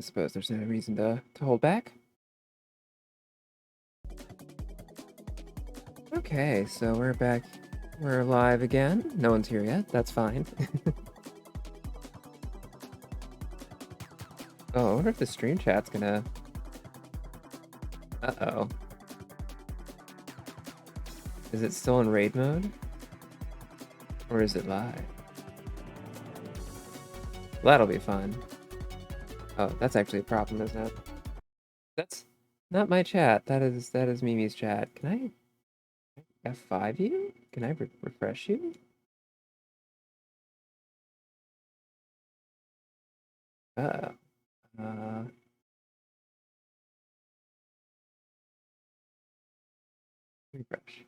suppose there's no reason to hold back. Okay, so we're back. We're live again. No one's here yet. That's fine. Oh, I wonder if the stream chat's gonna... Uh-oh. Is it still in raid mode? Or is it live? Well, that'll be fun. Oh, that's actually a problem, isn't it? That's not my chat. That is Mimi's chat. Can I F5 you? Can I refresh you? Uh, uh, refresh.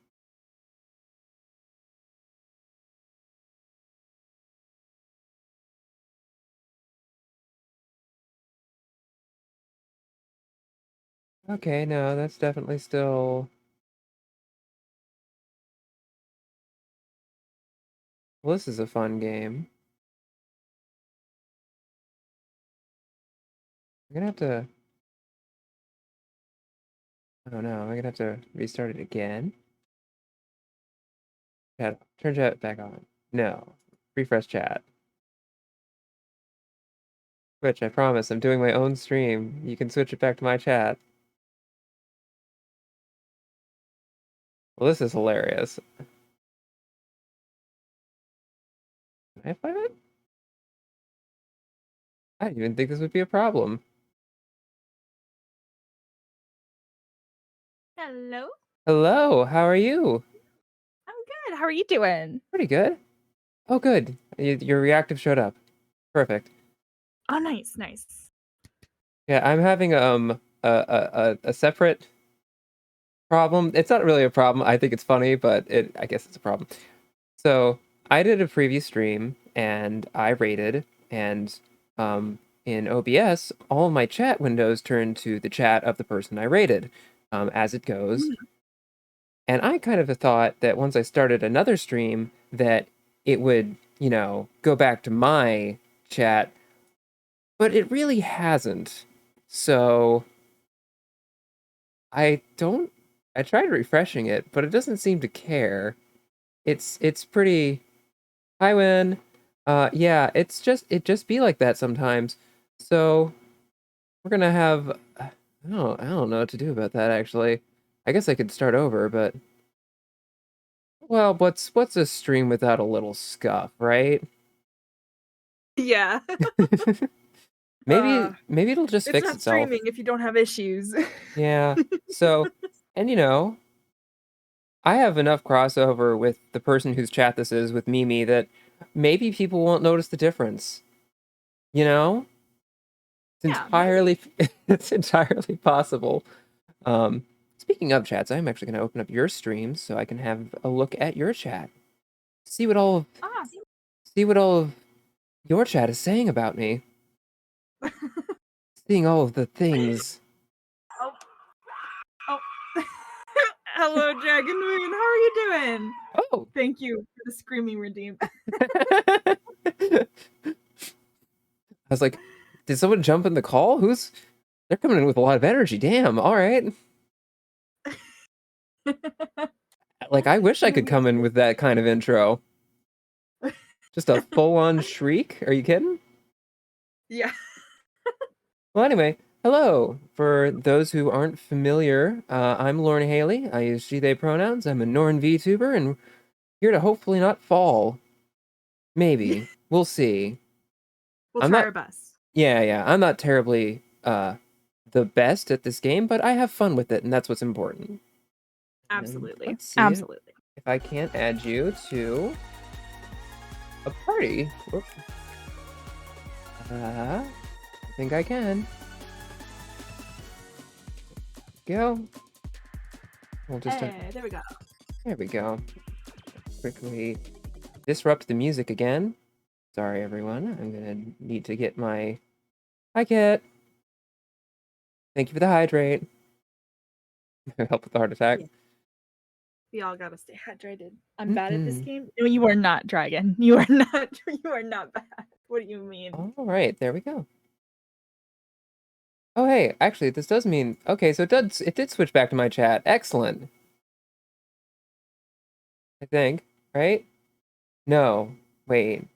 Okay, no, that's definitely still... Well, this is a fun game. I'm gonna have to... Oh no, I'm gonna have to restart it again. Chat, turn chat back on. No. Refresh chat. Switch, I promise. I'm doing my own stream. You can switch it back to my chat. Well, this is hilarious. Can I find it? I didn't even think this would be a problem. Hello. Hello, how are you? I'm good. How are you doing? Pretty good. Oh, good. Your reactive showed up. Perfect. Oh, nice. Yeah, I'm having a separate problem. It's not really a problem. I think it's funny, but I guess it's a problem. So I did a previous stream and I rated, and in OBS, all my chat windows turn to the chat of the person I rated, as it goes. Mm. And I kind of thought that once I started another stream that it would, go back to my chat, but it really hasn't. So I tried refreshing it, but it doesn't seem to care. It's pretty... Hi, Win. Yeah, it just be like that sometimes. So we're gonna have... I don't know what to do about that, actually. I guess I could start over, but... Well, what's a stream without a little scuff, right? Yeah. Maybe it'll just It's fix not itself. streaming if you don't have issues. Yeah. So, and I have enough crossover with the person whose chat this is with Mimi that maybe people won't notice the difference. You know? It's Yeah, maybe. entirely it's entirely possible. Speaking of chats, I'm actually going to open up your stream so I can have a look at your chat. See what all of Ah. see what all of your chat is saying about me. Seeing all of the things. Oh. Hello, Dragon Moon. How are you doing? Oh. Thank you for the screaming redeem. I was like, did someone jump in the call? They're coming in with a lot of energy. Damn. All right. Like, I wish I could come in with that kind of intro. Just a full-on shriek? Are you kidding? Yeah. Well, anyway, hello. For those who aren't familiar, I'm Lauren Haley. I use she, they pronouns. I'm a Norn VTuber and here to hopefully not fall. Maybe. We'll see. We'll I'm try not... our best. Yeah. I'm not terribly the best at this game, but I have fun with it, and that's what's important. Absolutely. Let's see Absolutely. if I can't add you to a party. Whoop. I think I can. Go. We'll just... There we go. There we go. Quickly disrupt the music again. Sorry, everyone. I'm gonna need to get my... Hi, Kit. Thank you for the hydrate. Help with the heart attack. Yeah. We all gotta stay hydrated. I'm bad at this game. No, you are not, Dragon. You are not. You are not bad. What do you mean? All right, there we go. Oh, hey, actually, this does mean... Okay, so it did switch back to my chat. Excellent. I think, right? No. Wait.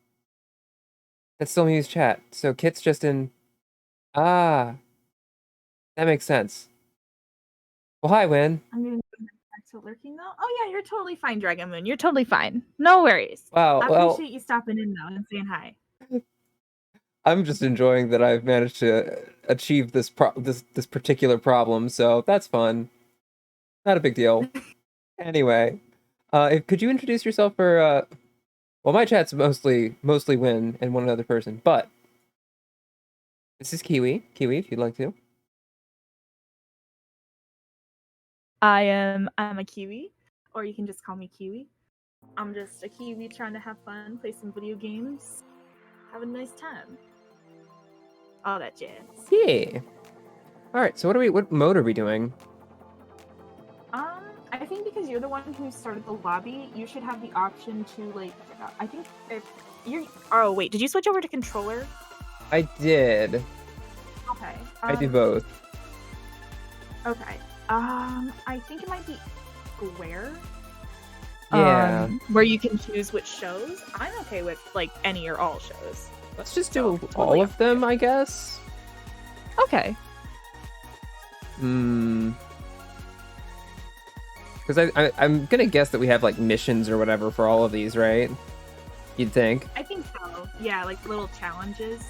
That's still Mew's chat. So Kit's just in... Ah, that makes sense. Well, hi, Win. I'm gonna go back to lurking though. Oh yeah, you're totally fine, Dragon Moon. You're totally fine. No worries. Wow, I well, appreciate you stopping in though and saying hi. I'm just enjoying that I've managed to achieve this particular problem, so that's fun. Not a big deal. Anyway, could you introduce yourself for well, my chat's mostly Win and one other person, but this is Kiwi. Kiwi, if you'd like to. I'm a Kiwi, or you can just call me Kiwi. I'm just a Kiwi trying to have fun, play some video games, have a nice time. All that jazz. Yeah. All right. So what mode are we doing? I think because you're the one who started the lobby, you should have the option to like. I think if you're. Oh wait, did you switch over to controller? I did. Okay. I do both. Okay. I think it might be square. Yeah. Where you can choose which shows. I'm okay with like any or all shows. Let's just do totally all of them, I guess. Okay. Because I'm gonna guess that we have like missions or whatever for all of these, right? You'd think. I think so. Yeah, like little challenges.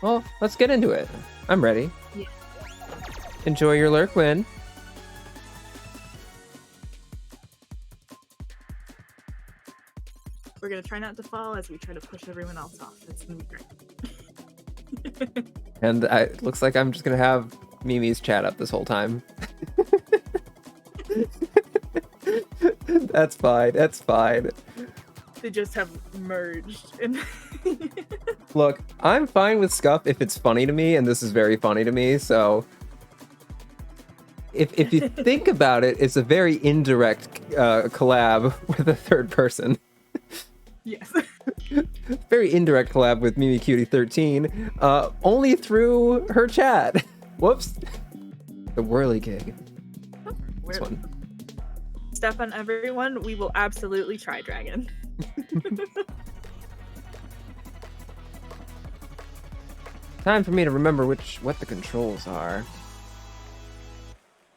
Well, let's get into it. I'm ready. Yeah. Enjoy your lurk, Win. We're gonna try not to fall as we try to push everyone else off. It's gonna be great. And it looks like I'm just gonna have Mimi's chat up this whole time. That's fine. That's fine. They just have merged. And Look, I'm fine with Scuff if it's funny to me, and this is very funny to me, so... If you think about it, it's a very indirect collab with a third person. yes. Very indirect collab with Mimi Cutie 13, only through her chat. Whoops. The whirly gig. This one. Step on everyone, we will absolutely try Dragon. Time for me to remember what the controls are.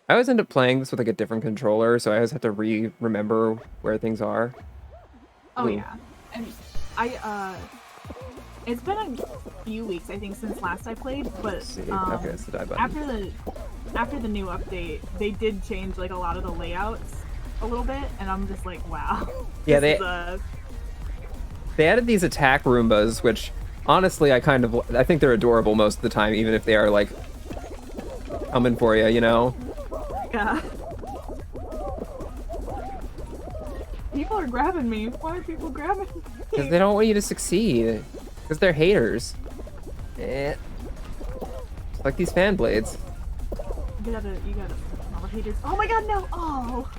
I always end up playing this with like a different controller, so I always have to remember where things are. Oh Ooh. yeah. And it's been a few weeks I think since last I played, but Let's see. Okay, it's the die button. after the new update, they did change like a lot of the layouts a little bit, and I'm just like, wow. Yeah, they added these attack Roombas, which honestly I think they're adorable most of the time, even if they are like coming for you, you know? Yeah. People are grabbing me. Why are people grabbing me? Because they don't want you to succeed. Because they're haters. Just like these fan blades. You gotta all the haters. Oh my god, no! Oh.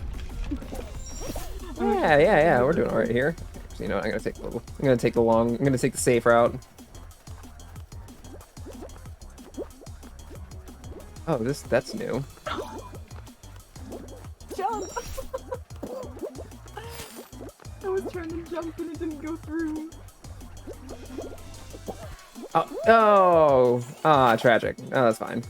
Yeah. We're doing all right here. So, you know, I'm gonna take the safe route. Oh, that's new. Jump! I was trying to jump and it didn't go through. Oh, tragic. Oh, that's fine.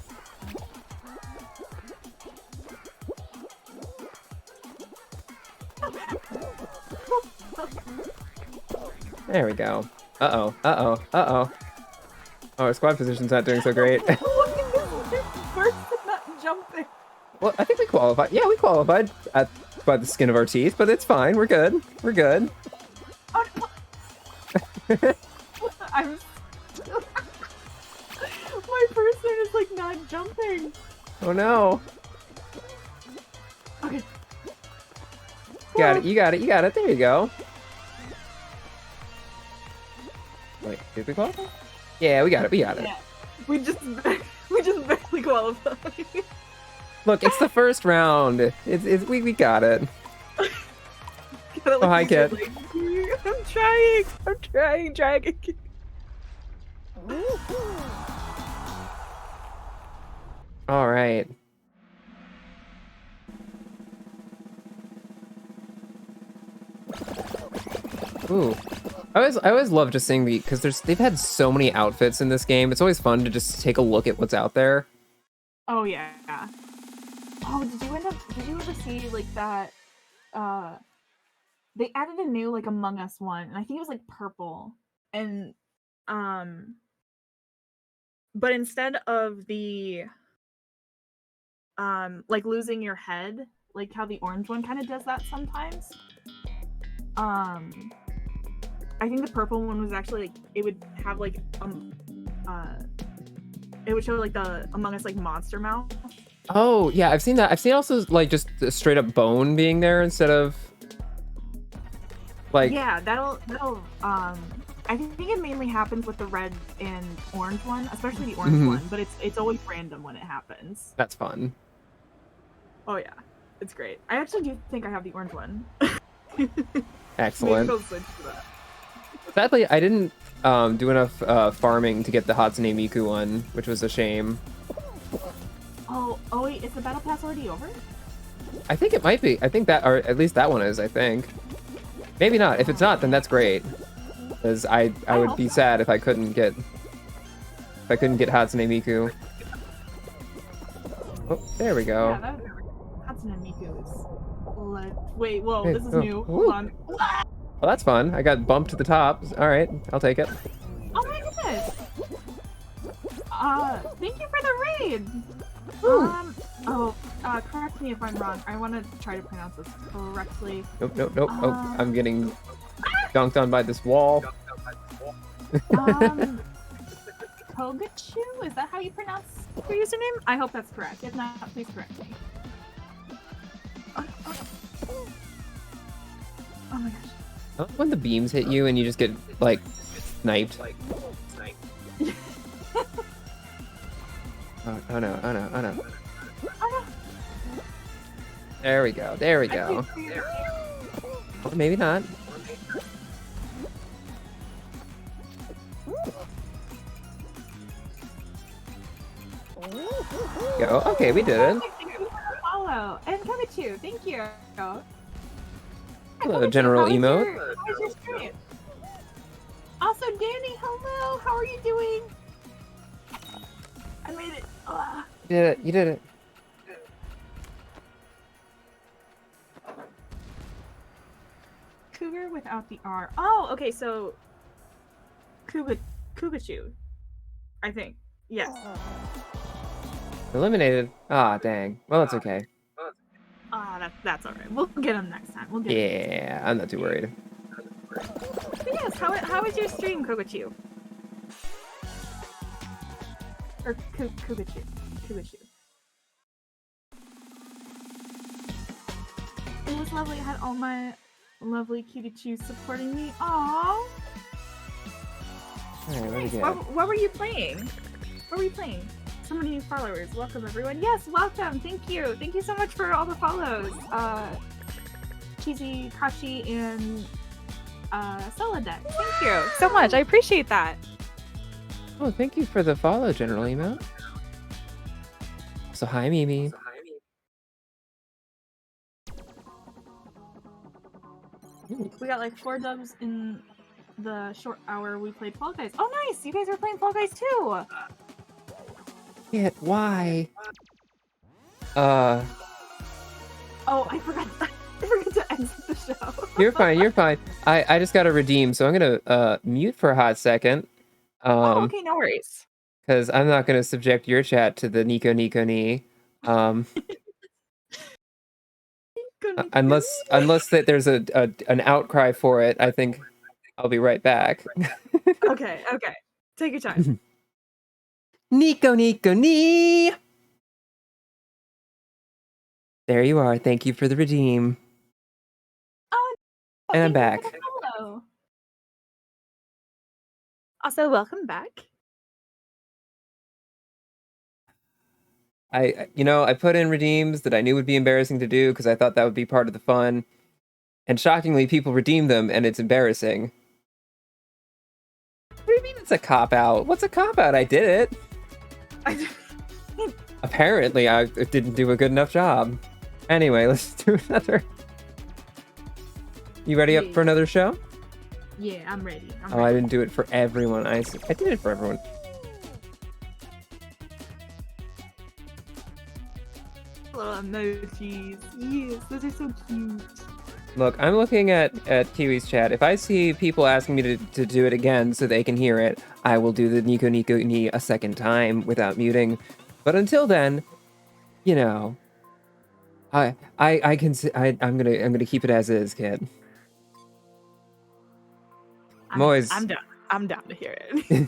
There we go. Uh-oh. Oh, our squad position's not doing so great. Look at this person not jumping. Well, I think we qualified. Yeah, we qualified by the skin of our teeth, but it's fine. We're good. We're good. Oh, no. I'm still... My person is like not jumping. Oh no. Okay. You got it. There you go. Wait, did we qualify? Yeah, we got it. Yeah. We just barely qualified. Look, it's the first round. We got it. Oh, hi, Kit. I'm trying, Dragon. All right. Ooh. I always love just seeing because they've had so many outfits in this game. It's always fun to just take a look at what's out there. Oh yeah. Oh, did you ever see like that they added a new like Among Us one, and I think it was like purple. And but instead of the like losing your head, like how the orange one kind of does that sometimes. I think the purple one was actually like it would have like it would show like the Among Us like monster mouth. Oh yeah, I've seen that. I've seen also like just a straight up bone being there instead of like. Yeah, that'll I think it mainly happens with the red and orange one, especially the orange one, but it's always random when it happens. That's fun. Oh yeah, it's great. I actually do think I have the orange one. Excellent. Maybe I'll switch to that. Sadly, I didn't do enough farming to get the Hatsune Miku one, which was a shame. Oh wait, is the battle pass already over? I think it might be. I think that, or at least that one is, I think. Maybe not. If it's not, then that's great. Because I would be sad if I couldn't get Hatsune Miku. Oh, there we go. Yeah, Hatsune Miku is... Wait, whoa, Hey, this is oh, new. ooh. Hold on. Well, that's fun. I got bumped to the top. All right, I'll take it. Oh my goodness! Thank you for the raid! Correct me if I'm wrong. I want to try to pronounce this correctly. Nope. Oh, I'm getting dunked on by this wall. Kogachu? Is that how you pronounce your username? I hope that's correct. If not, please correct me. Oh my gosh. When the beams hit you and you just get, like, sniped. Oh no. There we go. Oh, maybe not. Go. Okay, we did it. Thank you for the follow. And Kogachu, thank you. Hello, General Emote. How was your stream? Also, Danny, hello. How are you doing? I made it. You did it. Cougar without the R. Oh, okay, so Kugachu. I think. Yes. Eliminated. Ah, dang. Well, it's okay. That's alright. We'll get him next time. We'll get him. Yeah, I'm not too worried. But yes, how was your stream, Kogachu? Or Kugachu. It was lovely. I had all my lovely Kugachu supporting me. Aww. Alright, what do you What were you playing? So many new followers. Welcome, everyone. Yes, welcome. Thank you. Thank you so much for all the follows. Cheesy, Kashi, and Solodeck. Thank you so much. I appreciate that. Oh, thank you for the follow, General Email. So, hi, Mimi. We got like 4 dubs in the short hour we played Fall Guys. Oh, nice! You guys are playing Fall Guys too! Shit, why? Oh, I forgot to exit the show. You're fine. I just got to redeem, so I'm gonna mute for a hot second. Oh, okay, no worries. Because I'm not gonna subject your chat to the Nico ni. Unless that there's an outcry for it, I think I'll be right back. Okay. Take your time. Nico ni. There you are. Thank you for the redeem. Oh, and I'm back. Hello. Also, welcome back. I put in redeems that I knew would be embarrassing to do because I thought that would be part of the fun. And shockingly, people redeem them and it's embarrassing. What do you mean it's a cop-out? What's a cop-out? I did it. Apparently, I didn't do a good enough job. Anyway, let's do another. You ready up Yeah. for another show? Yeah, I'm ready. Oh, I didn't do it for everyone. I did it for everyone. Little emojis. Yes, those are so cute. Look, I'm looking at Kiwi's chat. If I see people asking me to do it again so they can hear it, I will do the Nico Nico Ni a second time without muting. But until then, you know, I'm gonna keep it as is, kid. I'm down. I'm down to hear it.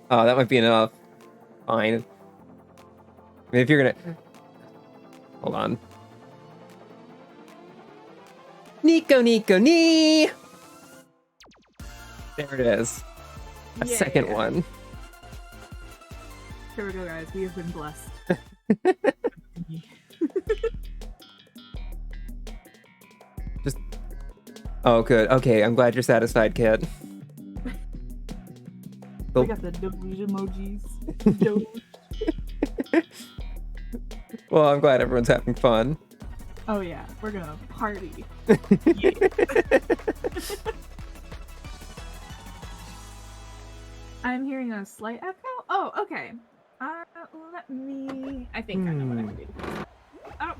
Oh, that might be enough. Fine. I mean, if you're gonna hold on. Nico Nico Ni. There it is. A second one. Here we go, guys. We have been blessed. Just. Oh, good. Okay, I'm glad you're satisfied, kid. We got the Doge emojis. Well, I'm glad everyone's having fun. Oh yeah, we're gonna party. I'm hearing a slight echo. Oh, okay. Let me. I think I know what I can do. Oh,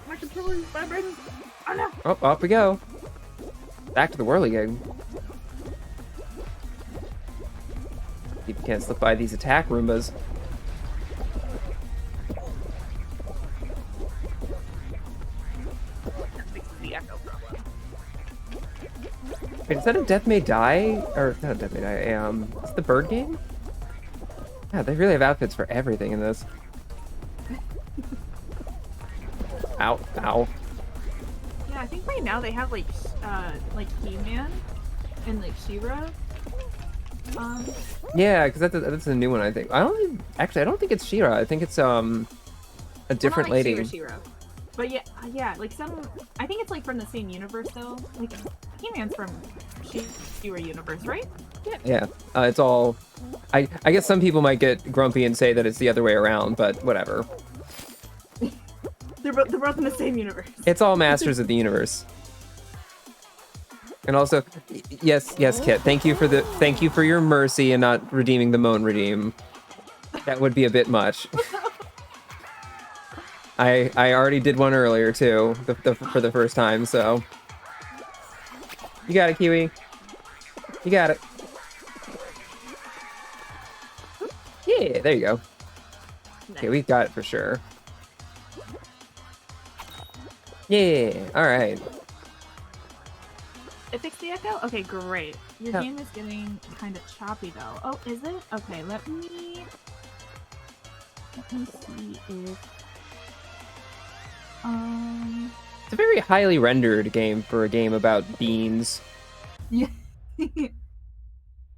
my controller's vibrating. Oh no! Oh, off we go. Back to the whirligig. You can't slip by these attack Roombas. That fixes the echo problem. Wait, is that a Death May Die? Or not a Death May Die? It's the bird game? Yeah, they really have outfits for everything in this. Ow, ow. Yeah, I think right now they have like He-Man and like She-Ra. Yeah, because that's a new one, I think. I don't think it's She-Ra. I think it's a different well, not like lady. She-Ra. But yeah, like I think it's like from the same universe though. Like He-Man's from She-Ra universe, right? Yeah, it's all. I guess some people might get grumpy and say that it's the other way around, but whatever. They're both in the same universe. It's all Masters of the Universe. And also, yes, Kit. Thank you for your mercy and not redeeming the Moan Redeem. That would be a bit much. I already did one earlier too, for the first time. So you got it, Kiwi. You got it. Yeah, there you go. Nice. Okay, we got it for sure. Yeah, all right. It fixed the echo? Okay, great. Your Yeah. game is getting kind of choppy though. Oh, is it? Okay, let me see if It's a very highly rendered game for a game about beans. yeah.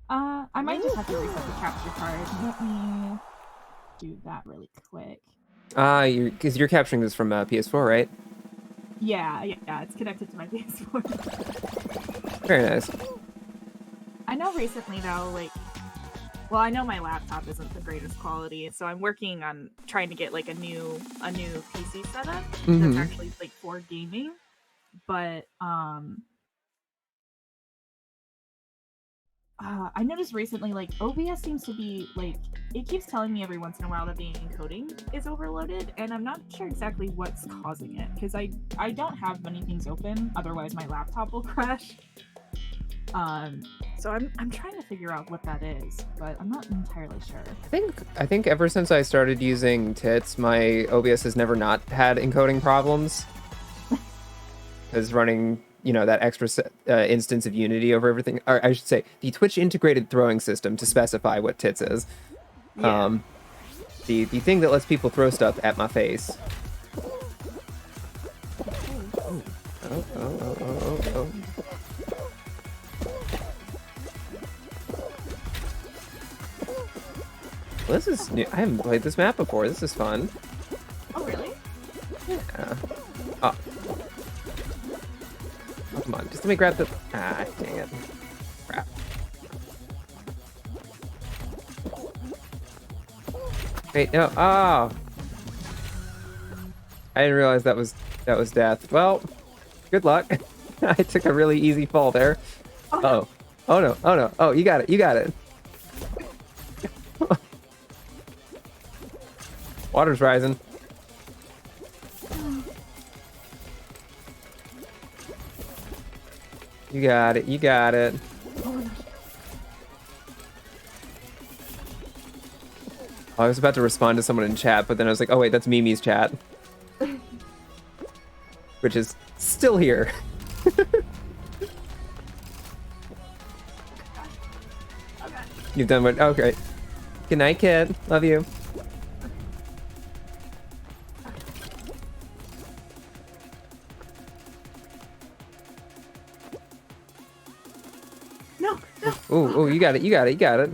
I might just have to reset the capture card. Let me do that really quick. Because you're capturing this from PS4, right? Yeah, it's connected to my PS4. Very nice. I know recently though, well, I know my laptop isn't the greatest quality, so I'm working on trying to get like a new PC setup that's actually like for gaming. But I noticed recently like OBS seems to be like it keeps telling me every once in a while that the encoding is overloaded, and I'm not sure exactly what's causing it because I don't have many things open, otherwise my laptop will crash. So I'm trying to figure out what that is, but I'm not entirely sure. I think ever since I started using Tits, my OBS has never not had encoding problems. Because running, that extra instance of Unity over everything, or I should say, the Twitch integrated throwing system to specify what Tits is. Yeah. The thing that lets people throw stuff at my face. Oh. Well, this is new. I haven't played this map before. This is fun. Oh, really? Yeah. Oh, come on. Just let me grab the... Ah, dang it. Crap. Wait, no. Oh. I didn't realize that was death. Well, good luck. I took a really easy fall there. Oh, no. Oh. Oh no. Oh no. Oh, you got it. You got it. Water's rising. You got it. You got it. Oh, I was about to respond to someone in chat, but then I was like, oh wait, that's Mimi's chat. Which is still here. You've done what? Oh, great. Good night, kid. Love you. No, no. Ooh, ooh, you got it. You got it. You got it.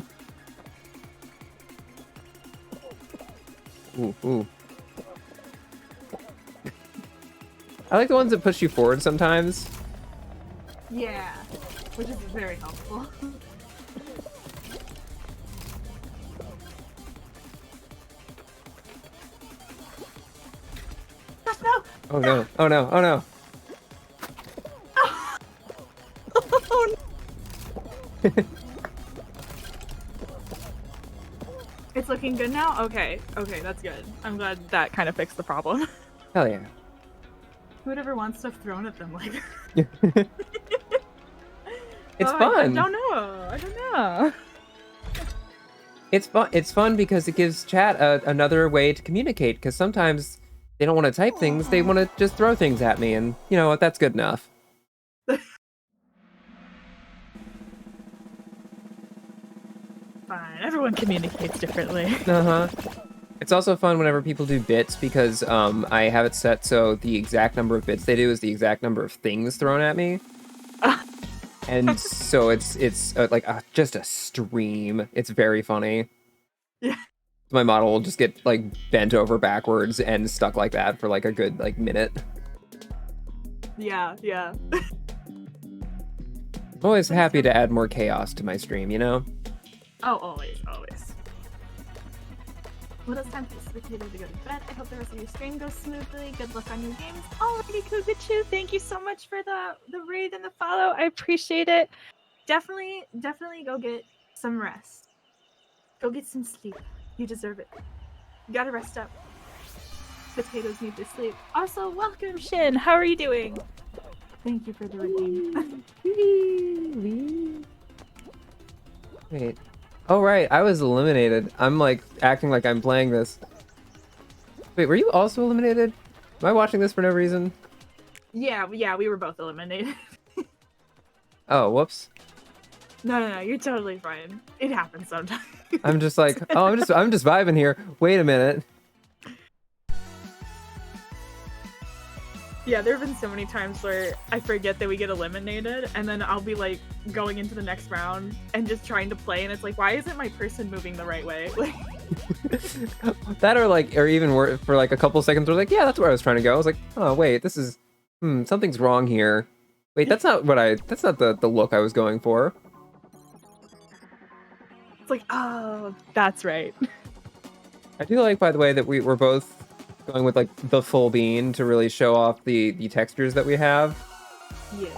Ooh, ooh. I like the ones that push you forward sometimes. Yeah, which is very helpful. No. Oh no. Oh no. Oh no. Oh, no. It's looking good now? Okay, okay, that's good. I'm glad that kind of fixed the problem. Hell yeah. Whoever wants stuff thrown at them, like... It's Oh, fun. I don't know. I don't know. It's fun. It's fun because it gives chat another way to communicate. Because sometimes they don't want to type things; they want to just throw things at me, and you know what? That's good enough. Fine. Everyone communicates differently. Uh huh. It's also fun whenever people do bits because I have it set so the exact number of bits they do is the exact number of things thrown at me. And so it's like just a stream. It's very funny. Yeah. My model will just get like bent over backwards and stuck like that for like a good like minute. Yeah, yeah. I'm always happy to add more chaos to my stream, you know? Oh, always, always. Well, it's time for Potato to go to bed. I hope the rest of your stream goes smoothly. Good luck on your games. Alrighty, Kugachu, thank you so much for the raid and the follow. I appreciate it. Definitely go get some rest. Go get some sleep. You deserve it. You gotta rest up. Potatoes need to sleep. Also, welcome, Shin. How are you doing? Thank you for the redeem. Wait. Oh, right. I was eliminated. I'm like acting like I'm playing this. Wait, were you also eliminated? Am I watching this for no reason? Yeah, we were both eliminated. Oh, whoops. No, you're totally fine. It happens sometimes. I'm just like, oh, I'm just vibing here. Wait a minute. Yeah, there have been so many times where I forget that we get eliminated, and then I'll be like going into the next round and just trying to play, and it's like, why isn't my person moving the right way? Like, That or even for like a couple seconds, we're like, yeah, that's where I was trying to go. I was like, oh wait, this is, something's wrong here. Wait, that's not the look I was going for. it's like, oh, that's right. I do like, by the way, that we're both going with like the full bean to really show off the textures that we have. Yes.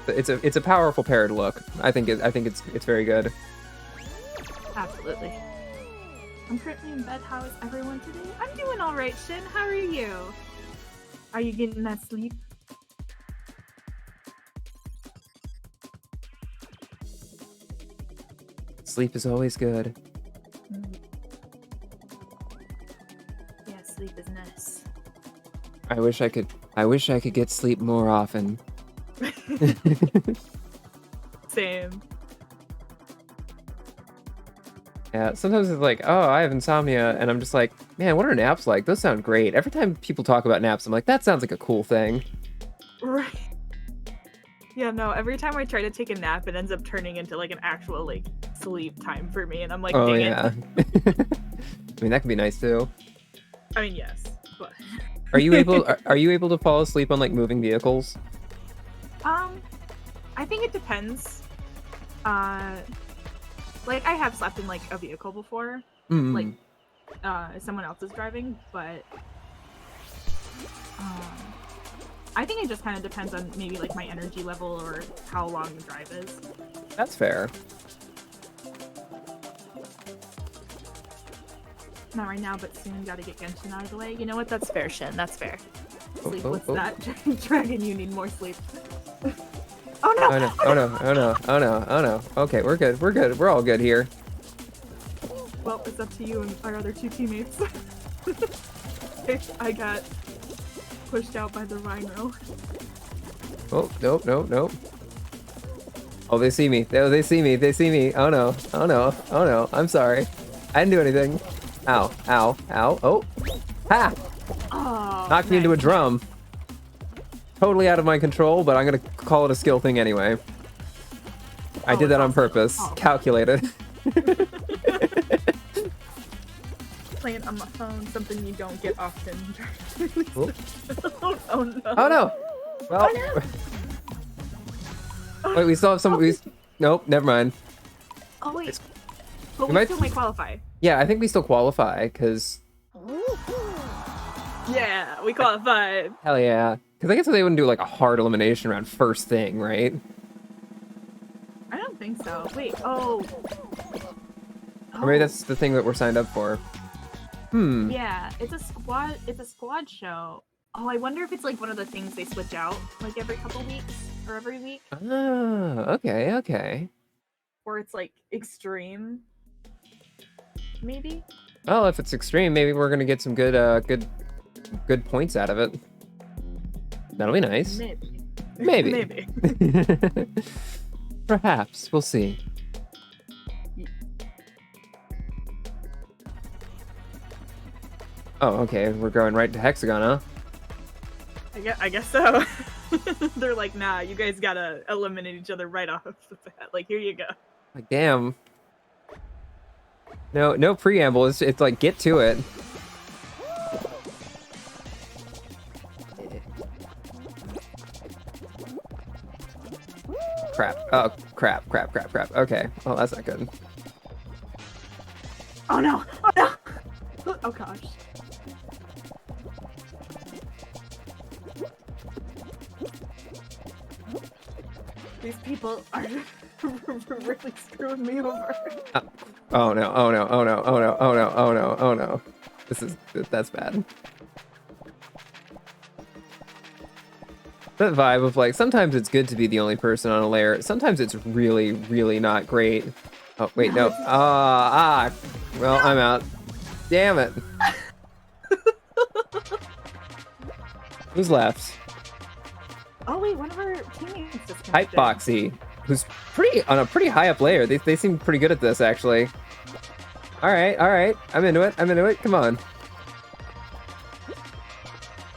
It's a powerful paired look. I think it's very good. Absolutely. I'm currently in bed. How is everyone today? I'm doing all right, Shin. How are you? Are you getting that sleep? Sleep is always good. Yeah, sleep is nice. I wish I could get sleep more often. Same. Yeah, sometimes it's like, oh, I have insomnia, and I'm just like, man, what are naps like? Those sound great. Every time people talk about naps, I'm like, that sounds like a cool thing. Right. Yeah, no, every time I try to take a nap, it ends up turning into like an actual like sleep time for me, and I'm like, Oh dang yeah. it. I mean, that could be nice too. I mean, yes, but Are you able to fall asleep on like moving vehicles? I think it depends. Like I have slept in like a vehicle before, like someone else is driving, but I think it just kind of depends on maybe like my energy level or how long the drive is. That's fair. Not right now, but soon. Gotta get Genshin out of the way. You know what? That's fair, Shin. That's fair. Oh, Sleep. oh, What's oh. that? Dragon, you need more sleep. Oh no! Oh no, oh no, oh no, oh no, oh no. Okay, we're good, we're good. We're all good here. Well, it's up to you and our other two teammates. I got pushed out by the rhino. Oh, nope, nope, nope. Oh, they see me. They see me. They see me. Oh no, oh no, oh no. I'm sorry. I didn't do anything. Ow, ow, ow. Oh. Ha! Oh, Knocked me into a nice. drum. Totally out of my control, but I'm gonna call it a skill thing anyway. I did it's that on also- purpose. oh. Calculated. Playing on my phone, something you don't get often. Oh. Oh no! Oh no! Well, wait, we still have some. Nope, never mind. Oh wait, It's- but we we might- still might qualify. Yeah, I think we still qualify, because Yeah, we qualified. hell yeah. Because I guess they wouldn't do like a hard elimination round first thing, right? I don't think so. Wait. Oh. Or maybe that's the thing that we're signed up for. Yeah, it's a squad. It's a squad show. Oh, I wonder if it's like one of the things they switch out like every couple weeks or every week, Ah, okay, okay. or it's like extreme. Maybe. Well, if it's extreme, maybe we're gonna get some good, good points out of it. That'll be nice. Maybe. Maybe. Maybe. Perhaps. We'll see. Oh, okay. We're going right to Hexagon, huh? I guess so. They're like, nah, you guys gotta eliminate each other right off the bat. Like, here you go. Like, damn. No, no preamble. It's like, get to it. Crap. Oh, crap, crap, crap, crap. Okay. Well, that's not good. Oh no! Oh no! Oh gosh. These people are really screwing me over. Oh no, oh no, oh no, oh no, oh no, oh no, oh no. That's bad. That vibe of like, sometimes it's good to be the only person on a layer. Sometimes it's really, really not great. Oh, wait, no. Well, I'm out. Damn it. Who's left? Oh wait, one of our teammates disconnected. Hypeboxy, who's on a pretty high up layer. They seem pretty good at this, actually. All right. I'm into it. Come on.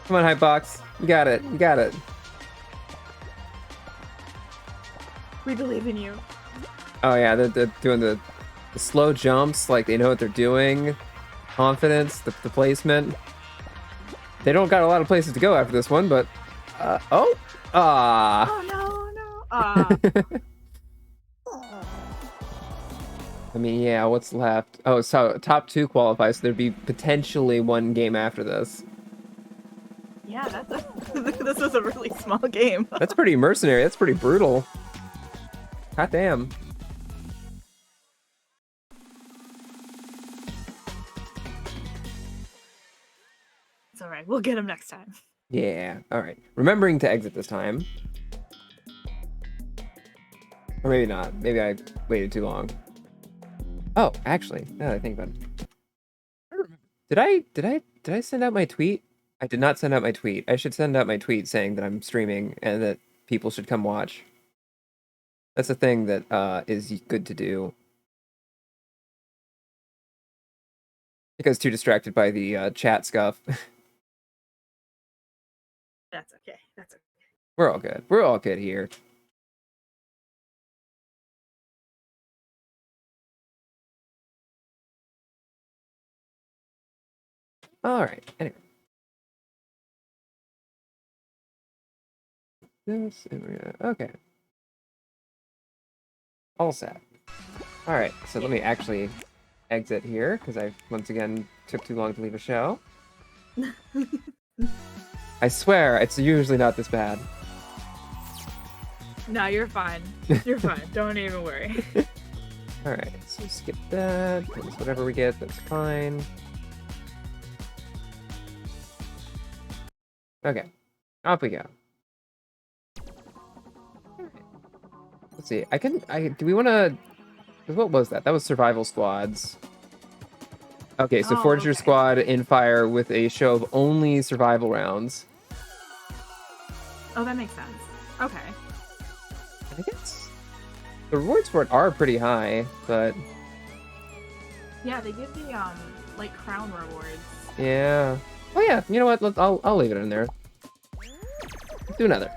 Come on, Hypebox. You got it. We believe in you. Oh yeah, they're doing the slow jumps, like they know what they're doing. Confidence, the placement. They don't got a lot of places to go after this one, but oh no. I mean, yeah, what's left? Oh, so top 2 qualify, so there'd be potentially one game after this. Yeah, this was a really small game. That's pretty mercenary. That's pretty brutal. God damn. It's alright, we'll get him next time. Yeah, alright. Remembering to exit this time. Or maybe not. Maybe I waited too long. Oh, actually, now that I think about it. Did I send out my tweet? I did not send out my tweet. I should send out my tweet saying that I'm streaming and that people should come watch. That's a thing that is good to do. I was too distracted by the chat scuff. That's okay. That's okay. We're all good. We're all good here. All right. Anyway. Okay. All set. All right. So let me actually exit here because I once again took too long to leave a show. I swear, it's usually not this bad. No, you're fine. You're fine. Don't even worry. Alright, so skip that. It's whatever we get, that's fine. Okay, off we go. Let's see, do we want to, what was that? That was survival squads. Okay, so forge your squad in fire with a show of only survival rounds. Oh, that makes sense. Okay. I guess the rewards for it are pretty high, but yeah, they give the like crown rewards. Yeah. Oh yeah. You know what? I'll leave it in there. Let's do another.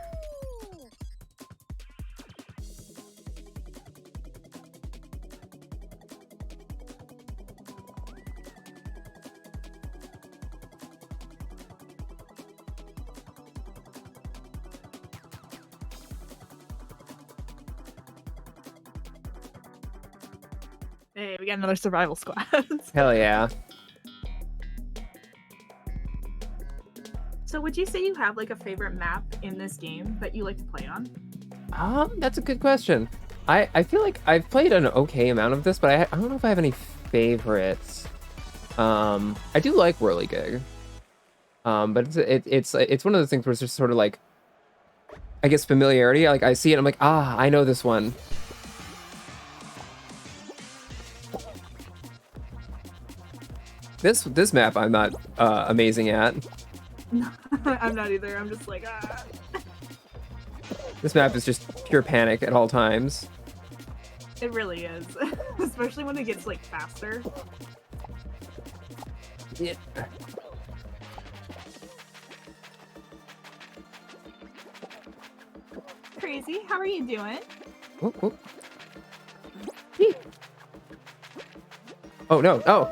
Hey, we got another survival squad. Hell yeah. So would you say you have like a favorite map in this game that you like to play on? That's a good question. I feel like I've played an okay amount of this, but I don't know if I have any favorites. I do like Whirligig. But it's one of those things where it's just sort of like, I guess, familiarity. Like I see it, I'm like, I know this one. This map I'm not amazing at. No, I'm not either. I'm just like, This map is just pure panic at all times. It really is. Especially when it gets like faster. Yeah. Crazy, how are you doing? Oh, oh. Oh no, oh!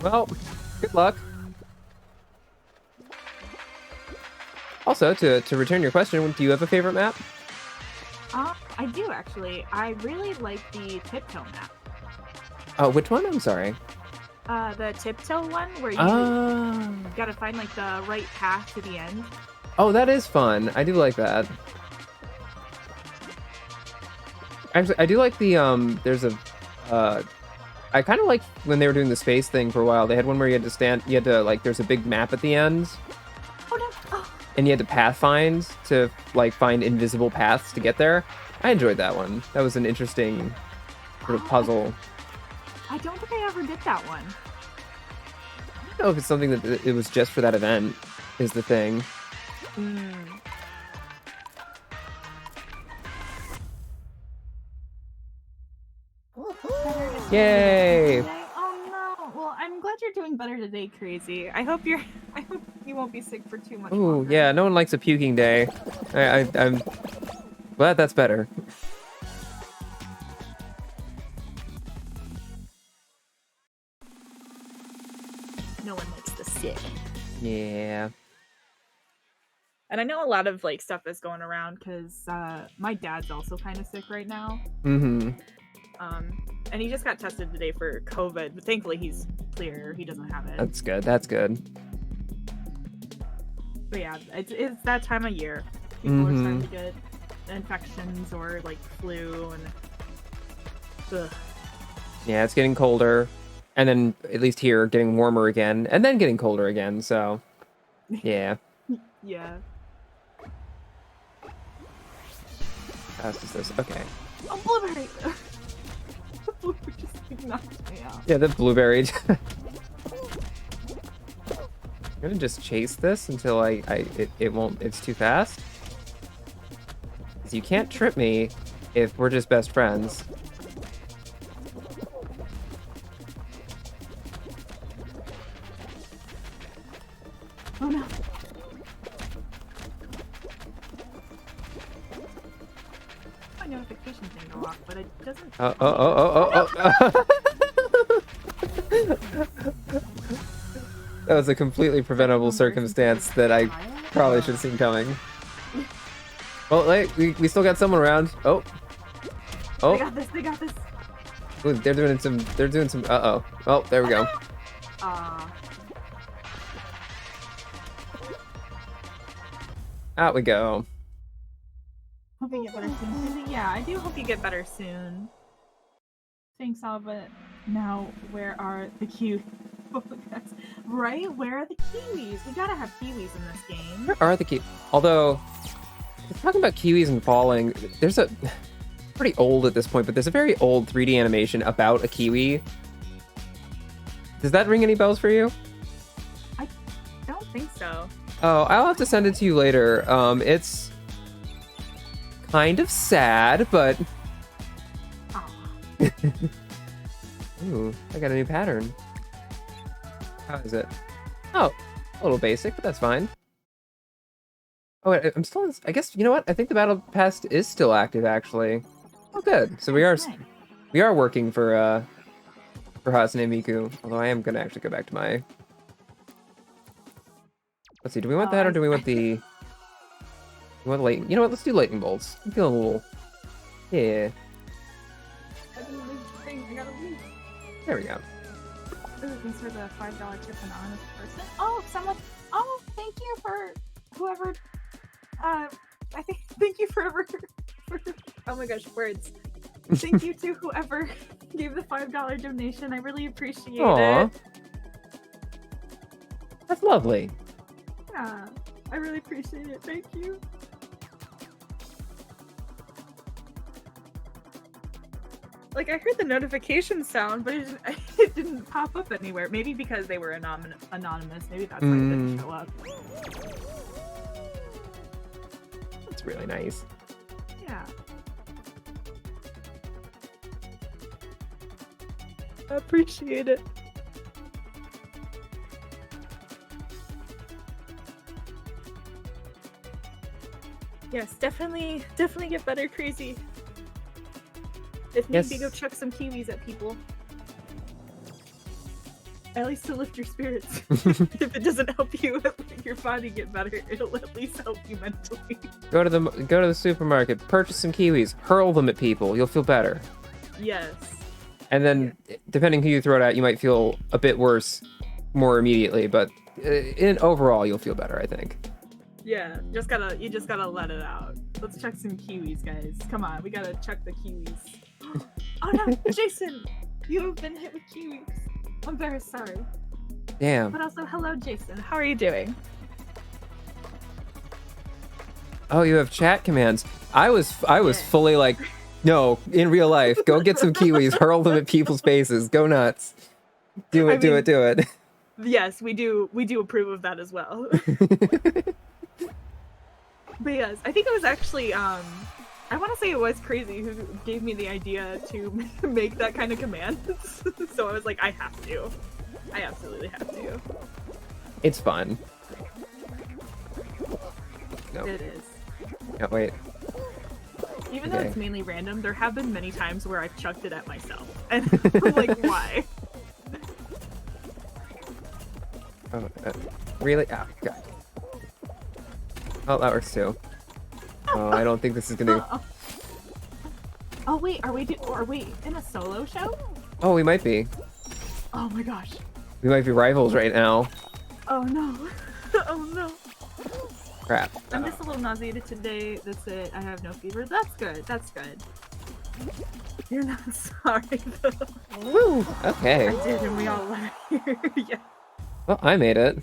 Well, good luck. Also, to return your question, do you have a favorite map? I do actually. I really like the tiptoe map. Oh, which one? I'm sorry. The tiptoe one where you gotta find like the right path to the end. Oh, that is fun. I do like that. Actually, I do like the there's a I kind of like when they were doing the space thing for a while. They had one where you had to like, there's a big map at the end. Oh no! Oh. And you had to pathfind to like find invisible paths to get there. I enjoyed that one. That was an interesting sort of puzzle. I don't think I ever did that one. I don't know if it's something that it was just for that event, is the thing. Yay! Oh no! Well, I'm glad you're doing better today, Crazy. I hope you won't be sick for too much longer. Yeah, no one likes a puking day. I'm glad that's better. No one likes the sick. Yeah. And I know a lot of like stuff is going around because my dad's also kind of sick right now. And he just got tested today for COVID, but thankfully he's clear. He doesn't have it. That's good. That's good. But yeah, it's that time of year. People are starting to get infections or like flu and. Ugh. Yeah, it's getting colder, and then at least here getting warmer again, and then getting colder again. So, yeah. Yeah. How fast is this? Okay. Oh, blueberry! The blueberry just knocked me out. Yeah, the blueberry. I'm gonna just chase this until it won't. It's too fast. 'Cause you can't trip me if we're just best friends. Oh no. My notification thing go off, but it doesn't. Oh. That was a completely preventable circumstance that I probably should have seen coming. Well, we still got someone around. Oh. They got this. Ooh, they're doing some. Oh, there we go. Uh, Out we go. hope you get better soon. Yeah, I do hope you get better soon. Thanks, Alba. Now, where are the Kiwis? Right? Where are the Kiwis? We gotta have Kiwis in this game. Where are the Kiwis? Although, talking about Kiwis and falling, there's a pretty old at this point, but there's a very old 3D animation about a Kiwi. Does that ring any bells for you? I don't think so. Oh, I'll have to send it to you later. It's kind of sad, but... Aw. Ooh, I got a new pattern. How is it? Oh, a little basic, but that's fine. Oh, wait, I'm still... I guess, you know what? I think the Battle Pass is still active, actually. Oh, good. So we are working for Hatsune Miku. Although I am going to actually go back to my... Let's see, do we want that or do we want the... We want lightning? You know what? Let's do lightning bolts. I'm feeling a little... Yeah. I gotta leave. There we go. Ooh, thanks for the $5 tip from an honest person. Oh, someone. Oh, thank you for whoever. Thank you for oh my gosh, words. Thank you to whoever gave the $5 donation. I really appreciate Aww. it. That's lovely. Yeah, I really appreciate it. Thank you. Like, I heard the notification sound, but it didn't pop up anywhere. Maybe because they were anonymous. Maybe that's why it didn't show up. That's really nice. Yeah. I appreciate it. Yes, definitely get better, Crazy. If need be, go chuck some Kiwis at people. At least to lift your spirits. If it doesn't help you make your body get better, it'll at least help you mentally. Go to the supermarket, purchase some Kiwis, hurl them at people. You'll feel better. Yes. And then, depending who you throw it at, you might feel a bit worse more immediately, but in overall, you'll feel better, I think. Yeah, you just gotta let it out. Let's chuck some Kiwis, guys. Come on, we gotta chuck the Kiwis. Oh no, Jason! You have been hit with Kiwis. I'm very sorry. Damn. But also, hello, Jason. How are you doing? Oh, you have chat commands. I was fully like, no, in real life, go get some Kiwis, hurl them at people's faces, go nuts. Do it. Yes, we do approve of that as well. But yes, I think it was actually I want to say it was Crazy who gave me the idea to make that kind of command. So I was like, I have to. I absolutely have to. It's fun. No. It is. No, wait. Even though it's mainly random, there have been many times where I've chucked it at myself. And I'm like, why? Oh, really? Oh, God. Oh, that works too. Oh, I don't think this is gonna... Oh wait, are we in a solo show? Oh, we might be. Oh my gosh. We might be rivals right now. Oh no. Oh no. Crap. I'm just a little nauseated today. That's it. I have no fever. That's good. That's good. You're not sorry though. Woo! Okay. I did, and we all left here. Yeah. Well, I made it.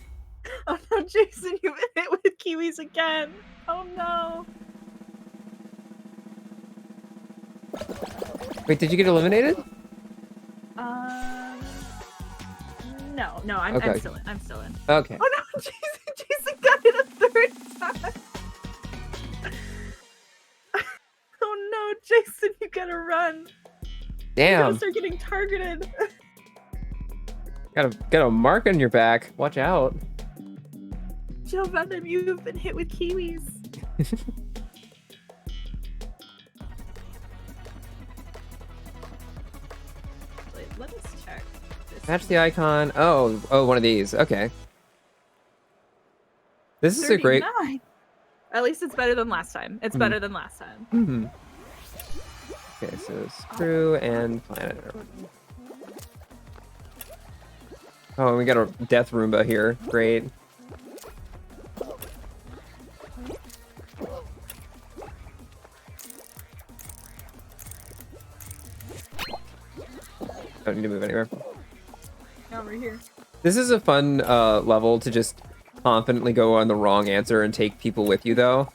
Oh no, Jason, you've been hit with Kiwis again. Oh no. Wait, did you get eliminated? No, I'm still in. I'm still in. Okay. Oh no, Jason got it a third time. Oh no, Jason, you gotta run. Damn. You gotta start getting targeted. Got a mark on your back. Watch out. Joe Venom, you've been hit with Kiwis. Wait, let us check. Match the icon. Oh, one of these. Okay. This is a great... 39. At least it's better than last time. It's better than last time. Mm-hmm. Okay, so screw and planet. Oh, we got a death Roomba here. Great. Don't need to move anywhere. Now we're here. This is a fun level to just confidently go on the wrong answer and take people with you, though.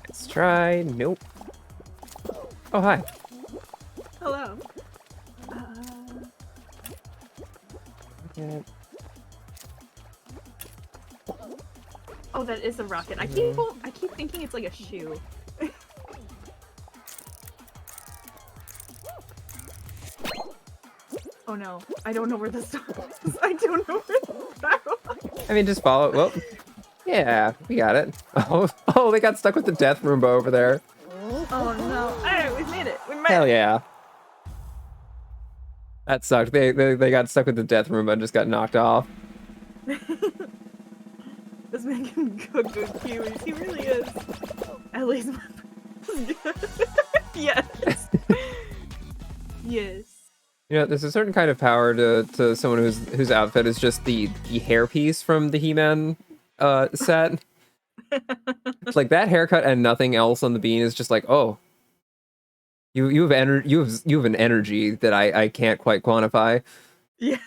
Let's try. Nope. Oh, hi. Hello. Yeah. Oh, that is a rocket. I keep thinking it's like a shoe. Oh no, I don't know where this is. I don't know where this barrel is. I mean, just follow. Well, yeah, we got it. Oh, they got stuck with the death Roomba over there. Oh no. Alright, we made it. We made Hell it. yeah. That sucked. They got stuck with the death Roomba and just got knocked off. This man can cook good kiwis. He really is. At least yes. Yes. You know, there's a certain kind of power to someone whose outfit is just the hairpiece from the He-Man set. It's like that haircut and nothing else on the bean is just like, oh, you have an energy that I can't quite quantify. Yeah.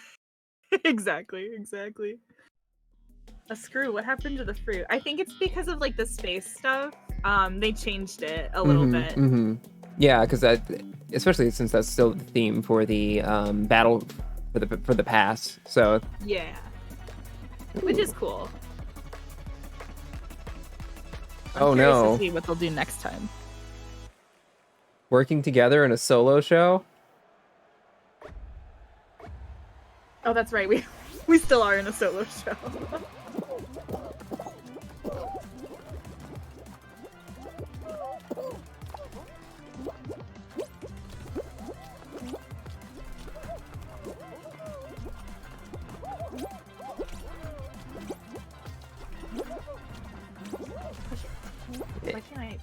Exactly. A screw. What happened to the fruit? I think it's because of like the space stuff. They changed it a little bit. Yeah, because especially since that's still the theme for the battle for the past. So Yeah. Which is cool. Oh I'm curious no. to see what they'll do next time. Working together in a solo show? Oh, that's right. We still are in a solo show. Why can't I?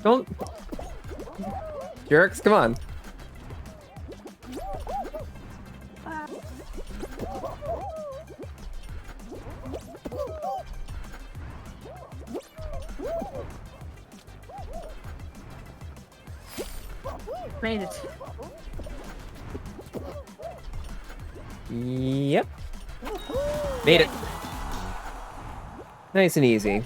Don't jerks, come on. Made it. Yep. Made it. Nice and easy.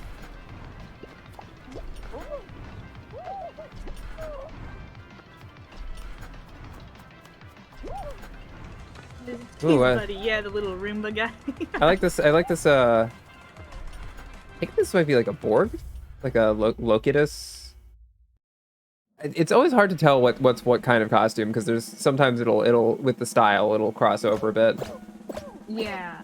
Ooh, Buddy, yeah, the little Roomba guy. I like this. I think this might be like a Borg, like a Locutus. It's always hard to tell what's what kind of costume because there's sometimes it'll with the style it'll cross over a bit. Yeah.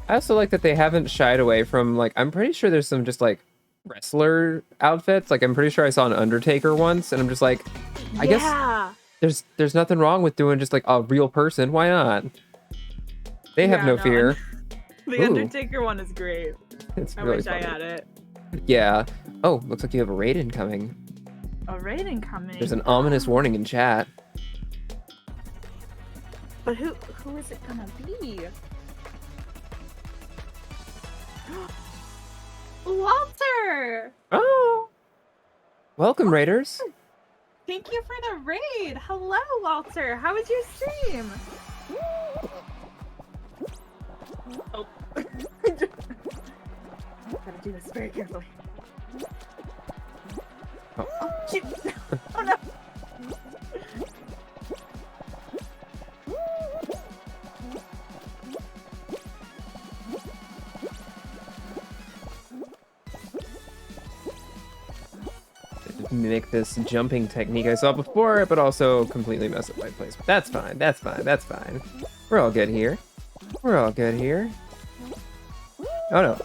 I also like that they haven't shied away from like I'm pretty sure there's some just like wrestler outfits. Like I'm pretty sure I saw an Undertaker once, and I'm just like, I guess there's nothing wrong with doing just like a real person. Why not? They have no fear. The Undertaker one is great. It's I really wish funny. I had it. Yeah. Oh, looks like you have a raid incoming. A raid incoming. There's an ominous warning in chat. But who is it gonna be? Walter! Oh. Welcome, raiders. Thank you for the raid. Hello, Walter. How was your stream? Oh. Gotta do this very carefully. Oh, shoot. Oh no. mimic this jumping technique I saw before, but also completely mess up my place. That's fine. That's fine. That's fine. We're all good here. We're all good here. Oh no.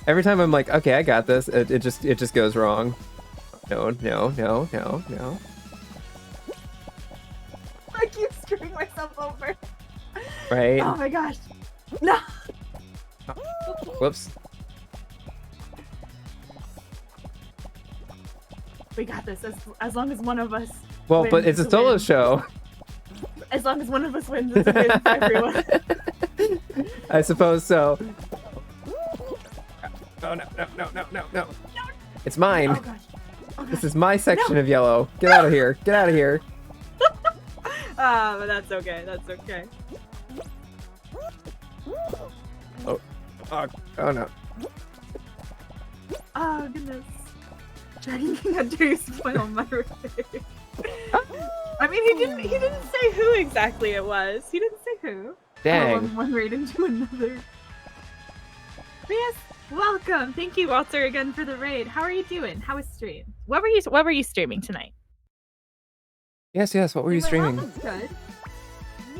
Every time I'm like, okay, I got this, it just goes wrong. No, no, no, no, no. I keep screwing myself over. Right? Oh my gosh. No. Whoops. We got this. As long as one of us. Well, wins, but it's a solo show. As long as one of us wins, it's a win for everyone. I suppose so. Oh no, no, no, no, no, no. It's mine. Oh gosh. Oh This gosh. is my section of yellow. Get out of here. Get out of here. But that's okay. That's okay. Oh, oh no. Oh goodness. Dragon King Hunter you spoiled my birthday. I mean, he didn't say who exactly it was. He didn't say who. Dang. One raid into another. But yes, welcome. Thank you, Walter, again for the raid. How are you doing? How was stream? What were you streaming tonight? Yes, yes. What were you streaming? Good.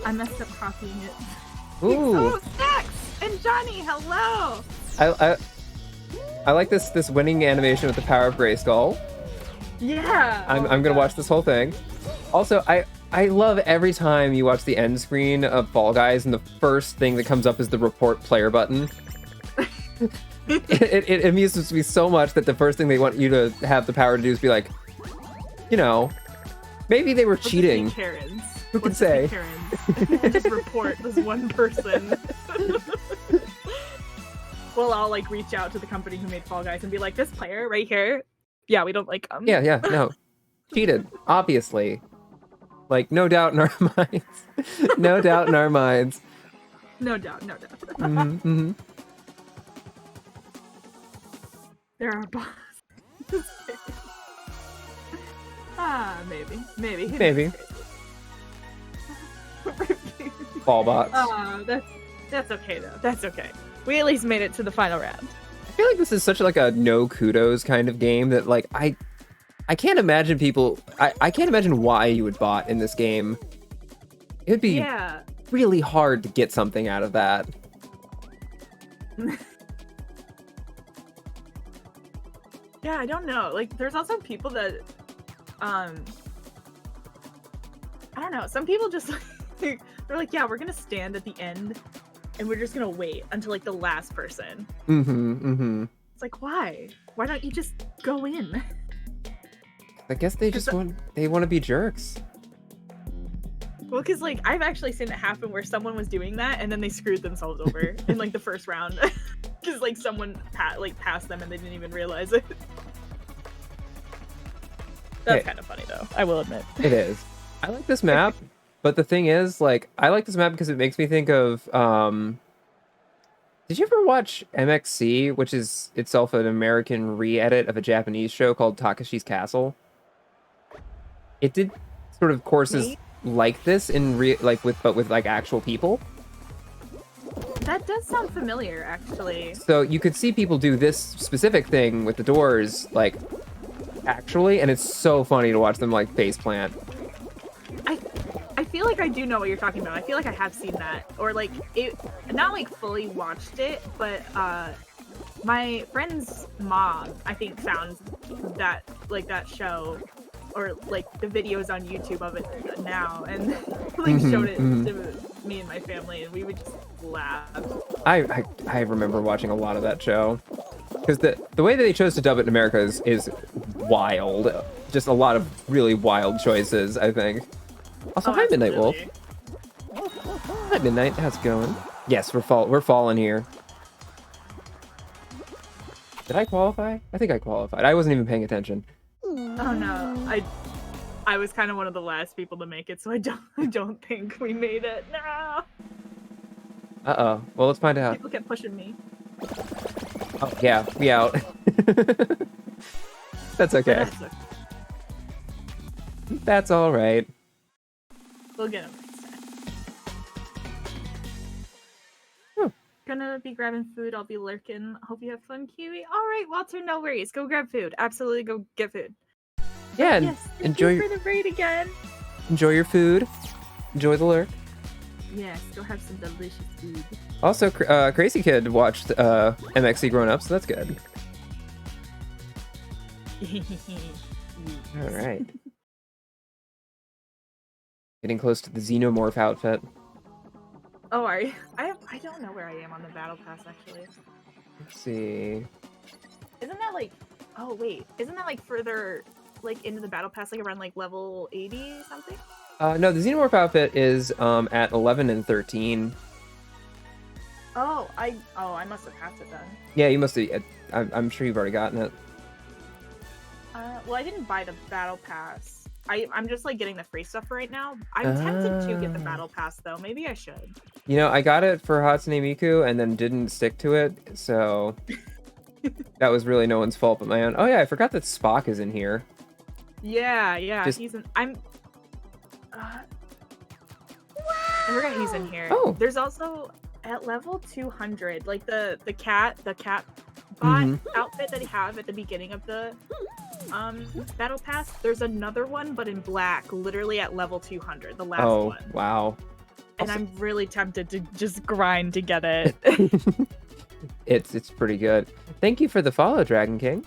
I messed up copying it. Ooh. Oh, Stacks and Johnny, hello. I like this winning animation with the power of Grayskull. Yeah. I'm gonna watch this whole thing. Also, I love every time you watch the end screen of Fall Guys and the first thing that comes up is the report player button. it amuses me so much that the first thing they want you to have the power to do is be like, you know, maybe they were cheating. Karens. Who can say? Karens. Just report this one person. We'll all like reach out to the company who made Fall Guys and be like, this player right here, yeah, we don't like them. Yeah, no. Cheated, obviously. Like, no doubt in our minds. No doubt in our minds. No doubt. Mm-hmm, mm-hmm. There are bots. Maybe. Maybe. Ball bots. That's okay though. That's okay. We at least made it to the final round. I feel like this is such like a no kudos kind of game that like I can't imagine people. I can't imagine why you would bot in this game. It'd be really hard to get something out of that. Yeah, I don't know. Like, there's also people that, I don't know. Some people just they're like, yeah, we're gonna stand at the end, and we're just gonna wait until like the last person. Mm-hmm. It's like, why? Why don't you just go in? I guess they just want to be jerks. Well, because like I've actually seen it happen where someone was doing that and then they screwed themselves over in like the first round because like someone passed them and they didn't even realize it. That's kind of funny though, I will admit. It is. I like this map, but the thing is, like, I like this map because it makes me think of did you ever watch MXC, which is itself an American re-edit of a Japanese show called Takashi's Castle? It did sort of courses like this with actual people. That does sound familiar, actually. So you could see people do this specific thing with the doors, like, actually, and it's so funny to watch them like face plant. I feel like I do know what you're talking about. I feel like I have seen that, or like it, not like fully watched it, but my friend's mom, I think, found that that show, or like the videos on YouTube of it now, and like showed it to me and my family, and we would just laugh. I remember watching a lot of that show because the way that they chose to dub it in America is wild. Just a lot of really wild choices, I think. Also, hi Midnight Wolf. Hi Midnight, how's it going? Yes, we're falling here. Did I qualify? I think I qualified. I wasn't even paying attention. Oh no, I was kind of one of the last people to make it, so I don't think we made it. No. Uh-oh. Well, let's find out. People kept pushing me. Oh yeah, we out. That's okay. That's all right. We'll get them next time. Gonna be grabbing food. I'll be lurking. Hope you have fun, Kiwi. All right, Walter, no worries. Go grab food. Absolutely go get food. Yeah, and Yes, thank you for the raid again. enjoy your food. Enjoy the lurk. Yes, go have some delicious food. Also, Crazy Kid watched MXC Grown Up, so that's good. All right. Getting close to the Xenomorph outfit. Oh, are you? I don't know where I am on the battle pass actually. Let's see. Isn't that like? Oh wait, isn't that like further like into the battle pass, like around like level 80 something? No, the Xenomorph outfit is at 11 and 13. Oh, I must have passed it then. Yeah, you must have. I'm sure you've already gotten it. Well, I didn't buy the battle pass. I'm just like getting the free stuff right now. I'm tempted to get the battle pass though. Maybe I should. You know, I got it for Hatsune Miku and then didn't stick to it, so that was really no one's fault but my own. Oh yeah, I forgot that Spock is in here. Yeah, Just- he's in. I forgot he's in here. Oh. There's also at level 200, like the cat bot outfit that he have at the beginning of the battle pass. There's another one, but in black, literally at level 200, the last one. Oh, wow. And I'm really tempted to just grind to get it. It's pretty good. Thank you for the follow, Dragon King.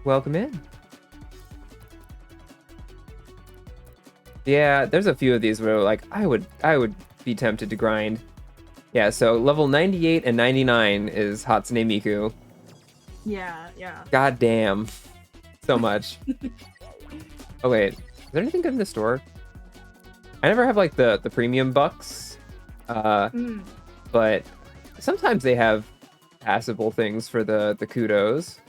Welcome in. Yeah, there's a few of these where like I would be tempted to grind. Yeah, so level 98 and 99 is Hatsune Miku. Yeah. God damn. So much. Oh wait, is there anything good in the store? I never have like the premium bucks. But sometimes they have passable things for the kudos.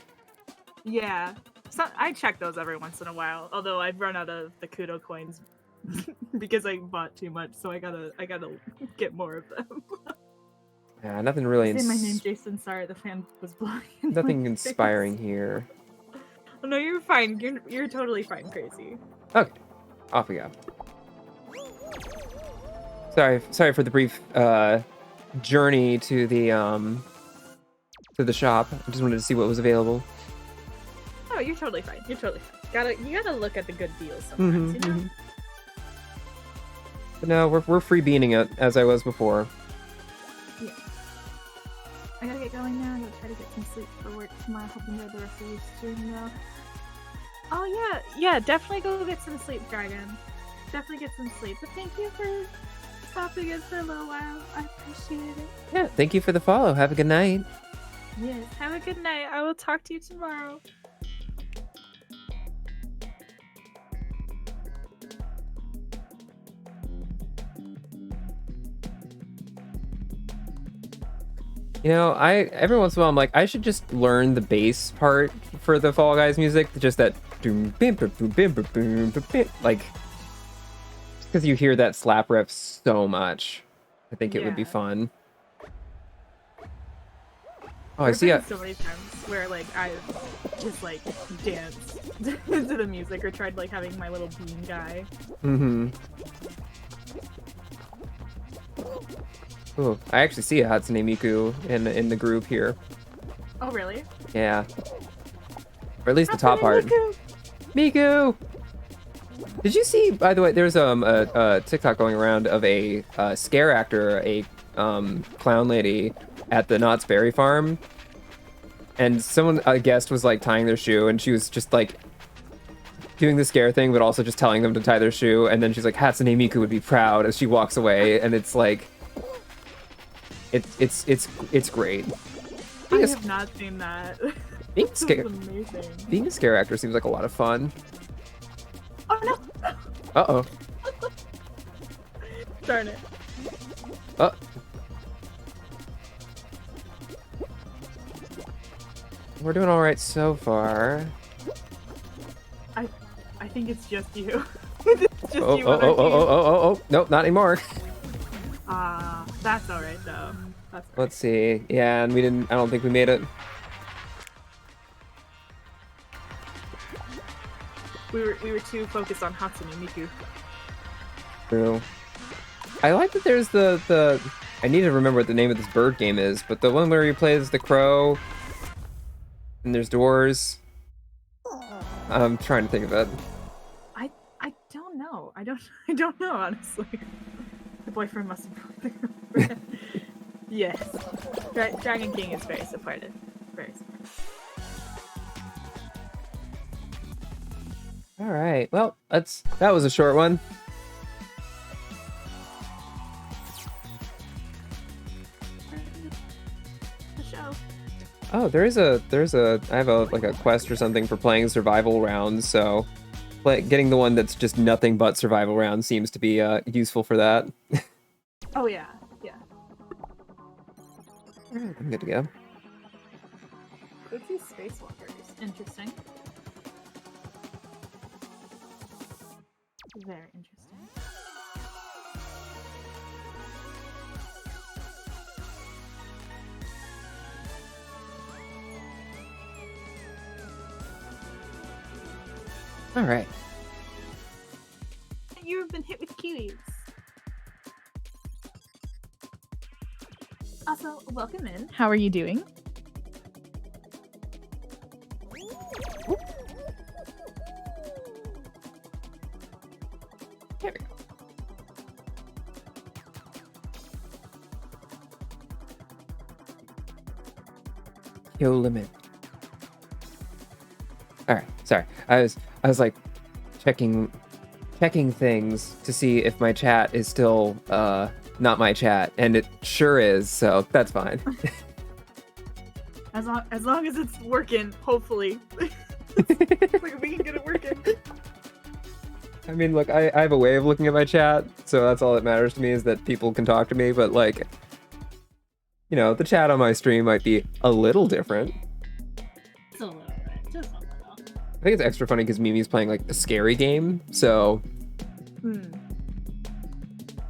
Yeah. So I check those every once in a while, although I've run out of the kudo coins because I bought too much, so I gotta get more of them. Yeah, nothing really. Say my name, Jason. Sorry, the fan was blowing. Nothing inspiring here. Oh, no, you're fine. You're totally fine, Crazy. Okay, off we go. Sorry for the brief journey to the shop. I just wanted to see what was available. Oh, you're totally fine. You gotta look at the good deals sometimes, you know? But no, we're free beaning it as I was before. Yeah. I gotta get going now. I'm gonna try to get some sleep for work tomorrow. Hope you enjoy the rest of your stream though. Oh yeah, definitely go get some sleep, Dragon. Definitely get some sleep. But thank you for stopping in for a little while. I appreciate it. Yeah, thank you for the follow. Have a good night. Yes, have a good night. I will talk to you tomorrow. You know, every once in a while I'm like, I should just learn the bass part for the Fall Guys music, just that doom bim bim boom bim bim boom bim bim, like, because you hear that slap riff so much. I think it would be fun. Oh, I see. So many times where like I've just like danced to the music or tried like having my little bean guy. Oh, I actually see a Hatsune Miku in the group here. Oh really? Yeah. Or at least the top Hatsune part. Miku! Miku! Did you see, by the way, there's a TikTok going around of a scare actor, a clown lady at the Knott's Berry Farm, and someone, a guest, was like tying their shoe, and she was just like doing the scare thing, but also just telling them to tie their shoe, and then she's like, Hatsune Miku would be proud as she walks away, and it's like, it's great. I have not seen that. Being This is amazing. being a scare actor seems like a lot of fun. Oh no! Uh-oh. Darn it. We're doing all right so far. I think it's just you. It's just Oh, you oh, on oh, our oh, oh, team. oh, oh, nope, not anymore. That's alright though. That's alright. Let's see. Yeah, and I don't think we made it. We were too focused on Hatsune Miku. True. I like that there's the I need to remember what the name of this bird game is, but the one where you play as the crow and there's doors. I'm trying to think of it. I don't know. I don't know, honestly. The boyfriend must have brought the girlfriend. Yes. Dragon King is very supportive. Very supportive. All right. Well, that was a short one. The show. Oh, there's a I have a quest or something for playing survival rounds, so getting the one that's just nothing but survival rounds seems to be useful for that. Oh yeah, yeah. I'm good to go. What's these spacewalkers? Interesting. Very interesting. All right. You've been hit with Kiwis. Also, welcome in. How are you doing? There we go. Yo limit. All right. Sorry. I was like checking things to see if my chat is still not my chat, and it sure is, so that's fine. As long as it's working, hopefully. Like we can get it working. I mean, look, I have a way of looking at my chat, so that's all that matters to me is that people can talk to me, but like, you know, the chat on my stream might be a little different. Just a little bit. Just a little. I think it's extra funny because Mimi's playing like a scary game, so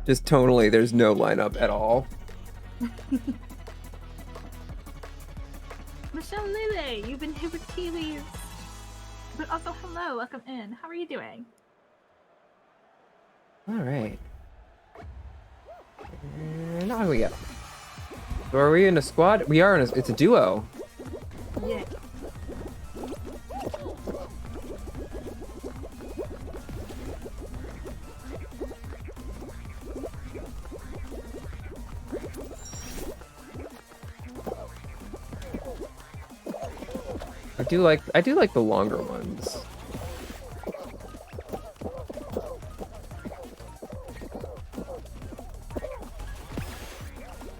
just tonally, there's no lineup at all. Michelle Lele, you've been hit with Kiwis. But also, hello, welcome in. How are you doing? All right. And on we go. So are we in a squad? We are in it's a duo. Yeah. I do like the longer ones.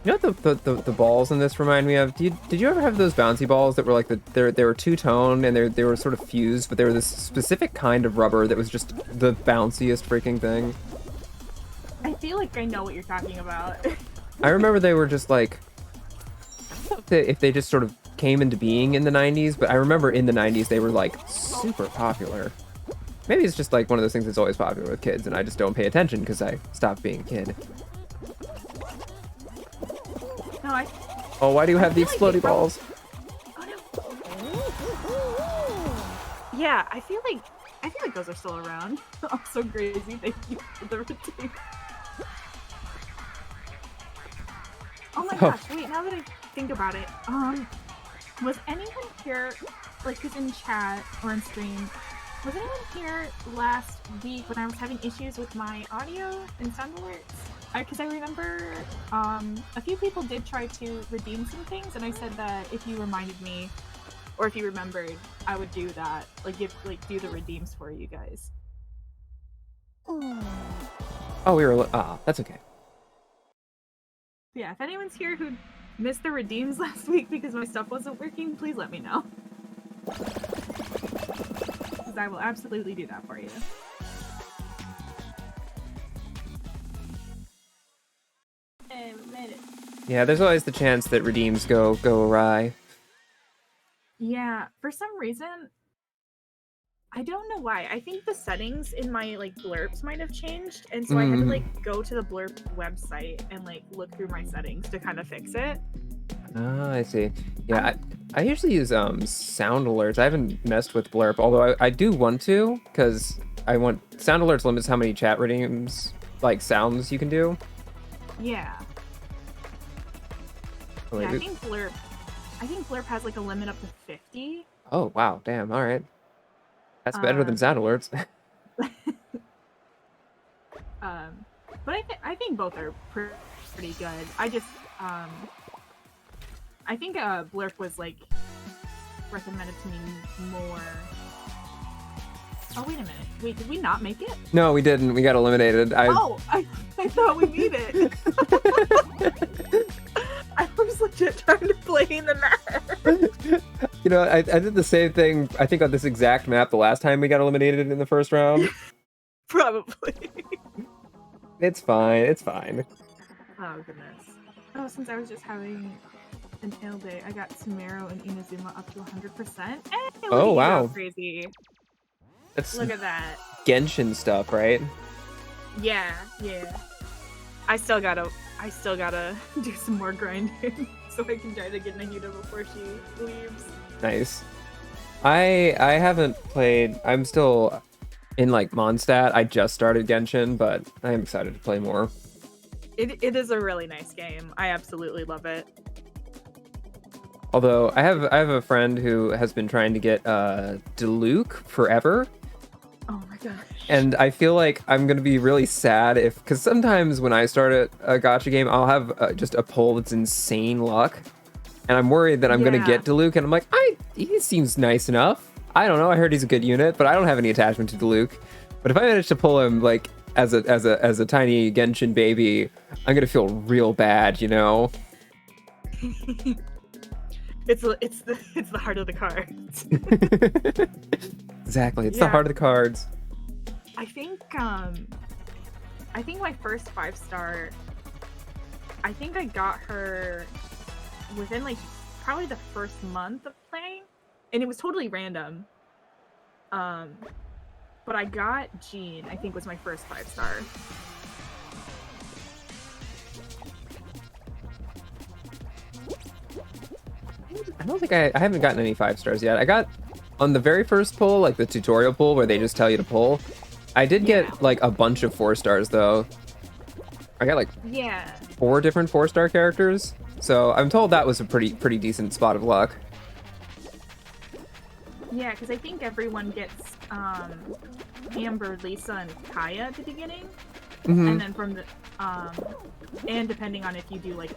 You know what the balls in this remind me of? Did you ever have those bouncy balls that were like they were two-tone and they were sort of fused, but they were this specific kind of rubber that was just the bounciest freaking thing? I feel like I know what you're talking about. I remember they were just like, I don't know if they just sort of came into being in the 90s, but I remember in the 90s they were like super popular. Maybe it's just like one of those things that's always popular with kids and I just don't pay attention because I stopped being a kid. No, Oh, why do you have the explodey balls? Oh no. Yeah, I feel like those are still around. I'm so crazy. Thank you for the routine. Oh my gosh, wait, now that I think about it, was anyone here, like, cause in chat or in stream, was anyone here last week when I was having issues with my audio and sound alerts? Because I remember a few people did try to redeem some things, and I said that if you reminded me, or if you remembered, I would do that, like do the redeems for you guys. Oh, we were. That's okay. Yeah, if anyone's here who missed the redeems last week because my stuff wasn't working, please let me know. Because I will absolutely do that for you. Hey, we made it. Yeah, there's always the chance that redeems go awry. Yeah, for some reason, I don't know why. I think the settings in my like blurps might have changed, and so I had to like go to the blurb website and like look through my settings to kind of fix it. Ah, I see. Yeah, I usually use sound alerts. I haven't messed with blurb, although I do want to, because I want sound alerts limits how many chat redeems like sounds you can do. Yeah. Oh, yeah, I think blurb has like a limit up to 50. Oh wow, damn, all right. That's better than sound alerts. Um, but I think both are pretty good. I just I think Blurp was like recommended to me more. Oh wait a minute! Wait, did we not make it? No, we didn't. We got eliminated. I thought we made it. I was legit trying to play in the map. You know, I did the same thing, I think, on this exact map the last time we got eliminated in the first round. Probably. It's fine. It's fine. Oh, goodness. Oh, since I was just having an ill day, I got Sumeru and Inazuma up to 100%. Hey, oh, wow. Crazy. That's look at that. Genshin stuff, right? Yeah, yeah. I still gotta do some more grinding so I can try to get Nahida before she leaves. Nice. I haven't played. I'm still in like Mondstadt. I just started Genshin, but I am excited to play more. It is a really nice game. I absolutely love it. Although I have a friend who has been trying to get Diluc forever. Oh my gosh. And I feel like I'm gonna be really sad because sometimes when I start a gacha game, I'll have just a pull that's insane luck, and I'm worried that I'm gonna get Diluc, and I'm like, he seems nice enough. I don't know. I heard he's a good unit, but I don't have any attachment to Diluc. But if I manage to pull him like as a tiny Genshin baby, I'm gonna feel real bad, you know. It's the heart of the cards. Exactly, it's the heart of the cards. I think my first 5-star, I think I got her within like probably the first month of playing, and it was totally random. But I got Jean, I think was my first 5-star. I don't think I haven't gotten any 5-stars yet. I got on the very first pull, like the tutorial pull where they just tell you to pull. I did get like a bunch of 4-stars though. I got like 4 different 4-star characters. So I'm told that was a pretty decent spot of luck. Yeah, because I think everyone gets Amber, Lisa, and Kaya at the beginning. Mm-hmm. And then from the and depending on if you do like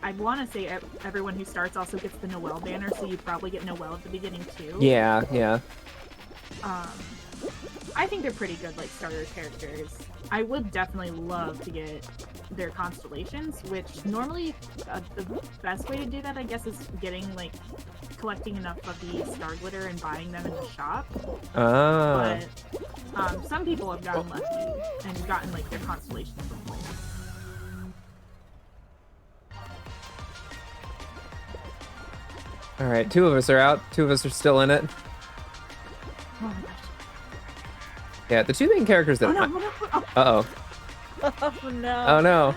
I want to say everyone who starts also gets the Noelle banner, so you probably get Noelle at the beginning too. Yeah. I think they're pretty good, like, starter characters. I would definitely love to get their constellations, which normally the best way to do that, I guess, is collecting enough of the star glitter and buying them in the shop. But some people have gotten lucky and gotten, like, their constellations from home. Alright, 2 of us are out. 2 of us are still in it. Oh my gosh. Yeah, the 2 main characters that... Uh-oh. Oh no. Oh no.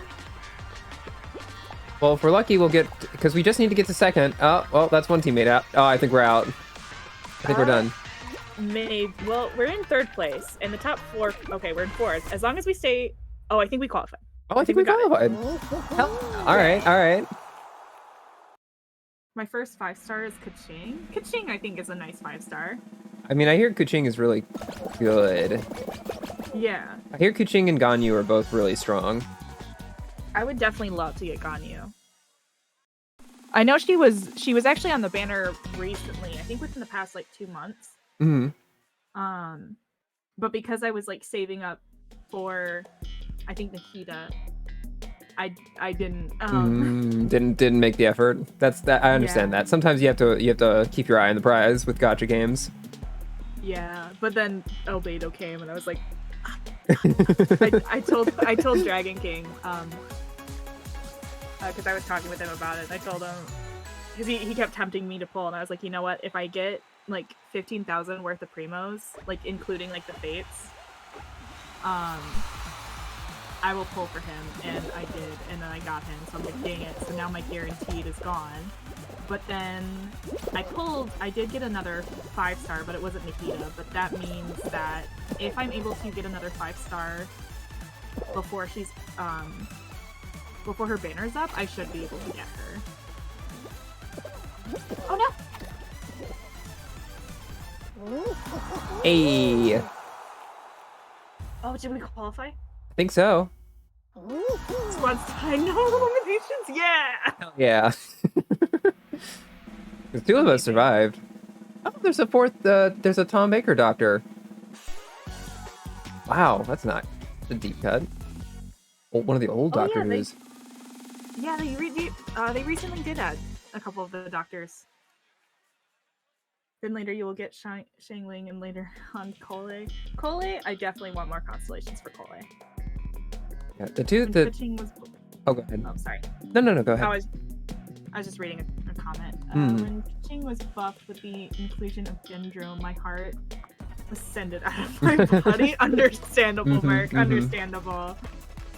Well, if we're lucky, we'll get... Because we just need to get to second. Oh, well, that's one teammate out. Oh, I think we're out. I think we're done. Maybe. Well, we're in 3rd place. And the top 4... Okay, we're in 4th. As long as we stay... Oh, I think we qualified. Oh, I think we qualified. Alright. My first 5-star is Kaching. Kaching, I think, is a nice 5-star. I mean, I hear Kuching is really good. Yeah. I hear Kuching and Ganyu are both really strong. I would definitely love to get Ganyu. I know she was actually on the banner recently. I think within the past like 2 months. Mm-hmm. But because I was like saving up for, I think Nikita, I didn't didn't make the effort. I understand that. Sometimes you have to keep your eye on the prize with gacha games. Yeah, but then Albedo came and I was like, I told Dragon King, because I was talking with him about it. I told him, because he kept tempting me to pull, and I was like, you know what? If I get like 15,000 worth of primos, like including like the fates, I will pull for him, and I did, and then I got him. So I'm like, dang it! So now my guaranteed is gone. But then I did get another 5-star, but it wasn't Nikita. But that means that if I'm able to get another 5-star before she's before her banner's up, I should be able to get her. Oh no! Hey, I Oh, did we qualify? think so. Squad's tied, no eliminations. Yeah. Hell yeah. The two of us Amazing. survived. Oh, there's a fourth. There's a Tom Baker doctor. Wow, that's not a deep cut. One of the old Oh, Doctor yeah, Who's. they recently did add a couple of the doctors. Then later you will get Shangling, and later on Cole. Cole, I definitely want more constellations for Cole. Yeah, the two When that. Kuching was. Oh, go ahead. Oh, sorry. No, go ahead. I was just reading a comment. Hmm. When Kuching was buffed with the inclusion of Dendro, my heart was sended out of my body. Understandable, Merc. Understandable.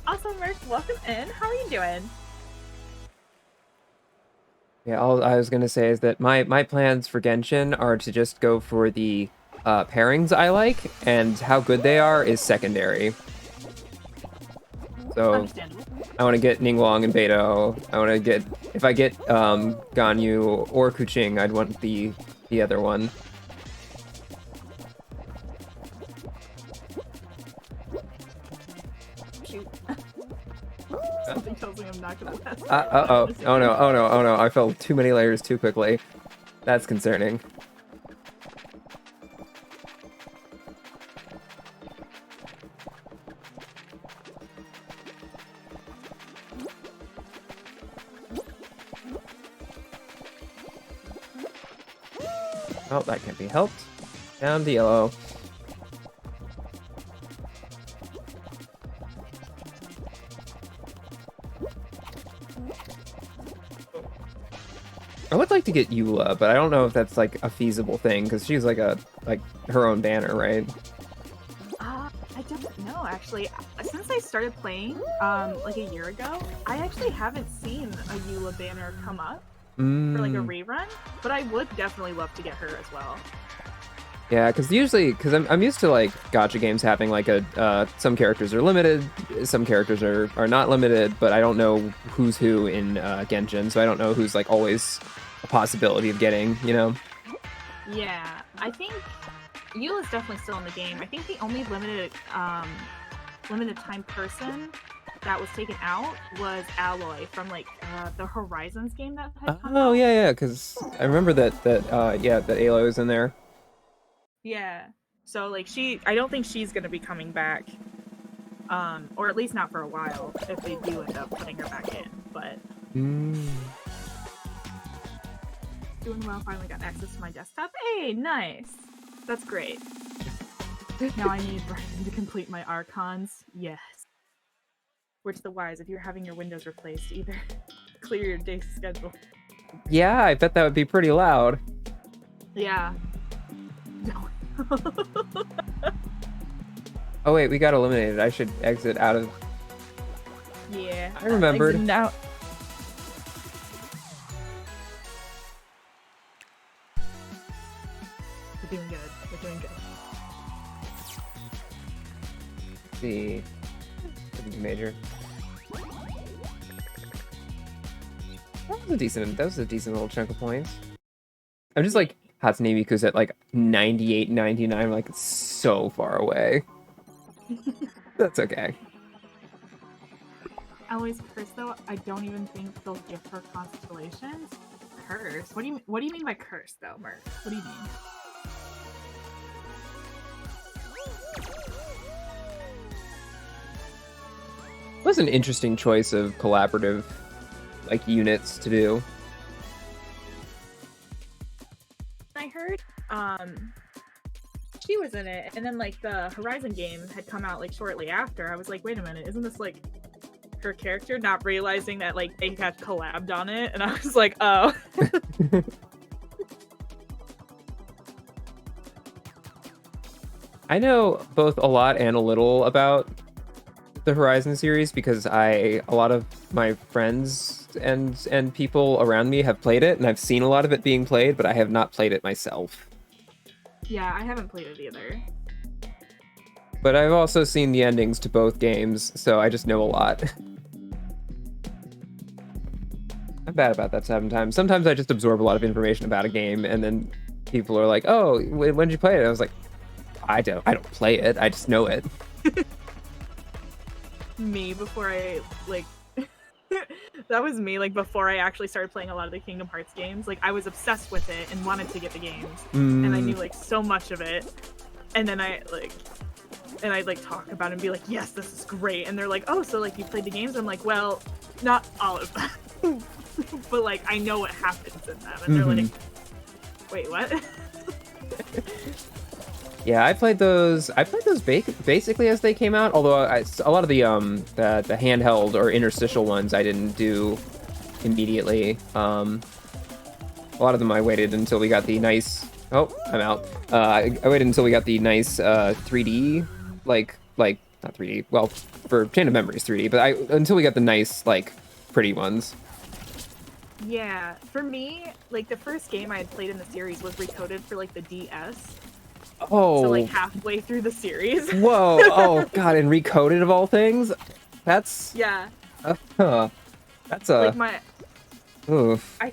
Awesome, Merc. Welcome in. How are you doing? Yeah, all I was gonna say is that my plans for Genshin are to just go for the pairings I like, and how good they are is secondary. So Understandable. I want to get Ningguang and Beidou. I want to get, if I get Ganyu or Kuching, I'd want the other one. Shoot. Something tells me I'm not gonna last. Uh-oh. Oh no. I fell too many layers too quickly. That's concerning. Oh, that can't be helped. Down to yellow. I would like to get Eula, but I don't know if that's like a feasible thing because she's like her own banner, right? I don't know actually. Since I started playing, like a year ago, I actually haven't seen a Eula banner come up for like a rerun, but I would definitely love to get her as well. Yeah, because I'm used to like gacha games having like some characters are limited, some characters are not limited, but I don't know who's who in Genshin, so I don't know who's like always a possibility of getting, you know? Yeah, I think Eula's definitely still in the game. I think the only limited time person that was taken out was Alloy from like the Horizons game that had come out. Yeah, because I remember that Aloy was in there. Yeah. So like I don't think she's gonna be coming back. Or at least not for a while if they do end up putting her back in. But doing well, finally got access to my desktop. Hey, nice. That's great. Now I need Brian to complete my Archons. Yes. We're to the wise, if you're having your windows replaced, either clear your day schedule. Yeah, I bet that would be pretty loud. Yeah. No. Oh wait, we got eliminated. I should exit out of... Yeah. I remembered. Exit out. We're doing good. We're doing good. Let's see. Major. That was a decent little chunk of points. I'm just like Hatsune Miku's at like 98, 99, like it's so far away. That's okay. Always curse though. I don't even think they'll give her constellations. Curse? What do you mean by curse though, Mert? What do you mean? It was an interesting choice of collaborative like units to do. I heard she was in it, and then like the Horizon game had come out like shortly after. I was like, wait a minute, isn't this like her character? Not realizing that like they had collabed on it, and I was like, oh. I know both a lot and a little about the Horizon series because a lot of my friends and people around me have played it, and I've seen a lot of it being played, but I have not played it myself. Yeah, I haven't played it either. But I've also seen the endings to both games, so I just know a lot. I'm bad about that sometimes. Sometimes I just absorb a lot of information about a game and then people are like, "Oh, when did you play it?" I was like, I don't play it. I just know it." Me before I like that was me like before I actually started playing a lot of the Kingdom Hearts games. Like I was obsessed with it and wanted to get the games, and I knew like so much of it, and then I'd like talk about it and be like, yes, this is great, and they're like, oh, so like you played the games? I'm like, well, not all of them, but like I know what happens in them, and they're like, wait, what? Yeah, I played those. Basically as they came out. Although a lot of the handheld or interstitial ones I didn't do immediately. A lot of them I waited until we got the nice. Oh, I'm out. I waited until we got the nice 3D, like not 3D. Well, for Chain of Memories 3D, but until we got the nice like pretty ones. Yeah, for me, like the first game I had played in the series was recoded for like the DS. Oh. So like halfway through the series. Whoa! Oh God! And recoded of all things. That's yeah. That's a. Like my. Oof. I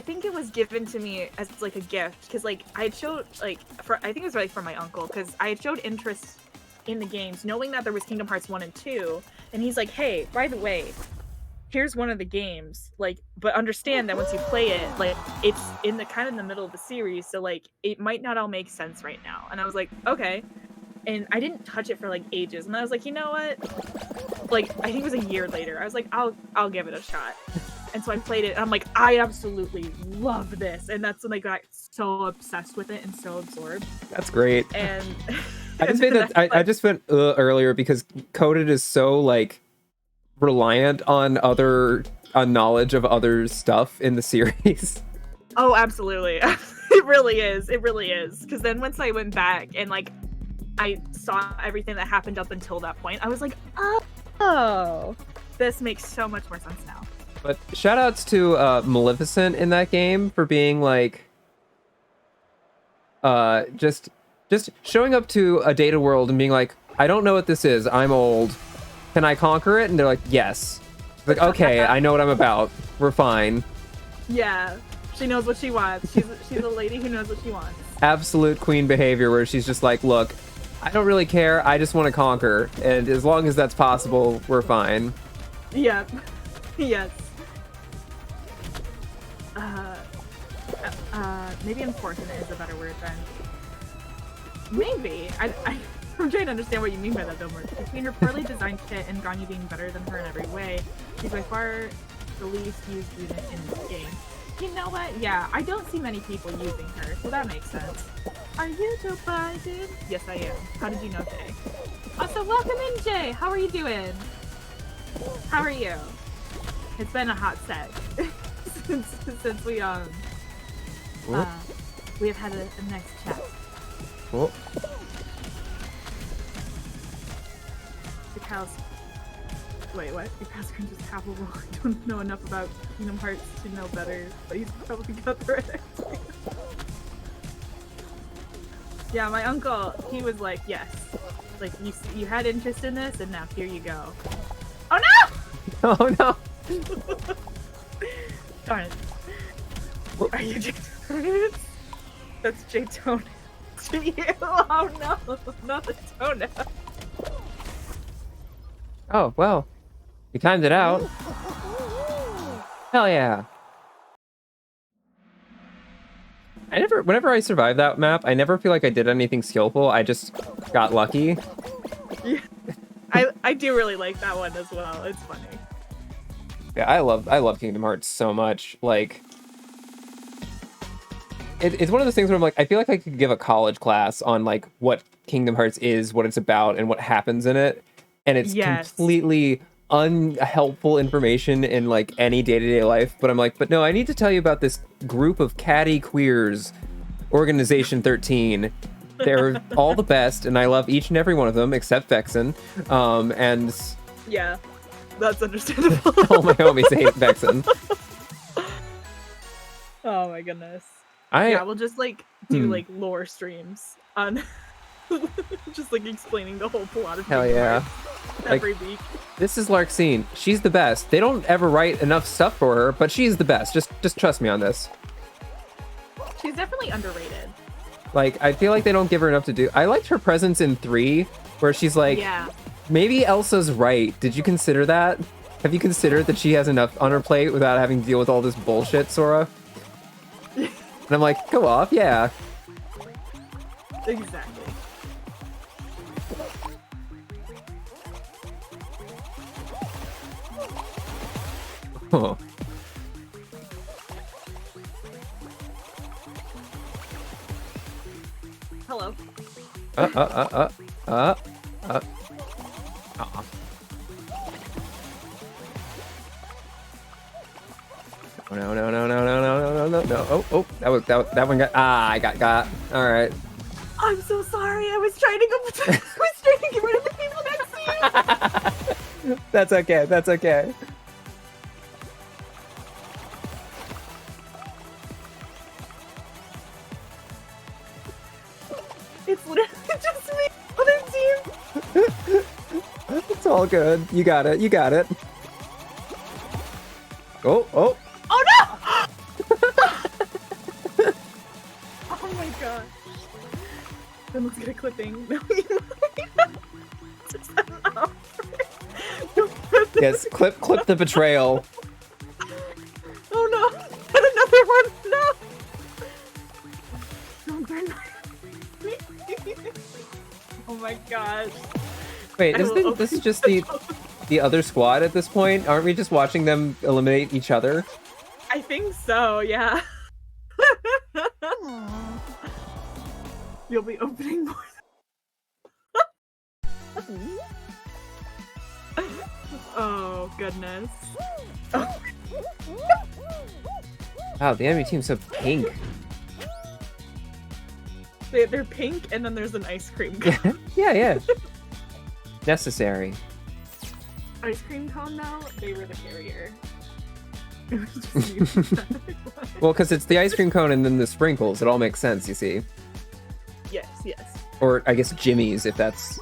think it was given to me as like a gift because like I had showed like I think it was like from my uncle because I had showed interest in the games knowing that there was Kingdom Hearts 1 and 2, and he's like, hey, by the way, here's one of the games, like, but understand that once you play it, like it's in the kind of in the middle of the series, so like it might not all make sense right now. And I was like, okay. And I didn't touch it for like ages, and I was like, you know what, like I think it was a year later, I was like, I'll give it a shot. And so I played it, and I'm like, I absolutely love this. And that's when I got so obsessed with it and so absorbed. That's great. And I just made that. I just went earlier because Coded is so like reliant on knowledge of other stuff in the series. Oh, absolutely. It really is. It really is. Because then once I went back and like I saw everything that happened up until that point, I was like, oh, this makes so much more sense now. But shout outs to Maleficent in that game for being like just showing up to a data world and being like, I don't know what this is, I'm old, can I conquer it? And they're like, yes. It's like, okay, I know what I'm about, we're fine. Yeah, she knows what she wants. She's a lady who knows what she wants. Absolute queen behavior where she's just like, look, I don't really care, I just want to conquer, and as long as that's possible, we're fine. Yep. Yes. Maybe unfortunate is a better word then. Maybe. I'm trying to understand what you mean by that, though, Mark. Between her poorly designed kit and Ganyu being better than her in every way, she's by far the least used unit in this game. You know what? Yeah, I don't see many people using her, so that makes sense. Are you Joe Biden? Yes, I am. How did you know, Jay? Also, welcome in, Jay! How are you doing? How are you? It's been a hot sec since we have had a nice chat. Cool. Because wait, what? Because can just have a role. I don't know enough about Kingdom Hearts to know better, but he's probably got the right answer. Yeah, my uncle, he was like, yes, like you had interest in this, and now here you go. Oh no! Oh no! Darn it. Are you Jay? That's Jay Tone. To you? Oh no, not the Tone. Oh, well. You timed it out. Hell yeah. Whenever I survive that map, I never feel like I did anything skillful. I just got lucky. Yeah. I do really like that one as well. It's funny. Yeah, I love Kingdom Hearts so much. Like, it's one of those things where I'm like, I feel like I could give a college class on like what Kingdom Hearts is, what it's about, and what happens in it, and it's completely unhelpful information in like any day-to-day life. But I'm like, but no, I need to tell you about this group of catty queers, Organization 13. They're all the best, and I love each and every one of them except Vexen. And yeah, that's understandable. all my homies hate Vexen. Oh my goodness. Yeah, we'll just like do like lore streams on just like explaining the whole plot of Hell yeah. every week. This is Larxene. She's the best. They don't ever write enough stuff for her, but she's the best. Just trust me on this. She's definitely underrated. Like, I feel like they don't give her enough to do. I liked her presence in 3, where she's like, Yeah. maybe Elsa's right. Did you consider that? Have you considered that she has enough on her plate without having to deal with all this bullshit, Sora? And I'm like, go off, yeah. Exactly. Oh. Hello. Aw. Oh, no. Oh, that one got, I got. All right. I'm so sorry. I was trying to go. I was trying to get rid of the people next to you. That's okay. It's literally just me. Other team. It's all good. You got it. Oh. Oh no! Oh my god. Then let's get a clipping. No, Yes, clip the betrayal. Oh no! And another one! No! Don't burn my... Oh my gosh. Wait, this is just the other squad at this point? Aren't we just watching them eliminate each other? I think so, yeah. You'll be opening more. Oh, goodness. Oh. Wow, the enemy team's so pink. They're pink, and then there's an ice cream cone. Yeah. Necessary. Ice cream cone now? They were the carrier. Well, because it's the ice cream cone and then the sprinkles. It all makes sense, you see. Yes. Or I guess Jimmy's, if that's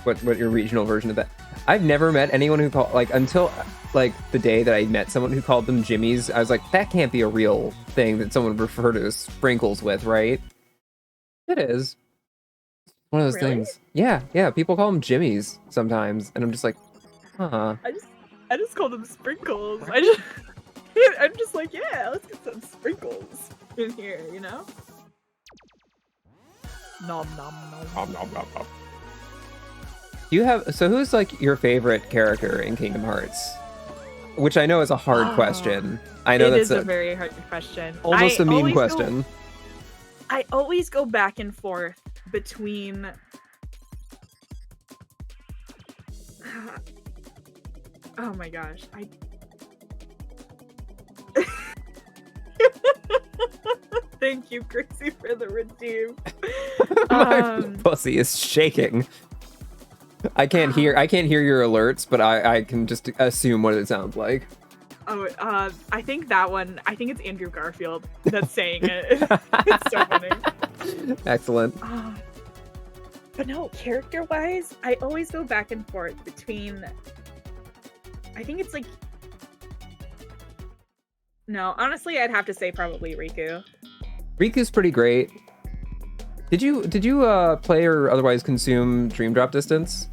what your regional version of that. I've never met anyone who called, like, until like the day that I met someone who called them Jimmy's. I was like, that can't be a real thing that someone would refer to sprinkles with, right? It is. One of those Really? things. Yeah. People call them Jimmy's sometimes, and I'm just like, huh. I just call them sprinkles. I'm just like, yeah, let's get some sprinkles in here, you know? Nom nom nom. Nom. So who's like your favorite character in Kingdom Hearts? Which I know is a hard question. I know that's a very hard question. Almost a meme question. I always go back and forth between oh my gosh. Thank you, Gracie, for the redeem. My pussy is shaking. I can't hear your alerts, but I can just assume what it sounds like. Oh, I think that one. I think it's Andrew Garfield that's saying it. It's so funny. Excellent. But no, character-wise, I always go back and forth between. I think it's like. No, honestly, I'd have to say probably Riku. Riku's pretty great. Did you play or otherwise consume Dream Drop Distance?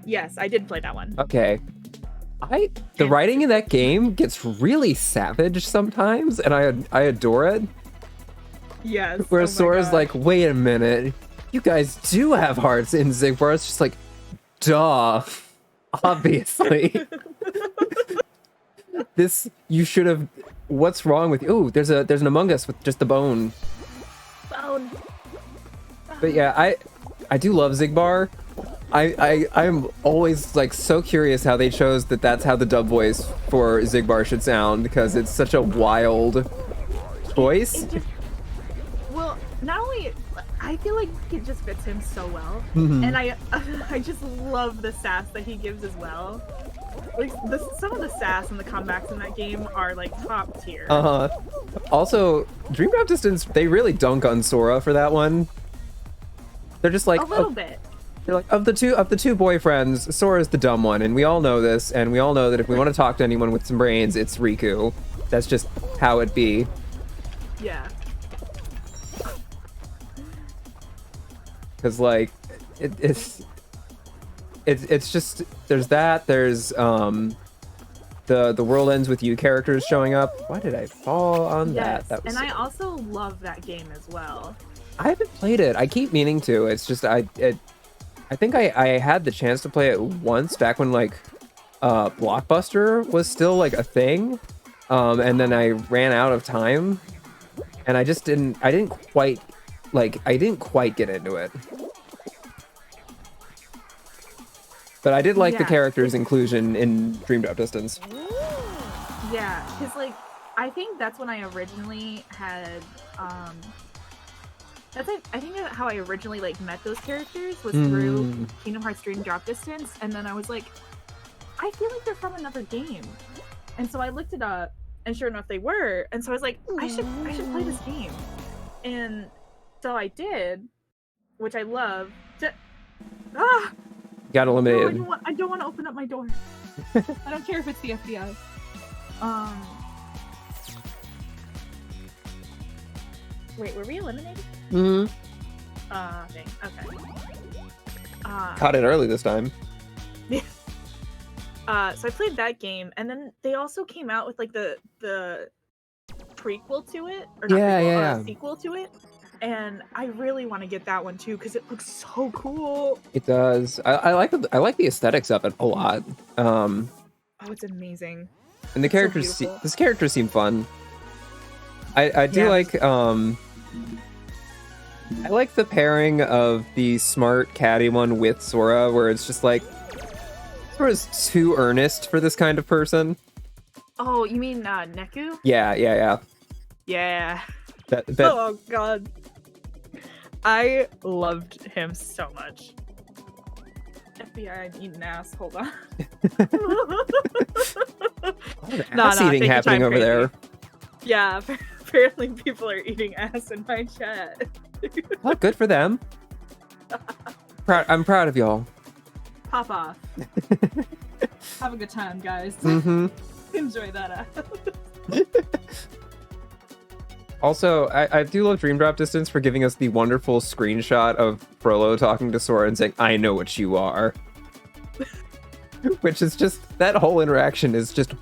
Yes, I did play that one. Okay. The writing in that game gets really savage sometimes, and I adore it. Yes. Where Sora's like, wait a minute, you guys do have hearts in Zigbar. It's just like, duh, obviously. You should have. What's wrong with you? Oh, there's an Among Us with just the bone. Bone. But yeah, I do love Zigbar. I'm always like so curious how they chose that's how the dub voice for Zigbar should sound, because it's such a wild choice. Well, not only I feel like it just fits him so well, and I just love the sass that he gives as well. Like some of the sass and the comebacks in that game are like top tier. Also, Dream Drop Distance, they really dunk on Sora for that one. They're just like a little bit. They're like, of the two boyfriends, Sora's the dumb one, and we all know this, and we all know that if we want to talk to anyone with some brains, it's Riku. That's just how it be. Yeah. because like it's just there's that there's the world ends with you characters showing up. Why did I fall on Yes, that? That was and I silly. also love that game as well. I haven't played it. I keep meaning to. It's just I think I had the chance to play it once back when like Blockbuster was still like a thing. And then I ran out of time and I didn't quite get into it. But I did like the Yeah. character's inclusion in Dream Drop Distance. Yeah, because like I think that's when I originally had I think how I originally like met those characters was through Kingdom Hearts Dream Drop Distance, and then I was like, I feel like they're from another game, and so I looked it up, and sure enough they were, and so I was like, I should play this game, and so I did, which I love. Got eliminated. No, I don't want to open up my door. I don't care if it's the FBI. Wait, were we eliminated? Mm-hmm. Dang. Okay. Caught it early this time. So I played that game, and then they also came out with like the prequel to it, or not prequel, sequel to it, and I really want to get that one too because it looks so cool. It does. I like the aesthetics of it a lot. Oh, it's amazing. And the characters, this character seem fun. I do like I like the pairing of the smart catty one with Sora, where it's just like Sora's too earnest for this kind of person. Oh, you mean Neku? Yeah. Yeah. That Oh god, I loved him so much. FBI, I'm eating ass. Hold on. ass eating happening over there. Yeah, apparently people are eating ass in my chat. Well, good for them. I'm proud of y'all. Pop off. Have a good time, guys. Mm-hmm. Enjoy that ass. Also, I do love Dream Drop Distance for giving us the wonderful screenshot of Frollo talking to Sora and saying, "I know what you are." Which is just, that whole interaction is just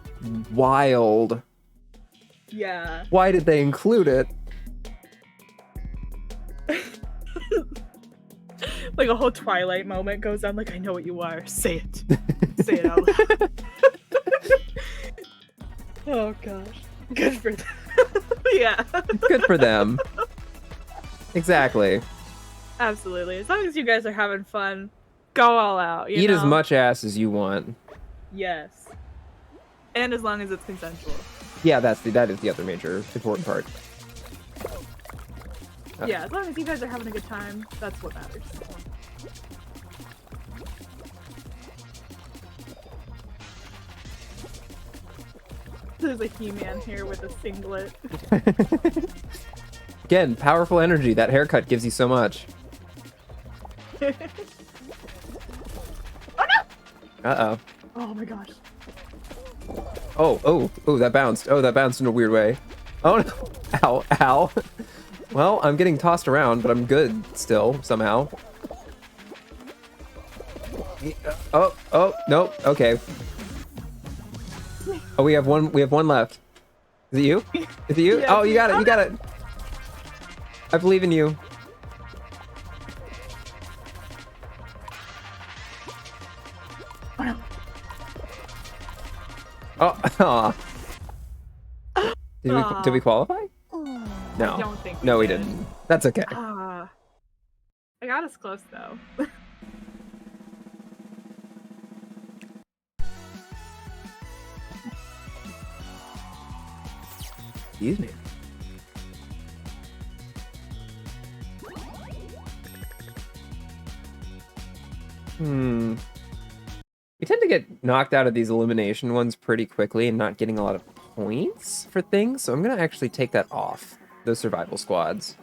wild. Yeah. Why did they include it? Like a whole Twilight moment goes on, like, I know what you are. Say it. Say it out loud. Oh gosh. Good for them. Yeah. Good for them. Exactly. Absolutely. As long as you guys are having fun, go all out. Eat as much ass as you want. Yes. And as long as it's consensual. Yeah, that is the other major important part. Yeah, as long as you guys are having a good time, that's what matters. There's a He-Man here with a singlet. Again, powerful energy. That haircut gives you so much. Oh no! Uh-oh. Oh my gosh. Oh, that bounced. Oh, that bounced in a weird way. Oh no. Ow, ow. Well, I'm getting tossed around, but I'm good still, somehow. Oh, nope, okay. Oh, we have one left. Is it you? Is it you? Yeah, oh, you got it. I believe in you. Oh, aw. Did we qualify? No. I don't think we did. didn't. That's okay. I got us close though. Excuse me. We tend to get knocked out of these elimination ones pretty quickly and not getting a lot of points for things, so I'm gonna actually take that off, those survival squads.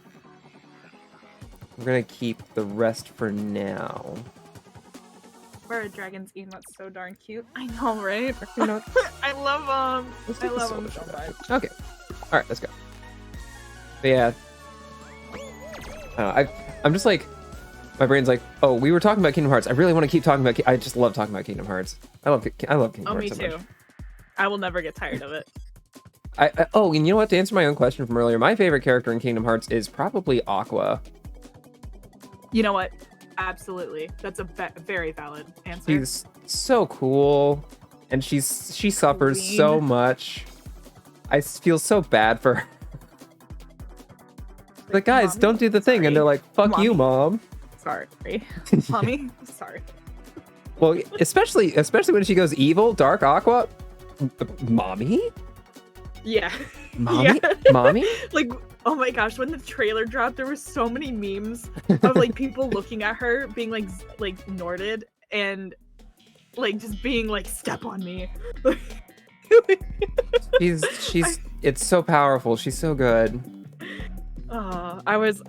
We're gonna keep the rest for now. Where a dragon's eating, that's so darn cute. I know, right? You know, I love them. let's I take the love soul them so shot. much. Okay. Alright, let's go. But yeah. I'm just like, My brain's like, oh, we were talking about Kingdom Hearts. I really want to keep talking about. I just love talking about Kingdom Hearts. I love Kingdom Oh, Hearts me so too. much. I will never get tired of it. Oh, and you know what? To answer my own question from earlier, my favorite character in Kingdom Hearts is probably Aqua. You know what? Absolutely. That's a very valid answer. She's so cool, and she suffers so much. I feel so bad for her. Like, guys, Mommy? don't do the thing. Sorry. And they're like, fuck Mommy? you, mom. Sorry. Mommy? Sorry. Well, especially when she goes evil, Dark Aqua. Mommy? Yeah. Mommy? Yeah. Mommy? Like, oh my gosh, when the trailer dropped, there were so many memes of like people looking at her being like Norded and like just being like, step on me. She's it's so powerful. She's so good. I was,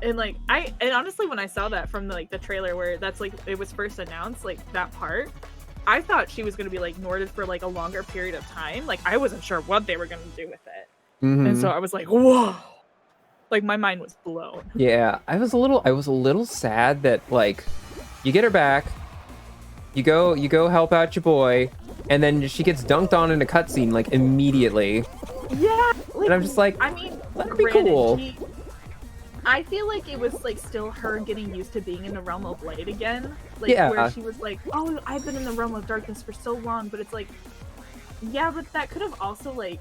and honestly, when I saw that from the trailer where that's like it was first announced, like that part, I thought she was gonna be like Norded for like a longer period of time. Like I wasn't sure what they were gonna do with it, and so I was like, whoa, like my mind was blown. Yeah, I was a little sad that like you get her back, you go help out your boy, and then she gets dunked on in a cutscene like immediately. Yeah, and I'm just like, I mean, that'd be cool. I feel like it was like still her getting used to being in the realm of light again. Like Yeah. where she was like, oh, I've been in the realm of darkness for so long, but it's like, yeah, but that could have also like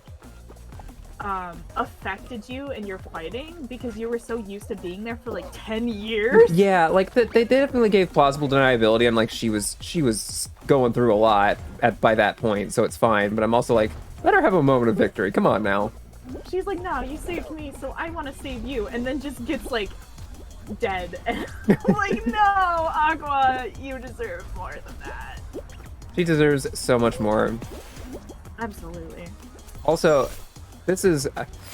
affected you in your fighting because you were so used to being there for like 10 years. Yeah, like they definitely gave plausible deniability, and like she was going through a lot by that point, so it's fine. But I'm also like, let her have a moment of victory. Come on now. She's like, no, you saved me, so I want to save you, and then just gets like dead. And I'm like, no, Aqua, you deserve more than that. She deserves so much more. Absolutely. Also, this is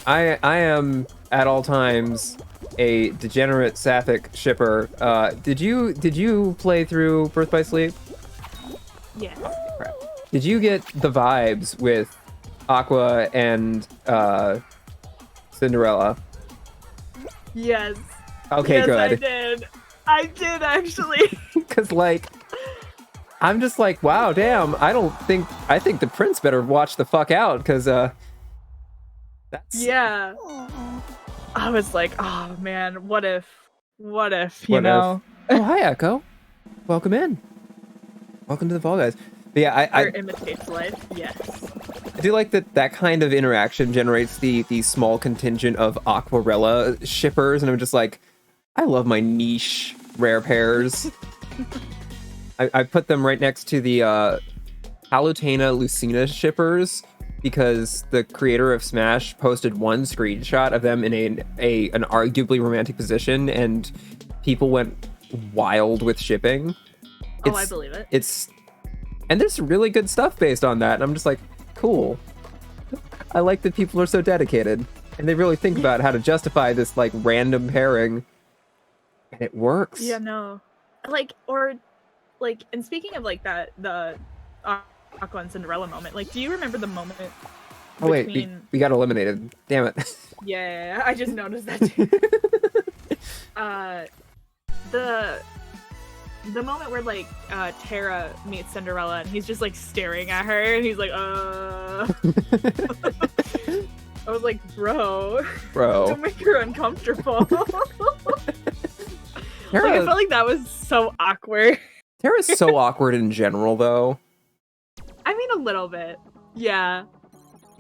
I am at all times a degenerate sapphic shipper. Did you play through Birth by Sleep? Yeah. Crap. Did you get the vibes with Aqua and Cinderella? Yes. Okay, yes, good. I did actually. Because like, I'm just like, wow, damn. I think the prince better watch the fuck out, because that's yeah. I was like, oh man, what if you What know? Oh, hi, Echo. Welcome in. Welcome to the Fall Guys. But yeah, I imitates life. Yes. I do like that kind of interaction generates the small contingent of Aquarella shippers, and I'm just like, I love my niche rare pairs. I put them right next to the Palutena Lucina shippers because the creator of Smash posted one screenshot of them in an arguably romantic position, and people went wild with shipping. I believe it. And there's really good stuff based on that, and I'm just like, cool. I like that people are so dedicated, and they really think about how to justify this like random pairing, and it works. Yeah, no, and speaking of like that, the Aqua and Cinderella moment. Like, do you remember the moment? Oh wait, we got eliminated. Damn it. Yeah, I just noticed that too. The moment where like Terra meets Cinderella and he's just like staring at her and he's like, I was like, bro, don't make her uncomfortable. Terra, like, I felt like that was so awkward. Terra's so awkward in general, though. I mean, a little bit. Yeah.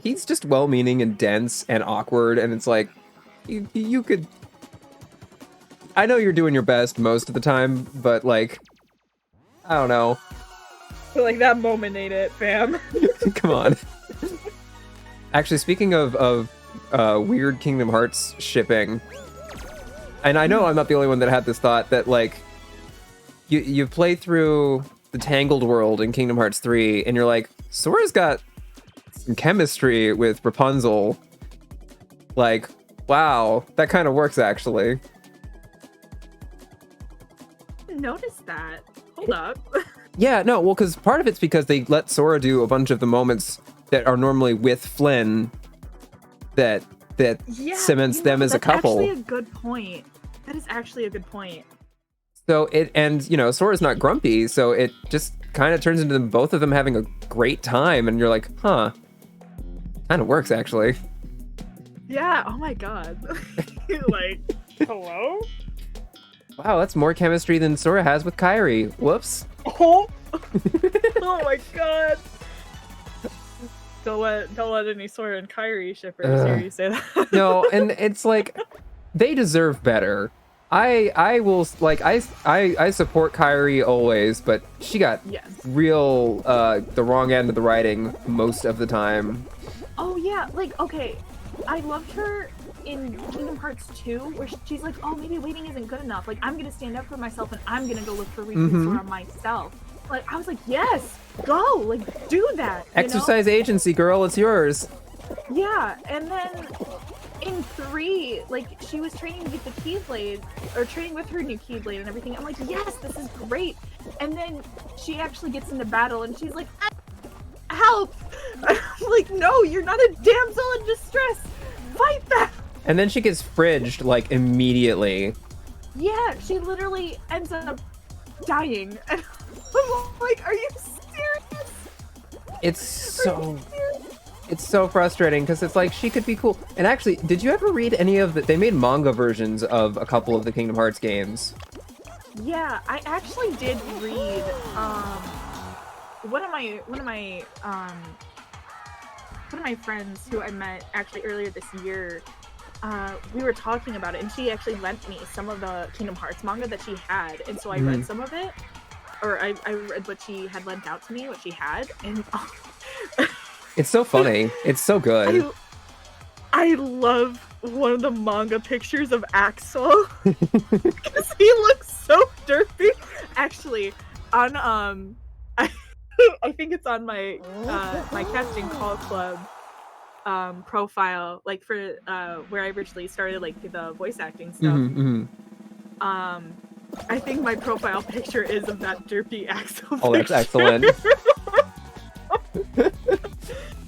He's just well-meaning and dense and awkward, and it's like, you could... I know you're doing your best most of the time, but like, I don't know. But like, that moment ain't it, fam. Come on. Actually, speaking of weird Kingdom Hearts shipping, and I know I'm not the only one that had this thought, that like, you play through the Tangled world in Kingdom Hearts 3, and you're like, Sora's got some chemistry with Rapunzel. Like, wow, that kind of works, actually. Notice that. Hold up. Yeah, no, well, because part of it's because they let Sora do a bunch of the moments that are normally with Flynn that cements them as a couple. That's actually a good point. That is actually a good point. So and Sora's not grumpy, so it just kind of turns into both of them having a great time, and you're like, huh, kind of works actually. Yeah, oh my god. Like, hello? Wow, that's more chemistry than Sora has with Kairi. Whoops. Oh, oh my god. Don't let any Sora and Kairi shippers hear you say that. No, and it's like, they deserve better. I will, like, I support Kairi always, but she got Yes. real the wrong end of the writing most of the time. Oh yeah, like, okay, I loved her in Kingdom Hearts 2, where she's like, oh, maybe waiting isn't good enough. Like, I'm gonna stand up for myself and I'm gonna go look for reasons Sora myself. Like, I was like, yes, go, like, do that. Exercise agency, girl, it's yours. Yeah, and then in 3, like, she was training to get the Keyblade, or training with her new Keyblade and everything. I'm like, yes, this is great. And then she actually gets into battle and she's like, help! I'm like, no, you're not a damsel in distress. Fight back! And then she gets fridged, like, immediately. Yeah, she literally ends up dying. And I'm like, are you serious? It's so frustrating, because it's like, she could be cool. And actually, did you ever read any of the... They made manga versions of a couple of the Kingdom Hearts games. Yeah, I actually did read, one of my friends who I met actually earlier this year, we were talking about it, and she actually lent me some of the Kingdom Hearts manga that she had, and so I read some of it, or I read what she had lent out to me, what she had, and It's so funny. It's so good. I love one of the manga pictures of Axel because he looks so derpy. Actually, on I think it's on my my Casting Call Club profile, like for where I originally started like the voice acting stuff. I think my profile picture is of that derpy Axel. Oh, that's excellent.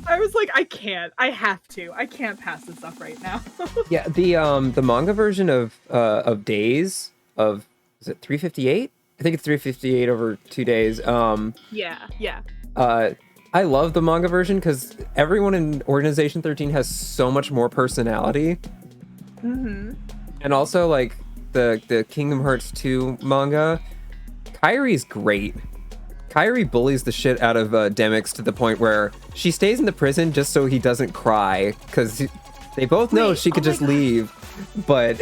I was like, I can't pass this up right now. Yeah, the manga version of Days of, is it 358? I think it's 358 over 2 days. Yeah. I love the manga version because everyone in Organization 13 has so much more personality. And also, like, the Kingdom Hearts 2 manga, Kairi's great. Kairi bullies the shit out of Demyx to the point where she stays in the prison just so he doesn't cry, because they both know she could just leave, but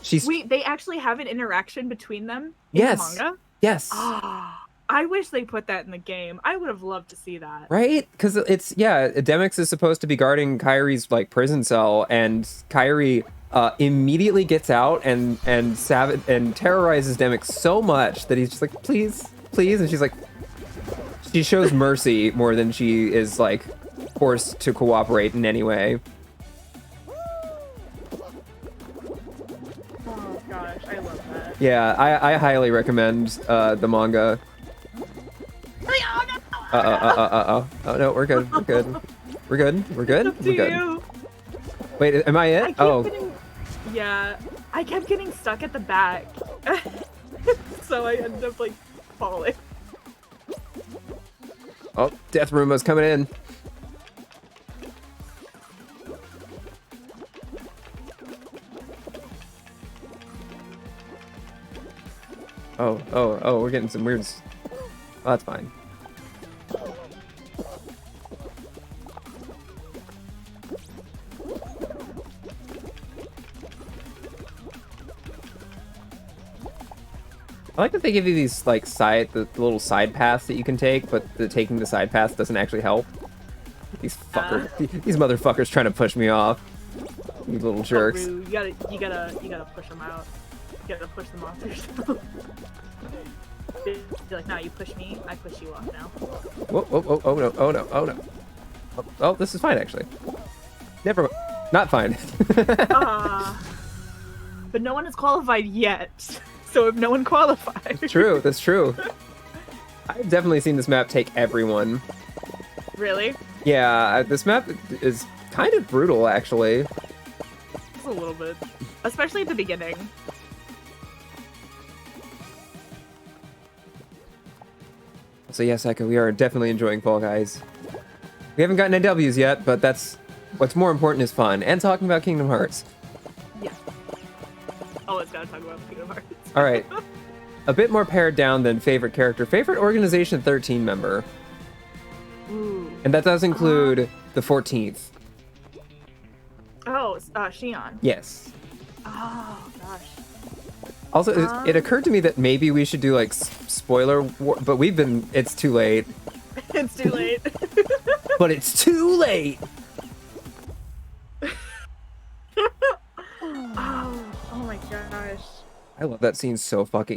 she's... Wait, they actually have an interaction between them in the manga? Yes. I wish they put that in the game. I would have loved to see that. Right? Because it's, yeah, Demyx is supposed to be guarding Kairi's, like, prison cell, and Kairi immediately gets out and terrorizes Demyx so much that he's just like, please, and she's like, she shows mercy more than she is, like, forced to cooperate in any way. Oh gosh, I love that. Yeah, I highly recommend the manga. Oh no, we're good. Wait, am I it? I kept getting stuck at the back. So I ended up like falling. Oh, Death Ruma's coming in. Oh, we're getting some weirds. Oh, that's fine. I like that they give you these, like, the little side paths that you can take, but taking the side path doesn't actually help. These motherfuckers trying to push me off. You little jerks. You gotta push them out. You gotta push them off yourself. Be like, nah, you push me, I push you off now. Whoa, oh no. Oh, this is fine, actually. Not fine. But no one is qualified yet. So if no one qualifies... That's true. I've definitely seen this map take everyone. Really? Yeah, this map is kind of brutal, actually. Just a little bit. Especially at the beginning. So yes, Eka, we are definitely enjoying Fall Guys. We haven't gotten any W's yet, but that's what's more important is fun and talking about Kingdom Hearts. Yeah. Always gotta talk about Kingdom Hearts. All right. A bit more pared down than favorite character. Favorite Organization 13 member. Ooh. And that does include the 14th. Oh, Shion. Yes. Oh, gosh. Also, it occurred to me that maybe we should do, like, spoiler but it's too late. It's too late. But it's too late! Oh my gosh. I love that scene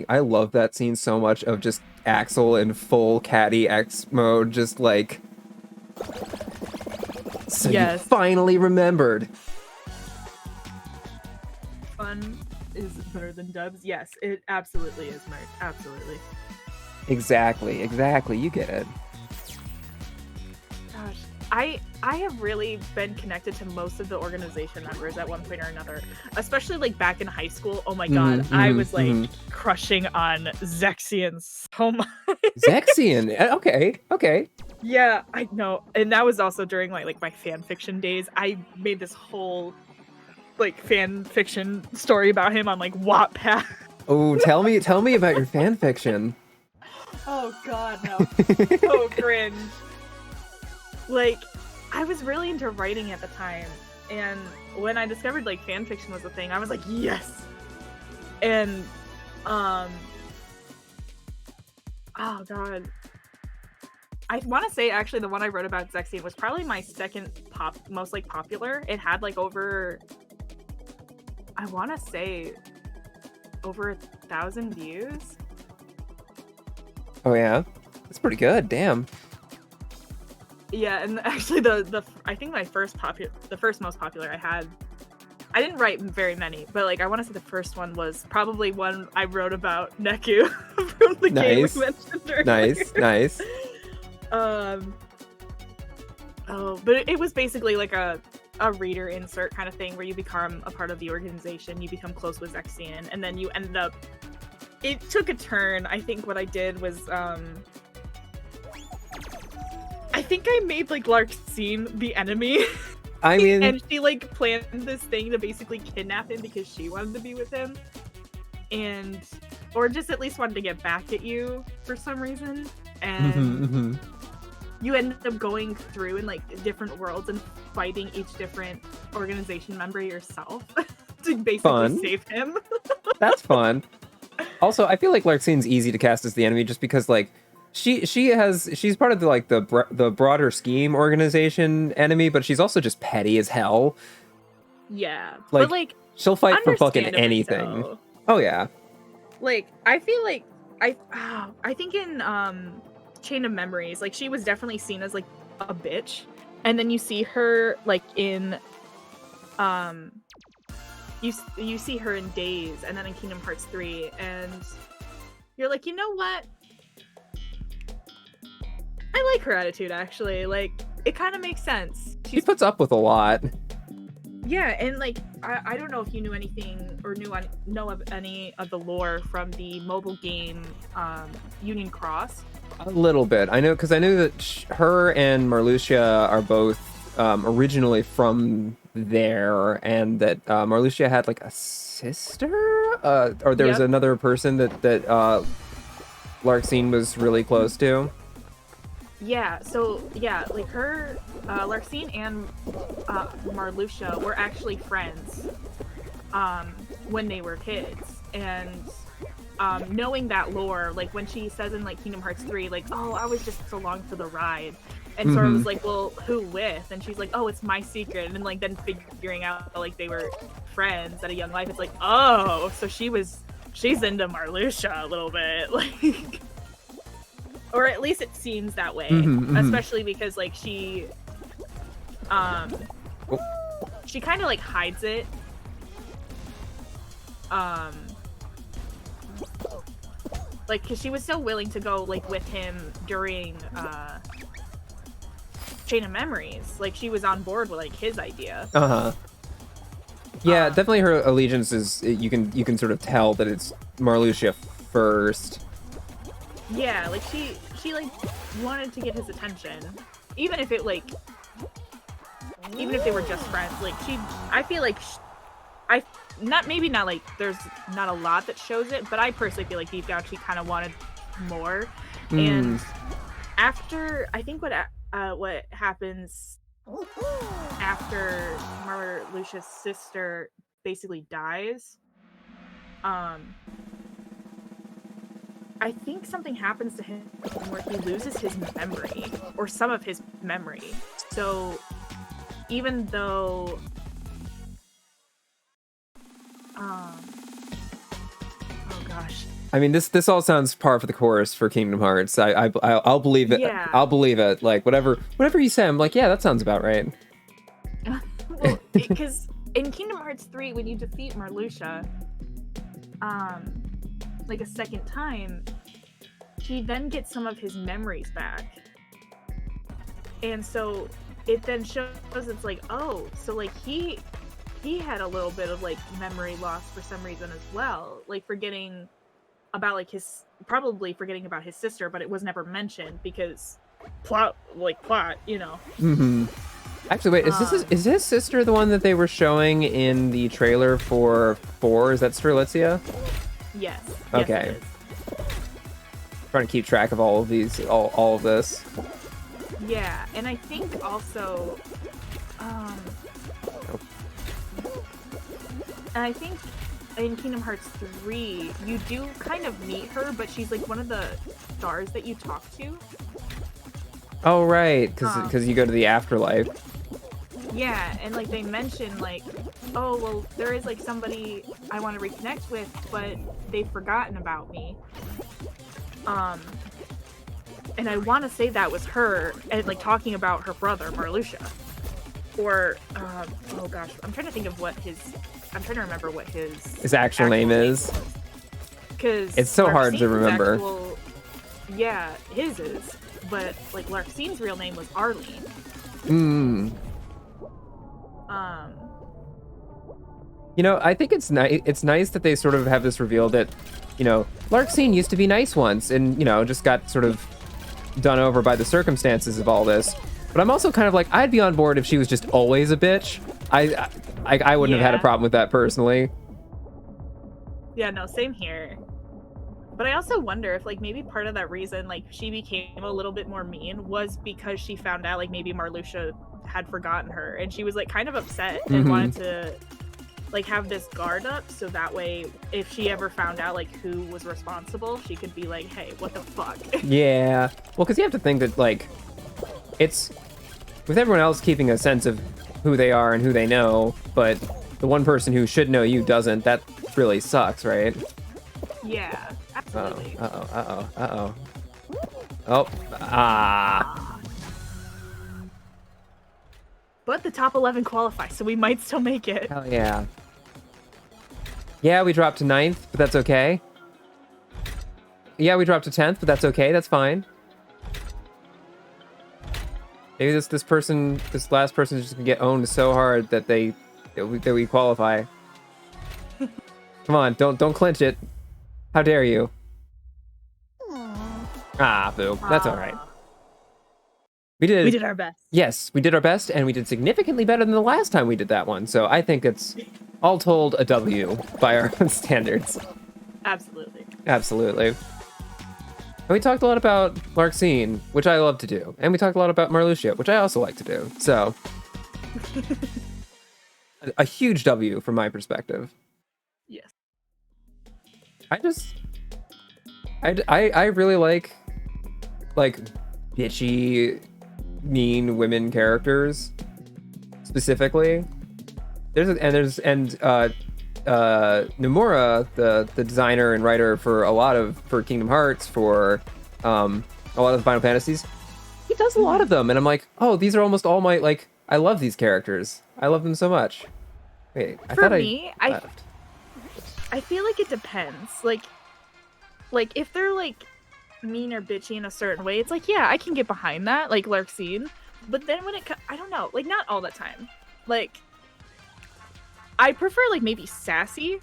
I love that scene so much of just Axel in full Catty X mode, just like... So yes. You finally remembered! Fun is better than dubs. Yes, it absolutely is, Mark. Absolutely. Exactly, you get it. Gosh, I have really been connected to most of the organization members at one point or another, especially like back in high school. Oh my god, I was like crushing on Zexion so much. Zexion, okay. Yeah, I know, and that was also during like my fan fiction days. I made this whole like fan fiction story about him on like Wattpad. Oh, tell me about your fan fiction. Oh god, no. So cringe. Like, I was really into writing at the time, and when I discovered like fan fiction was a thing, I was like, yes. And oh god, I want to say actually the one I wrote about Zexion was probably my second most like popular. It had like over, I want to say, over 1,000 views. Oh yeah, that's pretty good. Damn. Yeah, and actually the I think the first most popular I had, I didn't write very many, but like I want to say the first one was probably one I wrote about Neku from the game we mentioned earlier. Nice. But it was basically like a reader insert kind of thing where you become a part of the organization, you become close with Zexion, and then you end up. It took a turn. I think what I did was I think I made like Larxene the enemy. I mean, and she like planned this thing to basically kidnap him because she wanted to be with him, and or just at least wanted to get back at you for some reason. And you end up going through in like different worlds and fighting each different organization member yourself to basically save him. That's fun. Also, I feel like Larxene's easy to cast as the enemy just because like she's part of the broader scheme organization enemy, but she's also just petty as hell. Yeah, like, but like she'll fight for fucking anything. So. Oh yeah. Like I feel like I think in Chain of Memories, like she was definitely seen as like a bitch, and then you see her like in you see her in Days, and then in Kingdom Hearts 3, and you're like, you know what? I like her attitude, actually. Like, it kind of makes sense. She puts up with a lot. Yeah, and like, I don't know if you knew anything or know of any of the lore from the mobile game Union Cross. A little bit. I know, because I knew that her and Marluxia are both originally from there, and that Marluxia had like a sister, or there was another person that Larxene was really close to. Yeah, so yeah, like her, Larxene and Marluxia were actually friends when they were kids, and knowing that lore, like when she says in like Kingdom Hearts 3, like, oh, I was just along for the ride, and Sora was like, well, who with? And she's like, oh, it's my secret, and then like then figuring out that, like they were friends at a young life, it's like, oh, so she's into Marluxia a little bit, like. Or at least it seems that way, especially because like she kind of like hides it. Like, cause she was so willing to go like with him during Chain of Memories. Like she was on board with like his idea. Yeah, definitely her allegiance is, you can sort of tell that it's Marluxia first. Yeah, like she like wanted to get his attention, even if it like, even if they were just friends. Like I feel like maybe not like there's not a lot that shows it, but I personally feel like deep down she kind of wanted more. And after, I think what happens after Marluxia's sister basically dies, I think something happens to him where he loses his memory, or some of his memory. So even though oh gosh, I mean, this all sounds par for the course for Kingdom Hearts. I'll believe it. Yeah. I'll believe it. Like whatever you say, I'm like, yeah, that sounds about right. Well, because in Kingdom Hearts 3, when you defeat Marluxia, like a second time, he then gets some of his memories back, and so it then shows it's like, oh, so like he had a little bit of like memory loss for some reason as well, like forgetting about like probably forgetting about his sister, but it was never mentioned because plot, you know. Actually, wait, is his sister the one that they were showing in the trailer for 4? Is that Strelitzia? Yes. Okay. Yes, it is. Trying to keep track of all of these, all of this. Yeah, and I think also, and I think in Kingdom Hearts 3, you do kind of meet her, but she's like one of the stars that you talk to. Oh, right, because you go to the afterlife. Yeah, and like they mention like, oh, well, there is like somebody I want to reconnect with, but they've forgotten about me. And I want to say that was her, and like talking about her brother, Marluxia. Or, oh gosh, I'm trying to remember what his actual name is. Because it's so hard to remember. Yeah, his is. But like Larxine's real name was Arlene. You know, I think it's nice. It's nice that they sort of have this reveal that, you know, Larxene used to be nice once, and you know, just got sort of done over by the circumstances of all this. But I'm also kind of like, I'd be on board if she was just always a bitch. I wouldn't have had a problem with that personally. Yeah, no, same here. But I also wonder if like maybe part of that reason like she became a little bit more mean was because she found out like maybe Marluxia had forgotten her, and she was like kind of upset and wanted to like have this guard up, so that way if she ever found out like who was responsible, she could be like, hey, what the fuck. Yeah, well, because you have to think that like it's with everyone else keeping a sense of who they are and who they know, but the one person who should know you doesn't. That really sucks, right? Yeah, absolutely. But the top 11 qualify, so we might still make it. Hell yeah. Yeah, we dropped to 9th, but that's okay. Yeah, we dropped to 10th, but that's okay. That's fine. Maybe this last person is just gonna get owned so hard that we qualify. Come on, don't clinch it. How dare you? Ah, boo. That's all right. We did our best. Yes, we did our best, and we did significantly better than the last time we did that one. So I think it's all told a W by our own standards. Absolutely. Absolutely. And we talked a lot about Larxene, which I love to do. And we talked a lot about Marluxia, which I also like to do. So a huge W from my perspective. Yes. I really like bitchy, mean women characters specifically. Nomura, the designer and writer for Kingdom Hearts, for a lot of the Final Fantasies, he does a lot of them, and I'm like, oh, these are almost all my like. I love these characters. I love them so much. Wait, I feel like it depends. Like if they're like mean or bitchy in a certain way, it's like, yeah, I can get behind that, like Larxene. But then when I don't know, like not all the time. Like I prefer like maybe sassy,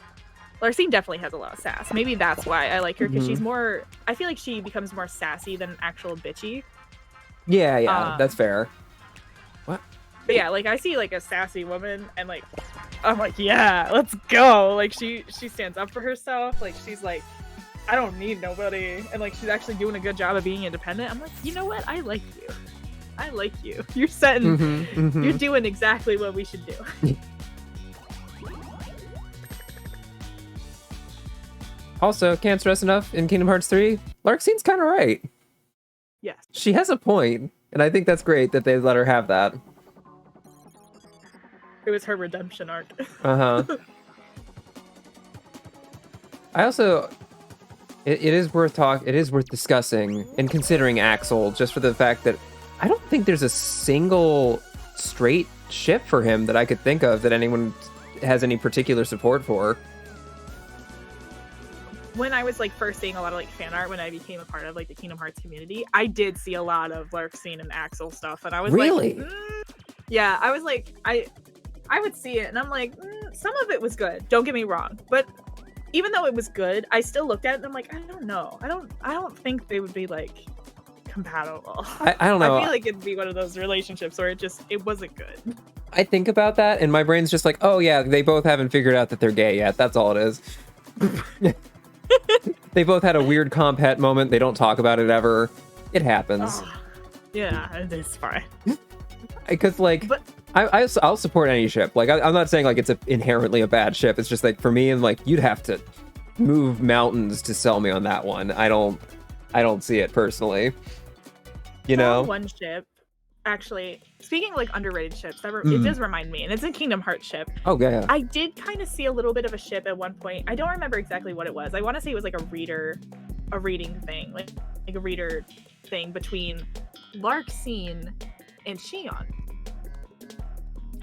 Larcene definitely has a lot of sass. Maybe that's why I like her, because she's Mhm. more. I feel like she becomes more sassy than actual bitchy. Yeah, that's fair. What? But yeah, like I see like a sassy woman, and like I'm like, yeah, let's go. Like she stands up for herself. Like she's like, I don't need nobody, and like she's actually doing a good job of being independent. I'm like, you know what? I like you. I like you. You're setting. You're doing exactly what we should do. Also, can't stress enough in Kingdom Hearts 3, Larxine's kind of right. Yes. She has a point, and I think that's great that they let her have that. It was her redemption arc. I also, it is worth discussing and considering Axel, just for the fact that I don't think there's a single straight ship for him that I could think of that anyone has any particular support for. When I was like first seeing a lot of like fan art, when I became a part of like the Kingdom Hearts community, I did see a lot of Larxene and Axel stuff, and I was really? like, yeah, I was like, I would see it, and I'm like, some of it was good. Don't get me wrong, but even though it was good, I still looked at it and I'm like, I don't know, I don't think they would be like compatible. I don't know. I feel like it'd be one of those relationships where it wasn't good. I think about that, and my brain's just like, oh yeah, they both haven't figured out that they're gay yet. That's all it is. They both had a weird compet moment. They don't talk about it ever. It happens. Yeah, it's fine. Because like, but I'll support any ship. Like I'm not saying like it's inherently a bad ship. It's just like for me, and like you'd have to move mountains to sell me on that one. I don't see it personally. You know, one ship. Actually, speaking of like underrated ships, it does remind me, and it's a Kingdom Hearts ship. Oh yeah. I did kind of see a little bit of a ship at one point. I don't remember exactly what it was. I want to say it was like a reading thing, like a reader thing between Larxene and Xion.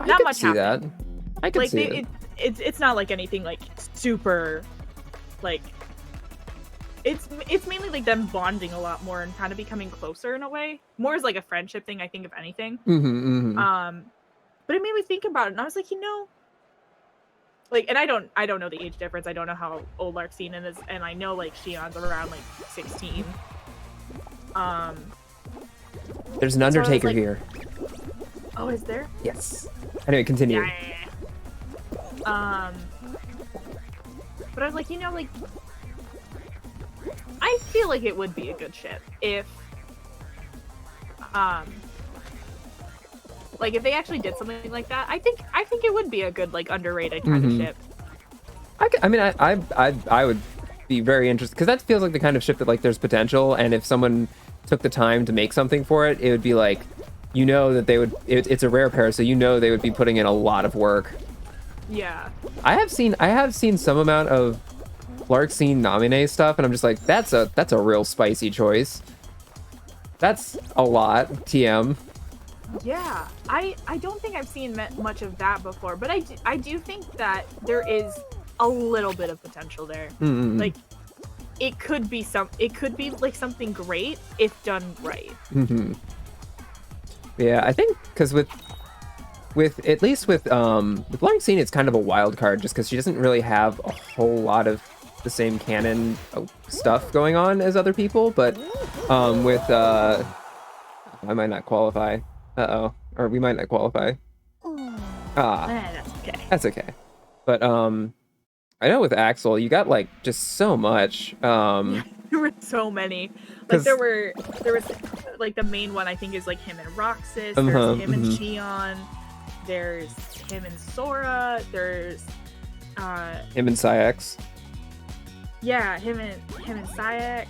Not much happened. I could see that. It's not like anything like super, like. It's mainly like them bonding a lot more and kind of becoming closer in a way. More as like a friendship thing, I think, if anything. But it made me think about it, and I was like, like, and I don't know the age difference. I don't know how old Larxene is, and I know like Xion's around like 16. There's an Undertaker here. Oh, is there? Yes. Anyway, continue. Yeah. But I was like, like. I feel like it would be a good ship if, like if they actually did something like that. I think it would be a good like underrated kind of ship. I would be very interested, because that feels like the kind of ship that like there's potential, and if someone took the time to make something for it, it would be like, that they would. It's a rare pair, so they would be putting in a lot of work. Yeah. I have seen some amount of Larxene Naminé stuff, and I'm just like, that's a real spicy choice. That's a lot, TM. Yeah, I don't think I've seen much of that before, but I do think that there is a little bit of potential there. Like, it could be like something great if done right. Yeah, I think because with Larxene, it's kind of a wild card, just because she doesn't really have a whole lot of the same canon stuff going on as other people, but I might not qualify. Or we might not qualify. That's okay. That's okay. But I know with Axel, you got like just so much. There were so many. Like there was like the main one I think is like him and Roxas. There's him and Xion. There's him and Sora. There's him and Saïx. Yeah, him and Saïx.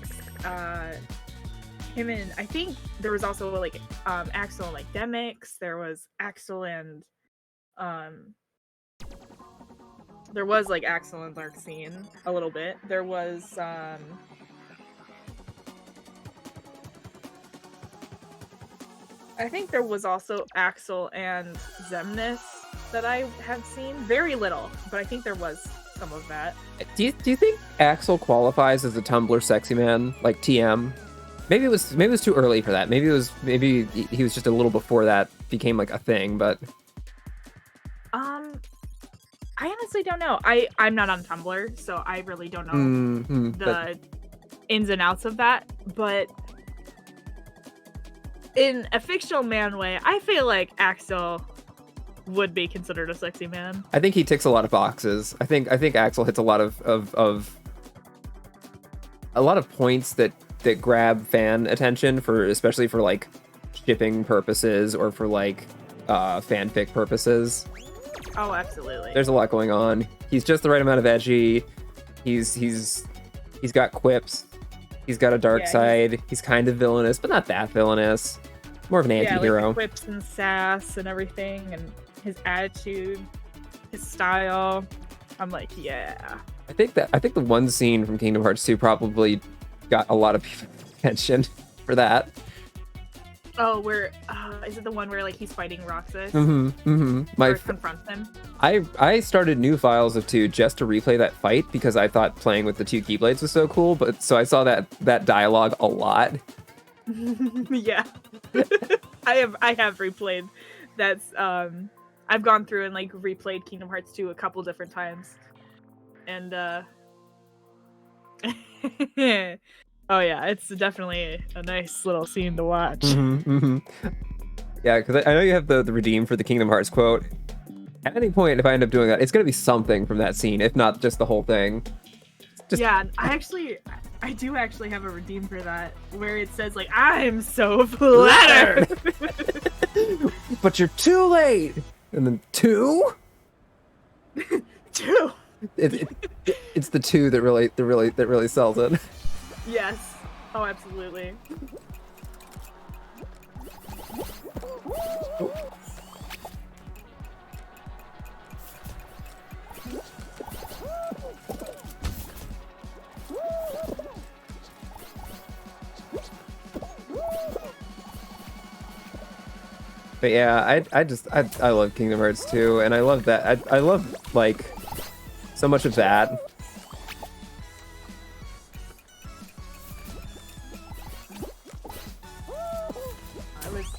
Him and I think there was also like Axel and like Demix. There was Axel and there was like Axel and Larxene a little bit. There was I think there was also Axel and Xemnas that I have seen. Very little, but I think there was some of that. Do you think Axel qualifies as a Tumblr sexy man, like TM? Maybe it was too early for that. Maybe he was just a little before that became like a thing, but I honestly don't know. I'm not on Tumblr, so I really don't know the ins and outs of that. But in a fictional man way, I feel like Axel would be considered a sexy man. I think he ticks a lot of boxes. I think Axel hits a lot of points that grab fan attention, for especially for like shipping purposes or for like fanfic purposes. Oh, absolutely. There's a lot going on. He's just the right amount of edgy. He's got quips. He's got a dark side. He's kind of villainous, but not that villainous. More of an anti-hero. Like quips and sass and everything, and his attitude, his style. I'm like, yeah. I think the one scene from Kingdom Hearts 2 probably got a lot of people's attention for that. Oh, where is it the one where like he's fighting Roxas? My confronts him. I started new files of 2 just to replay that fight because I thought playing with the 2 Keyblades was so cool. But so I saw that dialogue a lot. Yeah, I have replayed. That's I've gone through and like replayed Kingdom Hearts 2 a couple different times, and oh yeah, it's definitely a nice little scene to watch. Yeah, because I know you have the redeem for the Kingdom Hearts quote. At any point, if I end up doing that, it's going to be something from that scene, if not just the whole thing. Yeah, I do actually have a redeem for that, where it says like, "I'm so flattered," but you're too late. And then 2? 2. It's the 2 that really sells it. Yes. Oh, absolutely. But yeah, I love Kingdom Hearts 2, and I love that. I love like so much of that.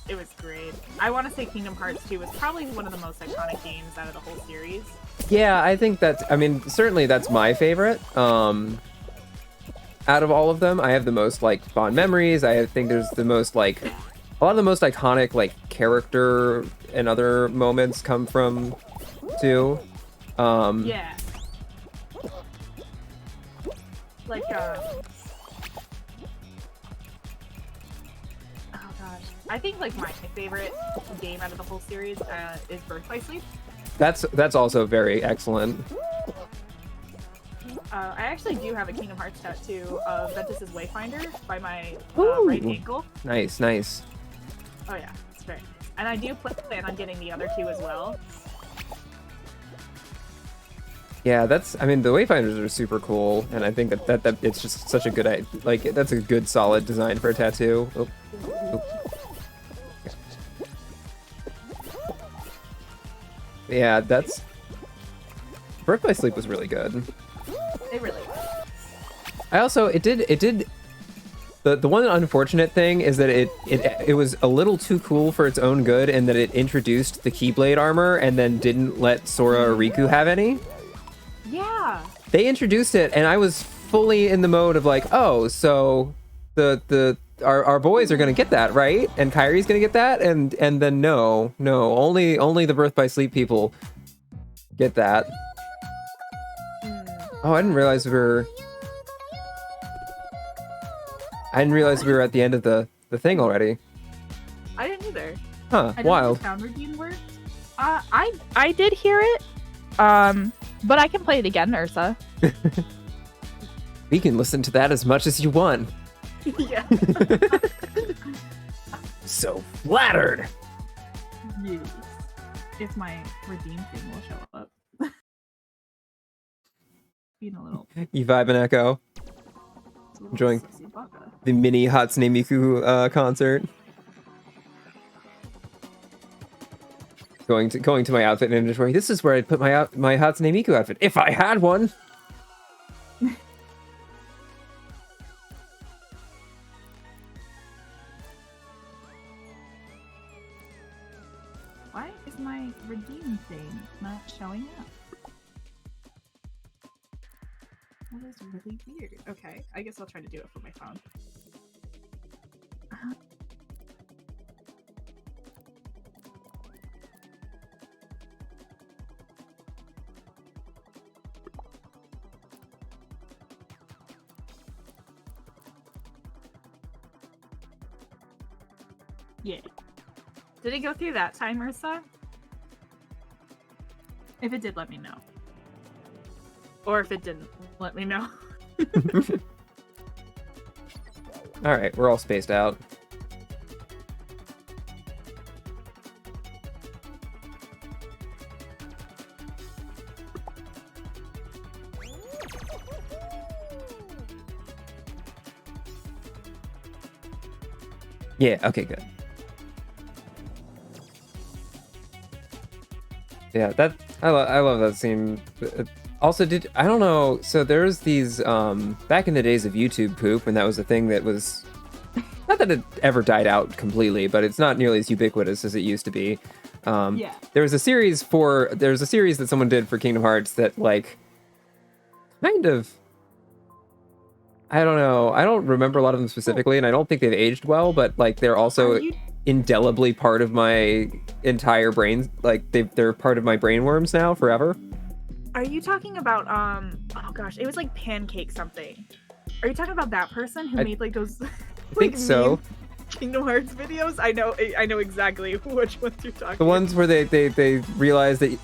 It was great. I want to say Kingdom Hearts 2 was probably one of the most iconic games out of the whole series. Yeah, I think certainly that's my favorite. Out of all of them, I have the most like fond memories. I think there's the most like a lot of the most iconic like character and other moments come from 2. Yeah. Like I think like my favorite game out of the whole series is Birth by Sleep. That's also very excellent. I actually do have a Kingdom Hearts tattoo of Ventus's Wayfinder by my right ankle. Nice. Oh yeah, it's very nice. And I do plan on getting the other 2 as well. Yeah, the Wayfinders are super cool, and I think that it's just such a good that's a good solid design for a tattoo. Oh. Yeah, that's Birth by Sleep was really good. It really was. I also it did the one unfortunate thing is that it was a little too cool for its own good, and that it introduced the Keyblade armor and then didn't let Sora or Riku have any. Yeah. They introduced it, and I was fully in the mode of like, oh, so our boys are gonna get that, right? And Kyrie's gonna get that, and then no, only the Birth by Sleep people get that. Oh, I didn't realize we were at the end of the thing already. I didn't either. Huh? I Wild. Sound redeem worked. I did hear it. But I can play it again, Ursa. We can listen to that as much as you want. Yeah. So flattered. Yes. If my redeem thing will show up. Being a little. You vibing, Echo? Enjoying the mini Hatsune Miku concert. Going to my outfit inventory. This is where I'd put my Hatsune Miku outfit if I had one. Why is my redeem thing not showing up? is really weird. Okay, I guess I'll try to do it from my phone. Yeah. Did it go through that time, Ursa? If it did, let me know. Or if it didn't, let me know. Alright, we're all spaced out. Yeah, okay, good. Yeah, I love that scene. Also, I don't know, so there's these, back in the days of YouTube poop, when that was a thing that was, not that it ever died out completely, but it's not nearly as ubiquitous as it used to be. Yeah. There's a series that someone did for Kingdom Hearts that, like, kind of, I don't know, I don't remember a lot of them specifically, and I don't think they've aged well, but, like, they're also indelibly part of my entire brain, like, they're part of my brainworms now, forever. Are you talking about, oh gosh, it was like Pancake something. Are you talking about that person who made, like, those, I like, think so. Kingdom Hearts videos? I know exactly which ones you're talking about. The ones where they realize that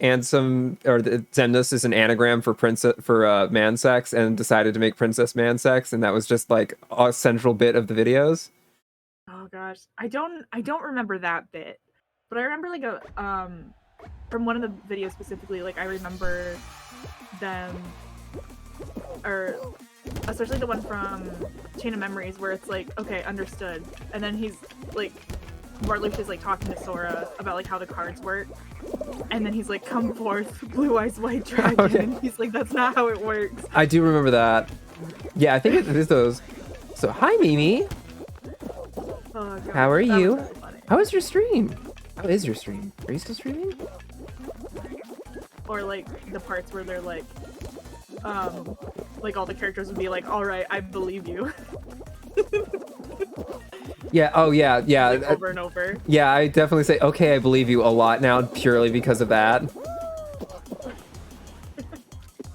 Ansem, or the Xemnas is an anagram for man sex, and decided to make Princess man sex, and that was just like a central bit of the videos. Oh gosh, I don't remember that bit, but I remember like from one of the videos specifically, like I remember them, or especially the one from Chain of Memories where it's like, okay, understood, and then he's like, Bartlush is like talking to Sora about like how the cards work, and then he's like, come forth, blue eyes white dragon, okay. And he's like, that's not how it works. I do remember that. Yeah, I think it is those. So hi Mimi. Oh, God, how are you? Really, how is your stream? How is your stream? Are you still streaming? Or like the parts where they're like all the characters would be like, all right, I believe you. Yeah, oh yeah, yeah. Like over and over. Yeah, I definitely say, okay, I believe you a lot now, purely because of that.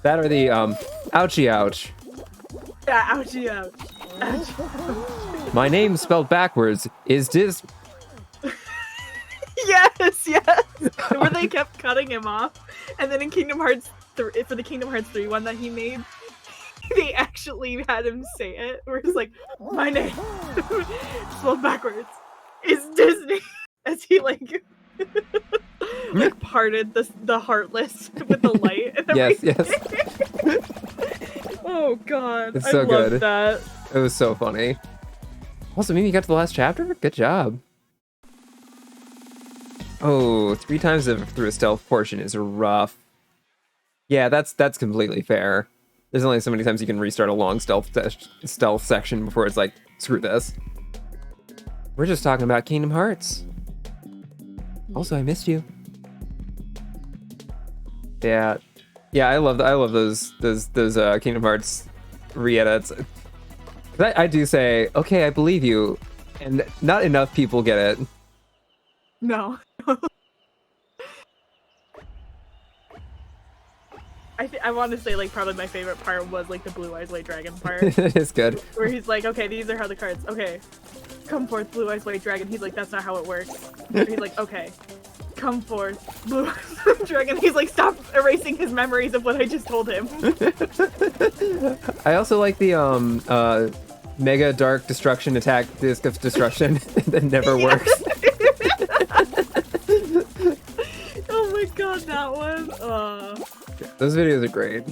That or the, ouchie ouch. Yeah, ouchie ouch. Ouchie. My name spelled backwards is Dis... Yes! Where they kept cutting him off. And then in Kingdom Hearts 3, for the Kingdom Hearts 3 one that he made, they actually had him say it, where it's like, my name, spelled backwards, is Disney, as he like parted the Heartless with the light and everything. Yes. Oh god, it's so I good. Loved that. It was so funny. Also, Mimi got to the last chapter? Good job. Oh, 3 times through a stealth portion is rough. Yeah, that's completely fair. There's only so many times you can restart a long stealth section before it's like, screw this. We're just talking about Kingdom Hearts. Also, I missed you. Yeah, I love those Kingdom Hearts re-edits. I do say, okay, I believe you, and not enough people get it. No. I want to say, like, probably my favorite part was, like, the Blue Eyes White Dragon part. It's good. Where he's like, okay, these are how the cards, okay. Come forth, Blue Eyes White Dragon. He's like, that's not how it works. He's like, okay. Come forth, Blue Eyes White Dragon. He's like, stop erasing his memories of what I just told him. I also like the, Mega Dark Destruction attack disc of destruction that never works. Oh my god, that one. Those videos are great.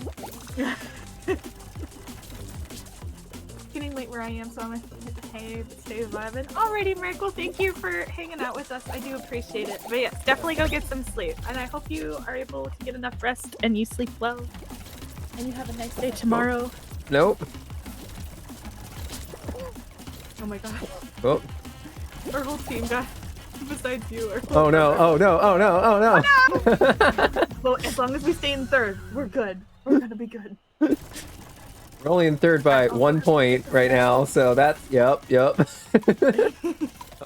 Getting late where I am, so I'm gonna hit the hay, but stay vibing. Alrighty, Merrick, well, thank you for hanging out with us. I do appreciate it. But yes, definitely go get some sleep. And I hope you are able to get enough rest and you sleep well. And you have a nice day tomorrow. Nope. Oh my god. Oh. Our whole team got besides you. Oh no, oh no, oh no, oh no. Well, as long as we stay in third, we're good. We're gonna be good. We're only in third by Also 1 point right now, so that's yep.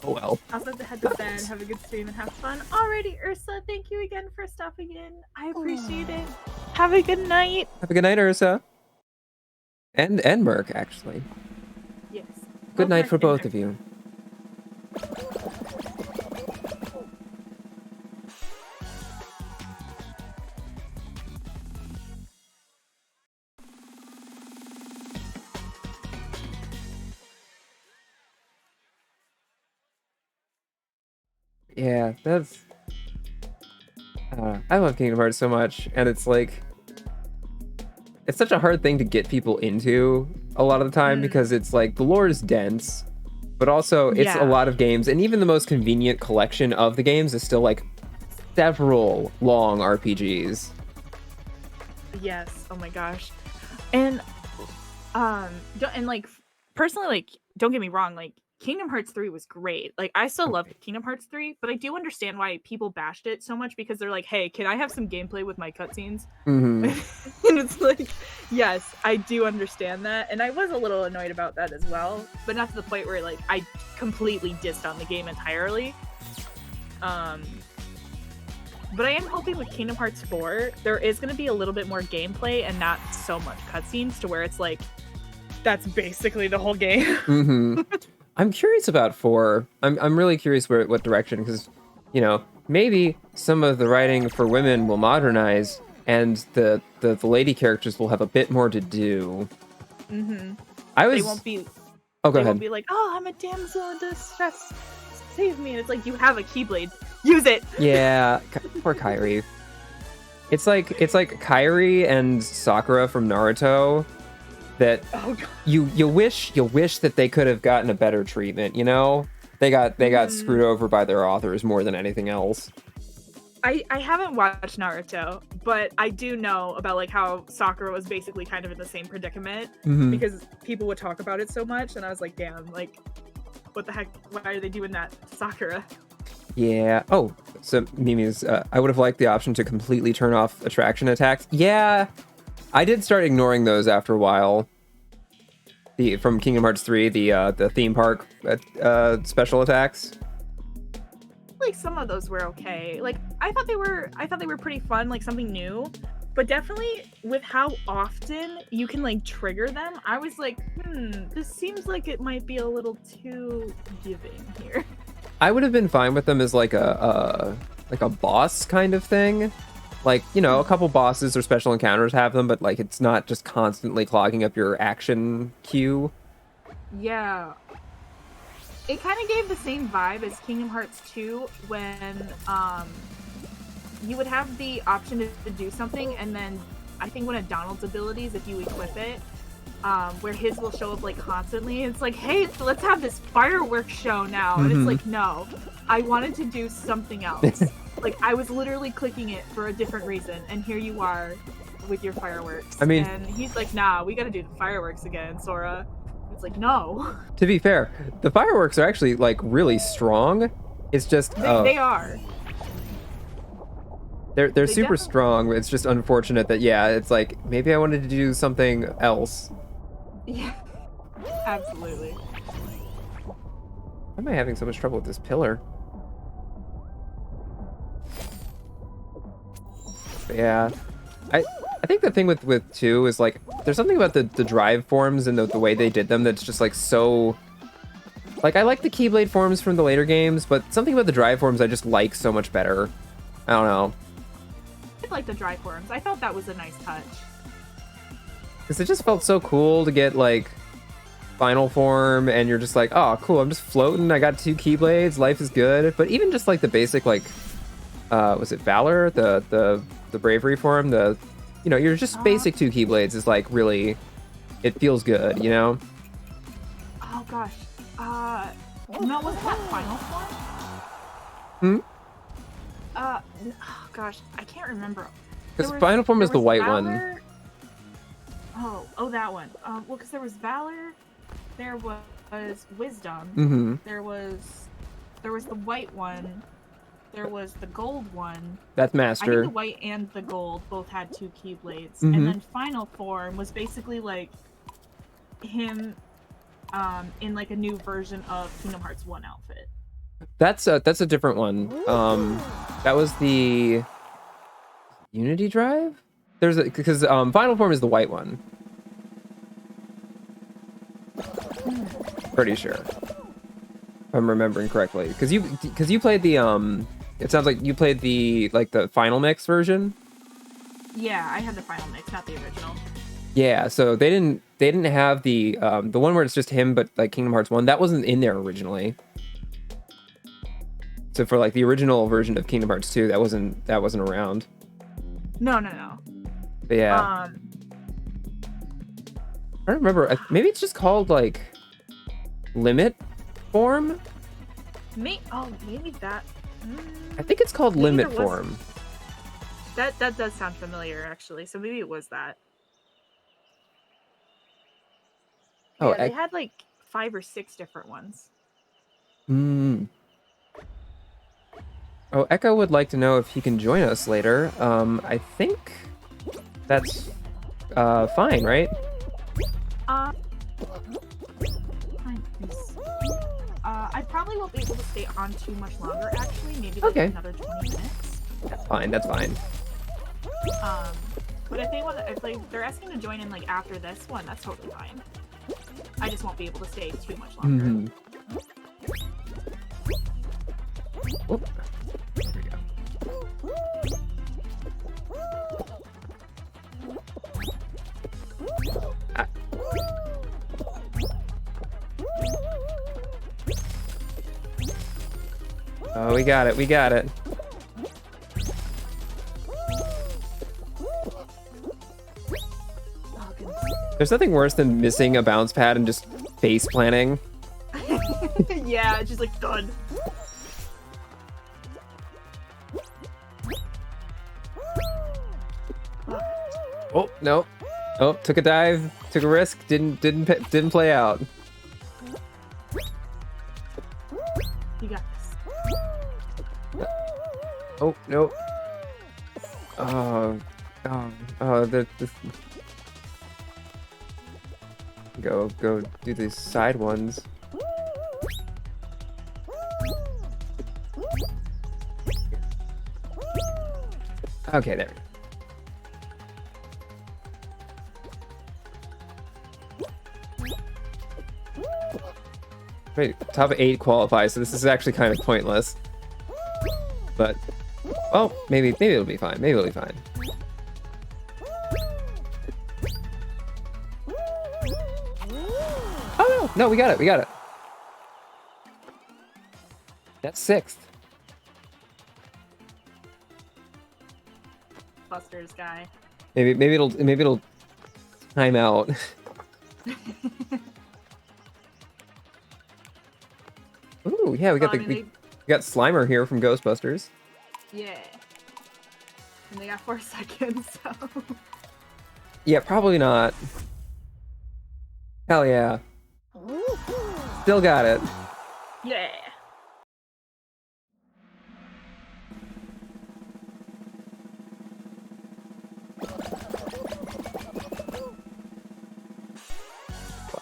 Oh well. I also have to head to bed, have a good stream, and have fun. Alrighty, Ursa, thank you again for stopping in. I appreciate it. Have a good night. Have a good night, Ursa. And Merc, actually. Yes. Good night for both of you. Yeah, that's... I love Kingdom Hearts so much, and it's like... It's such a hard thing to get people into a lot of the time because it's like, the lore is dense, but also it's a lot of games, and even the most convenient collection of the games is still like several long RPGs. Yes, oh my gosh. And like personally, like, don't get me wrong, like Kingdom Hearts 3 was great. Like I still love Kingdom Hearts 3, but I do understand why people bashed it so much because they're like, hey, can I have some gameplay with my cutscenes? And it's like, yes, I do understand that. And I was a little annoyed about that as well, but not to the point where like I completely dissed on the game entirely. But I am hoping with Kingdom Hearts 4, there is going to be a little bit more gameplay and not so much cutscenes to where it's like, that's basically the whole game. I'm curious about 4. I'm really curious what direction, because, you know, maybe some of the writing for women will modernize, and the lady characters will have a bit more to do. They won't be. Oh, go ahead. They won't be like, oh, I'm a damsel in distress. Save me. And it's like, you have a Keyblade. Use it. Yeah, poor Kairi. It's like Kairi and Sakura from Naruto. That you wish that they could have gotten a better treatment, you know? They got screwed over by their authors more than anything else. I haven't watched Naruto, but I do know about like how Sakura was basically kind of in the same predicament because people would talk about it so much, and I was like, damn, like, what the heck? Why are they doing that to Sakura? Yeah. Oh, so Mimi's, I would have liked the option to completely turn off attraction attacks. Yeah, I did start ignoring those after a while. From Kingdom Hearts 3, the theme park special attacks. Like some of those were okay. Like I thought they were pretty fun, like something new. But definitely with how often you can like trigger them, I was like, this seems like it might be a little too giving here. I would have been fine with them as like a boss kind of thing. Like, you know, a couple bosses or special encounters have them, but like it's not just constantly clogging up your action queue. Yeah. It kind of gave the same vibe as Kingdom Hearts 2 when you would have the option to do something, and then I think one of Donald's abilities, if you equip it, where his will show up like constantly, it's like, hey, let's have this fireworks show now. And it's like, no, I wanted to do something else. Like I was literally clicking it for a different reason, and here you are with your fireworks. I mean, and he's like, nah, we gotta do the fireworks again, Sora. It's like, no. To be fair, the fireworks are actually like really strong. It's just they are. They're super strong. It's just unfortunate that it's like maybe I wanted to do something else. Yeah, absolutely. Why am I having so much trouble with this pillar? But yeah, I think the thing with 2 is like there's something about the drive forms and the way they did them that's just like so. Like I like the Keyblade forms from the later games, but something about the drive forms I just like so much better. I don't know. I like the drive forms. I thought that was a nice touch. Because it just felt so cool to get like final form, and you're just like, oh, cool, I'm just floating. I got 2 Keyblades. Life is good. But even just like the basic like, was it Valor? The bravery form? You're just basic 2 Keyblades is like really, it feels good, you know? Oh gosh. No, was that final form? Oh gosh, I can't remember. Because final form is the white Valor. one. Oh, that one. Well, because there was Valor, there was Wisdom, there was the white one, there was the gold one. That's I Master. think the white and the gold both had 2 Keyblades, and then final form was basically like him in like a new version of Kingdom Hearts 1 outfit. That's a different one. That was the Unity Drive. There's a because Final Form is the white one. Pretty sure, if I'm remembering correctly. Because you played the It sounds like you played the final mix version. Yeah, I had the final mix, not the original. Yeah, so they didn't have the one where it's just him, but like Kingdom Hearts 1, that wasn't in there originally. So for like the original version of Kingdom Hearts 2, that wasn't around. No. But yeah. I don't remember. Maybe it's just called like Limit Form? Maybe that. I think it's called Limit Form. That does sound familiar, actually. So maybe it was that. Oh, yeah, they had like 5 or 6 different ones. Oh, Echo would like to know if he can join us later. I think that's fine, right? I probably won't be able to stay on too much longer, actually. Maybe like another 20 minutes. That's fine. But if they're asking to join in like after this one, that's totally fine. I just won't be able to stay too much longer. Oh, there we go. Oh, we got it. There's nothing worse than missing a bounce pad and just face planting. Yeah, it's just like done. Oh no! Oh, took a dive, took a risk, didn't play out. You got this. Oh no! Go do these side ones. Okay, there. Wait, top 8 qualifies, so this is actually kind of pointless. But, well, maybe it'll be fine. Oh no, we got it. That's 6th. Buster's guy. Maybe it'll time out. Ooh, yeah, we got Slimer here from Ghostbusters. Yeah. And they got 4 seconds, so. Yeah, probably not. Hell yeah. Still got it. Yeah.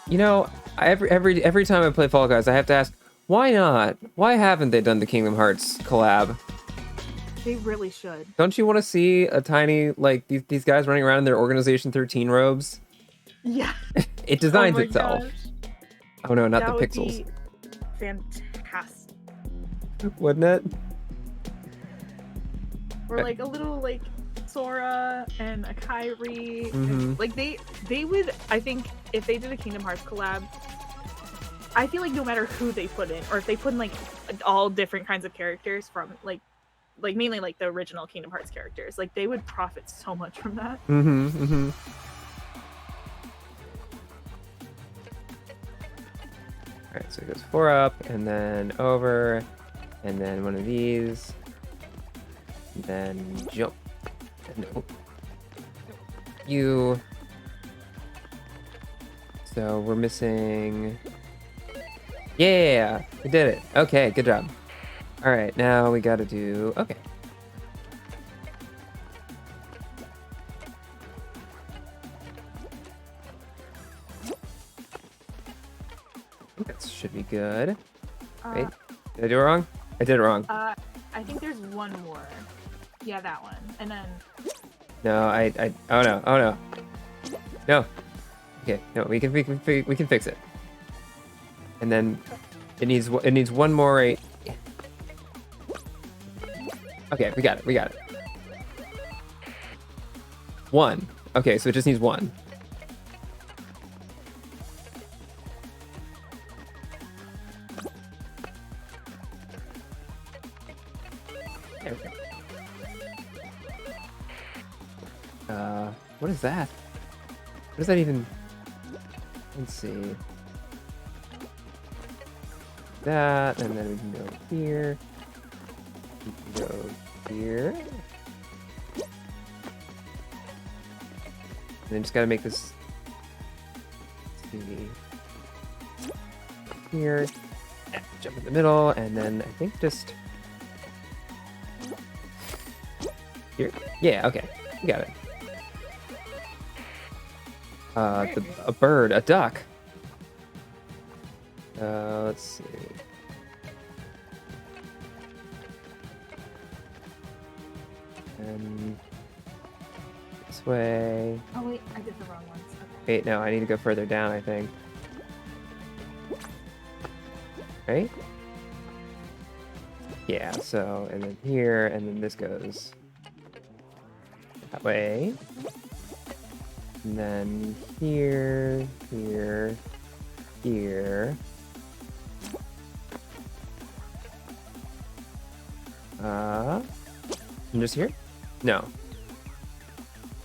You know, every time I play Fall Guys, I have to ask, why not? Why haven't they done the Kingdom Hearts collab? They really should. Don't you want to see a tiny, like, these guys running around in their Organization 13 robes? Yeah. It designs itself. Gosh. Oh no, not that the pixels. Would be fantastic. Wouldn't it? Or like a little like Sora and a Kyrie. And, like they would, I think, if they did a Kingdom Hearts collab, I feel like no matter who they put in, or if they put in like all different kinds of characters from like mainly like the original Kingdom Hearts characters, like they would profit so much from that. Alright, so it goes 4 up, and then over, and then one of these, and then jump, and you. So we're missing. Yeah, we did it. Okay, good job. Alright, now we gotta do. Okay. think that should be good. Wait, Uh, did I do it wrong? I did it wrong. I think there's one more. Yeah, that one. And then No, oh no, oh no. No. Okay, no, we can fix it. And then it needs one more right. Okay, we got it. We got it. One. Okay, so it just needs one. There we go. What is that? What does that even... Let's see. That, and then we can go here. We can go here. And then just gotta make this... Let's see. Here. Jump in the middle, and then I think just... Here. Yeah, okay. We got it. A bird, a duck. Let's see. And this way. oh wait, I did the wrong ones. Okay. Wait, no, I need to go further down, I think. Right? Yeah, so, and then here, and then this goes that way. And then here, here, here. And just here? No.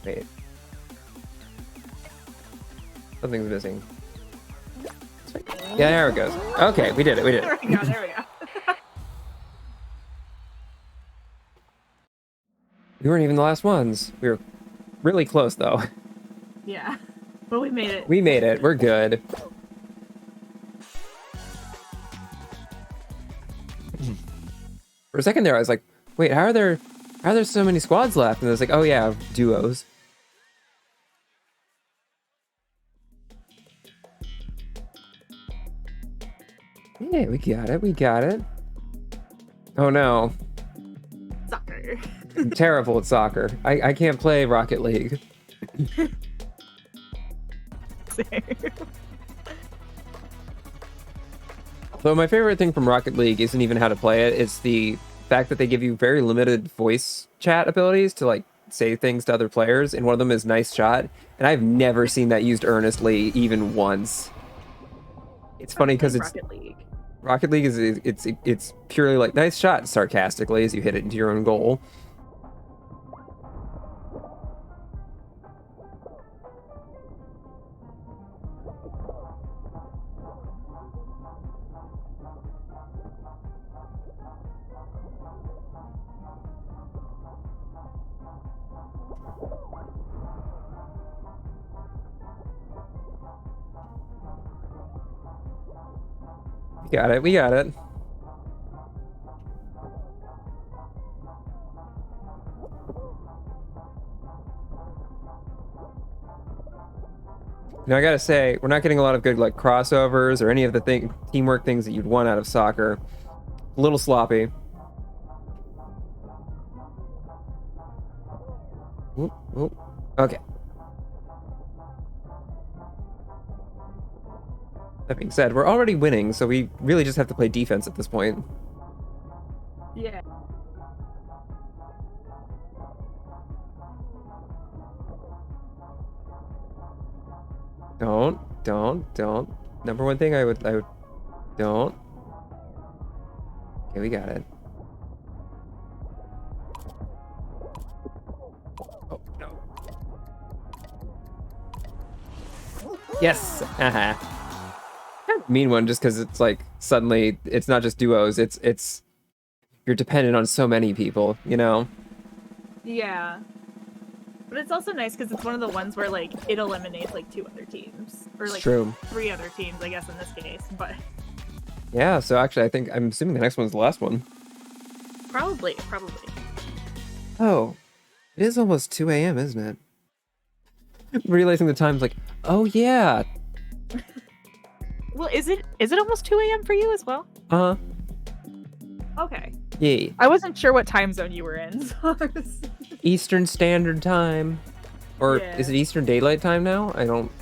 Wait. Something's missing. Yeah, there it goes. Okay, we did it, we did There it. we go, there we go. We weren't even the last ones. We were really close, though. Yeah. But we made it. We made it. We're good. For a second there, I was like, wait, how are there so many squads left? And I was like, oh yeah, duos. Yeah, we got it. We got it. Oh no. Soccer. I'm terrible at soccer. I can't play Rocket League. So my favorite thing from Rocket League isn't even how to play it. It's the fact that they give you very limited voice chat abilities to like say things to other players, and one of them is "nice shot," and I've never seen that used earnestly even once. It's funny because it's Rocket League. Rocket League is it's purely like "nice shot" sarcastically as you hit it into your own goal. We got it. We got it. Now I gotta say, we're not getting a lot of good like crossovers or any of the teamwork things that you'd want out of soccer. A little sloppy. Oop, oop. Okay. That being said, we're already winning, so we really just have to play defense at this point. Yeah. Don't. Number one thing I would, don't. Okay, we got it. Oh, no. Yes! Haha. Mean one just because it's like, suddenly, it's not just duos, it's, you're dependent on so many people, you know? Yeah. But it's also nice because it's one of the ones where like it eliminates like 2 other teams. Or It's like true. 3 other teams, I guess in this case. But Yeah, so actually I'm assuming the next one's the last one. probably. Oh, it is almost 2 a.m., isn't it? Realizing the time's like, oh yeah. Well, is it almost 2 a.m. for you as well? Uh-huh. Okay. Yeah. I wasn't sure what time zone you were in. So Eastern Standard Time. Or Yeah. is it Eastern Daylight Time now? I don't...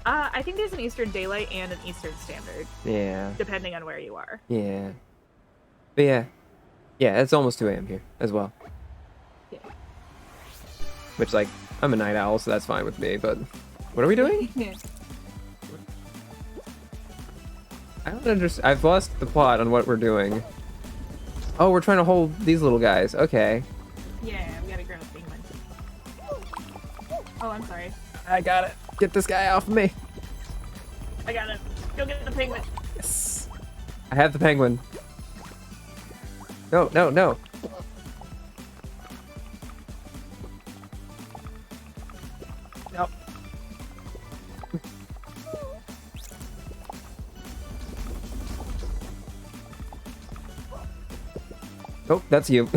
I think there's an Eastern Daylight and an Eastern Standard. Yeah. Depending on where you are. Yeah. But yeah. Yeah, it's almost 2 a.m. here as well. Yeah. Which, like, I'm a night owl, so that's fine with me, but... What are we doing? I don't understand. I've lost the plot on what we're doing. Oh, we're trying to hold these little guys. Okay. Yeah, we gotta grow a penguin. Oh, I'm sorry. I got it. Get this guy off of me. I got it. Go get the penguin. Yes. I have the penguin. No, no, no. No. Oh, that's you.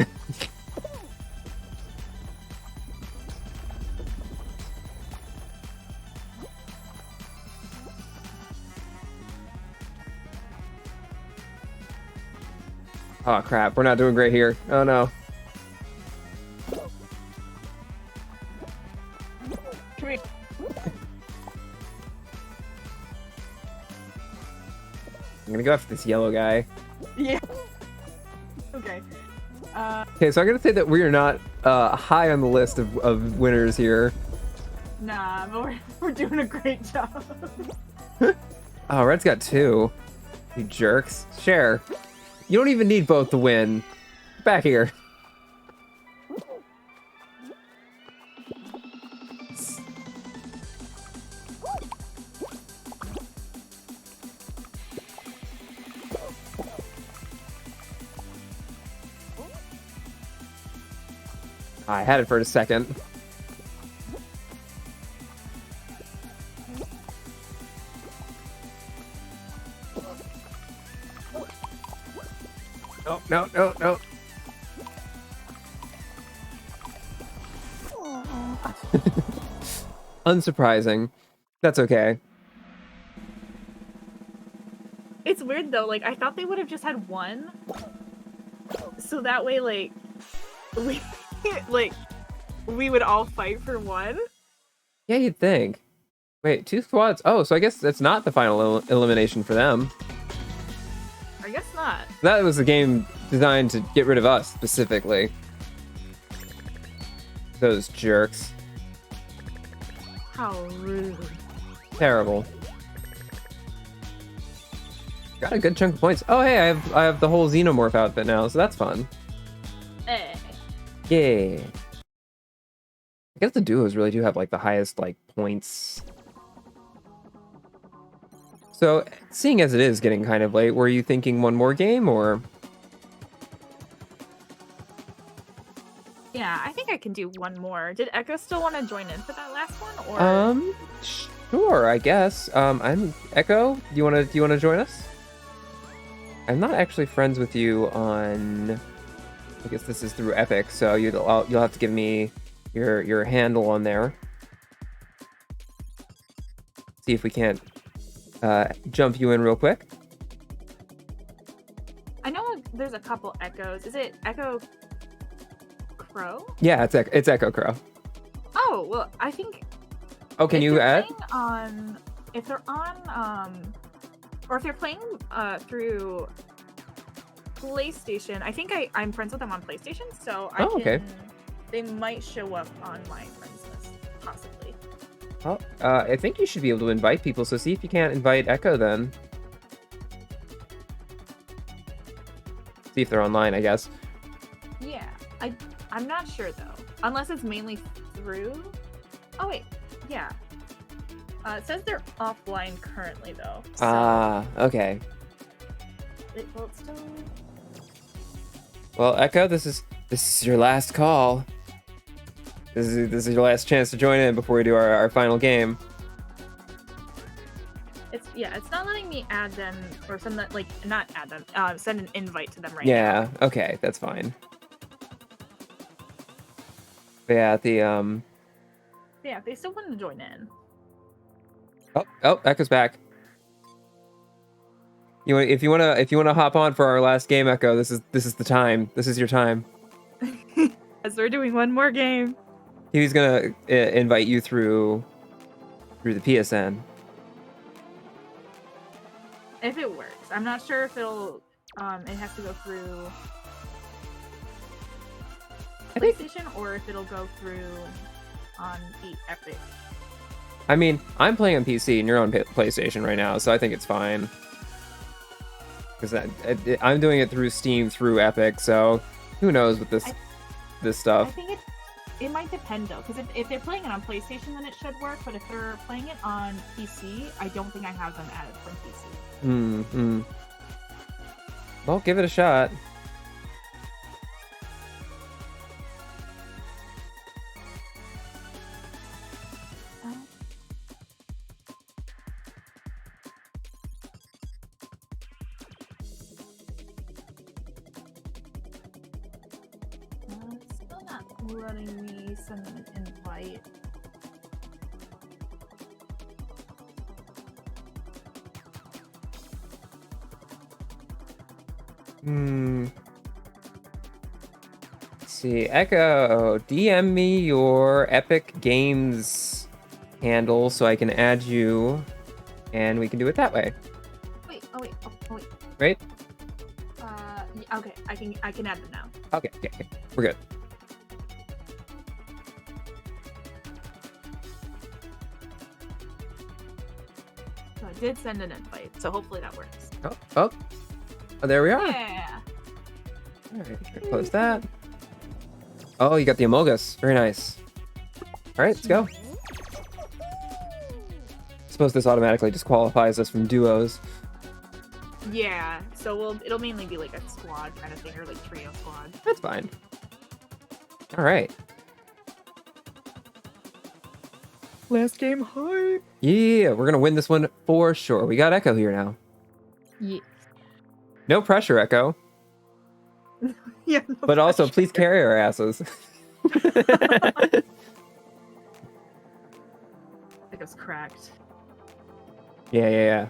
Oh crap, we're not doing great here. Oh no. Come here. I'm gonna go after this yellow guy. Yeah. Okay. Okay, so I'm gonna say that we are not high on the list of winners here. Nah, but we're doing a great job. Oh, Red's got 2. You jerks. Share. You don't even need both to win. Back here. I had it for a second. No, no, no, no. Unsurprising. That's okay. It's weird though, like I thought they would have just had one. So that way like we like we would all fight for one. Yeah, you'd think. Wait, 2 squads. Oh, so I guess that's not the final elimination for them. I guess not. That was a game designed to get rid of us, specifically. Those jerks. How rude. Terrible. Got a good chunk of points. Oh, hey, I have the whole Xenomorph outfit now, so that's fun. Eh. Yeah. I guess the duos really do have, like, the highest, like, points. So, seeing as it is getting kind of late, were you thinking one more game, or...? Yeah, I think I can do one more. Did Echo still want to join in for that last one, or? Sure, I guess. I'm Echo. Do you wanna join us? I'm not actually friends with you on. I guess this is through Epic, so you'll have to give me your handle on there. See if we can't jump you in real quick. I know there's a couple Echoes. Is it Echo Crow? Yeah, it's Echo Crow. Oh well, I think. Oh, can you add? If they're on, or if they're playing through PlayStation, I think I'm friends with them on PlayStation, so okay. They might show up on my friends list, possibly. Well, I think you should be able to invite people, so see if you can't invite Echo then. See if they're online, I guess. Yeah, I'm not sure though, unless it's mainly through. Oh wait, yeah. It says they're offline currently though. So... okay. Well, it's still. Well, Echo, this is your last call. This is your last chance to join in before we do our final game. It's not letting me add them or send that, like, not add them. Send an invite to them right now. Yeah. Okay, that's fine. But yeah, Yeah, they still want to join in. Oh, Echo's back. if you wanna hop on for our last game, Echo, this is the time. This is your time. As we're doing one more game. He's gonna invite you through the PSN. If it works. I'm not sure if it'll it has to go through PlayStation or if it'll go through on the Epic. I mean, I'm playing on PC and you're on PlayStation right now, so I think it's fine. Because I'm doing it through Steam through Epic, so who knows with this stuff. I think it might depend though, because if they're playing it on PlayStation, then it should work. But if they're playing it on PC, I don't think I have them added from PC. Well, give it a shot. Still not letting me send them an invite. Let's see, Echo, DM me your Epic Games handle so I can add you, and we can do it that way. Wait. Right? Yeah, okay. I can add them now. Okay. We're good. So I did send an invite, so hopefully that works. Oh, there we are. Yeah. All right, close that. Oh, you got the Amogus. Very nice. All right, let's go. Suppose this automatically disqualifies us from duos. Yeah. So it'll mainly be like a squad kind of thing, or like trio squad. That's fine. All right. Last game hype. Yeah, we're gonna win this one for sure. We got Echo here now. Yeah. No pressure, Echo. Yeah. No But also, pressure. please carry our asses. It was cracked. Yeah.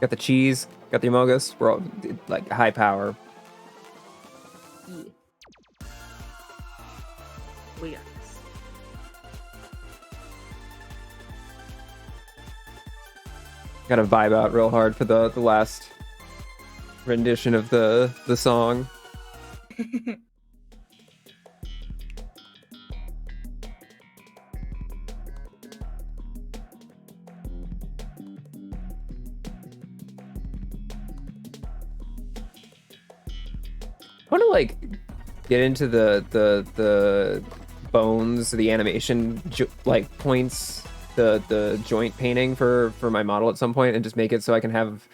Got the cheese, got the Amogus. We're all like high power. Yeah. We got this. Got to vibe out real hard for the last rendition of the song. I want to like get into the bones, the animation like points, the joint painting for my model at some point, and just make it so I can have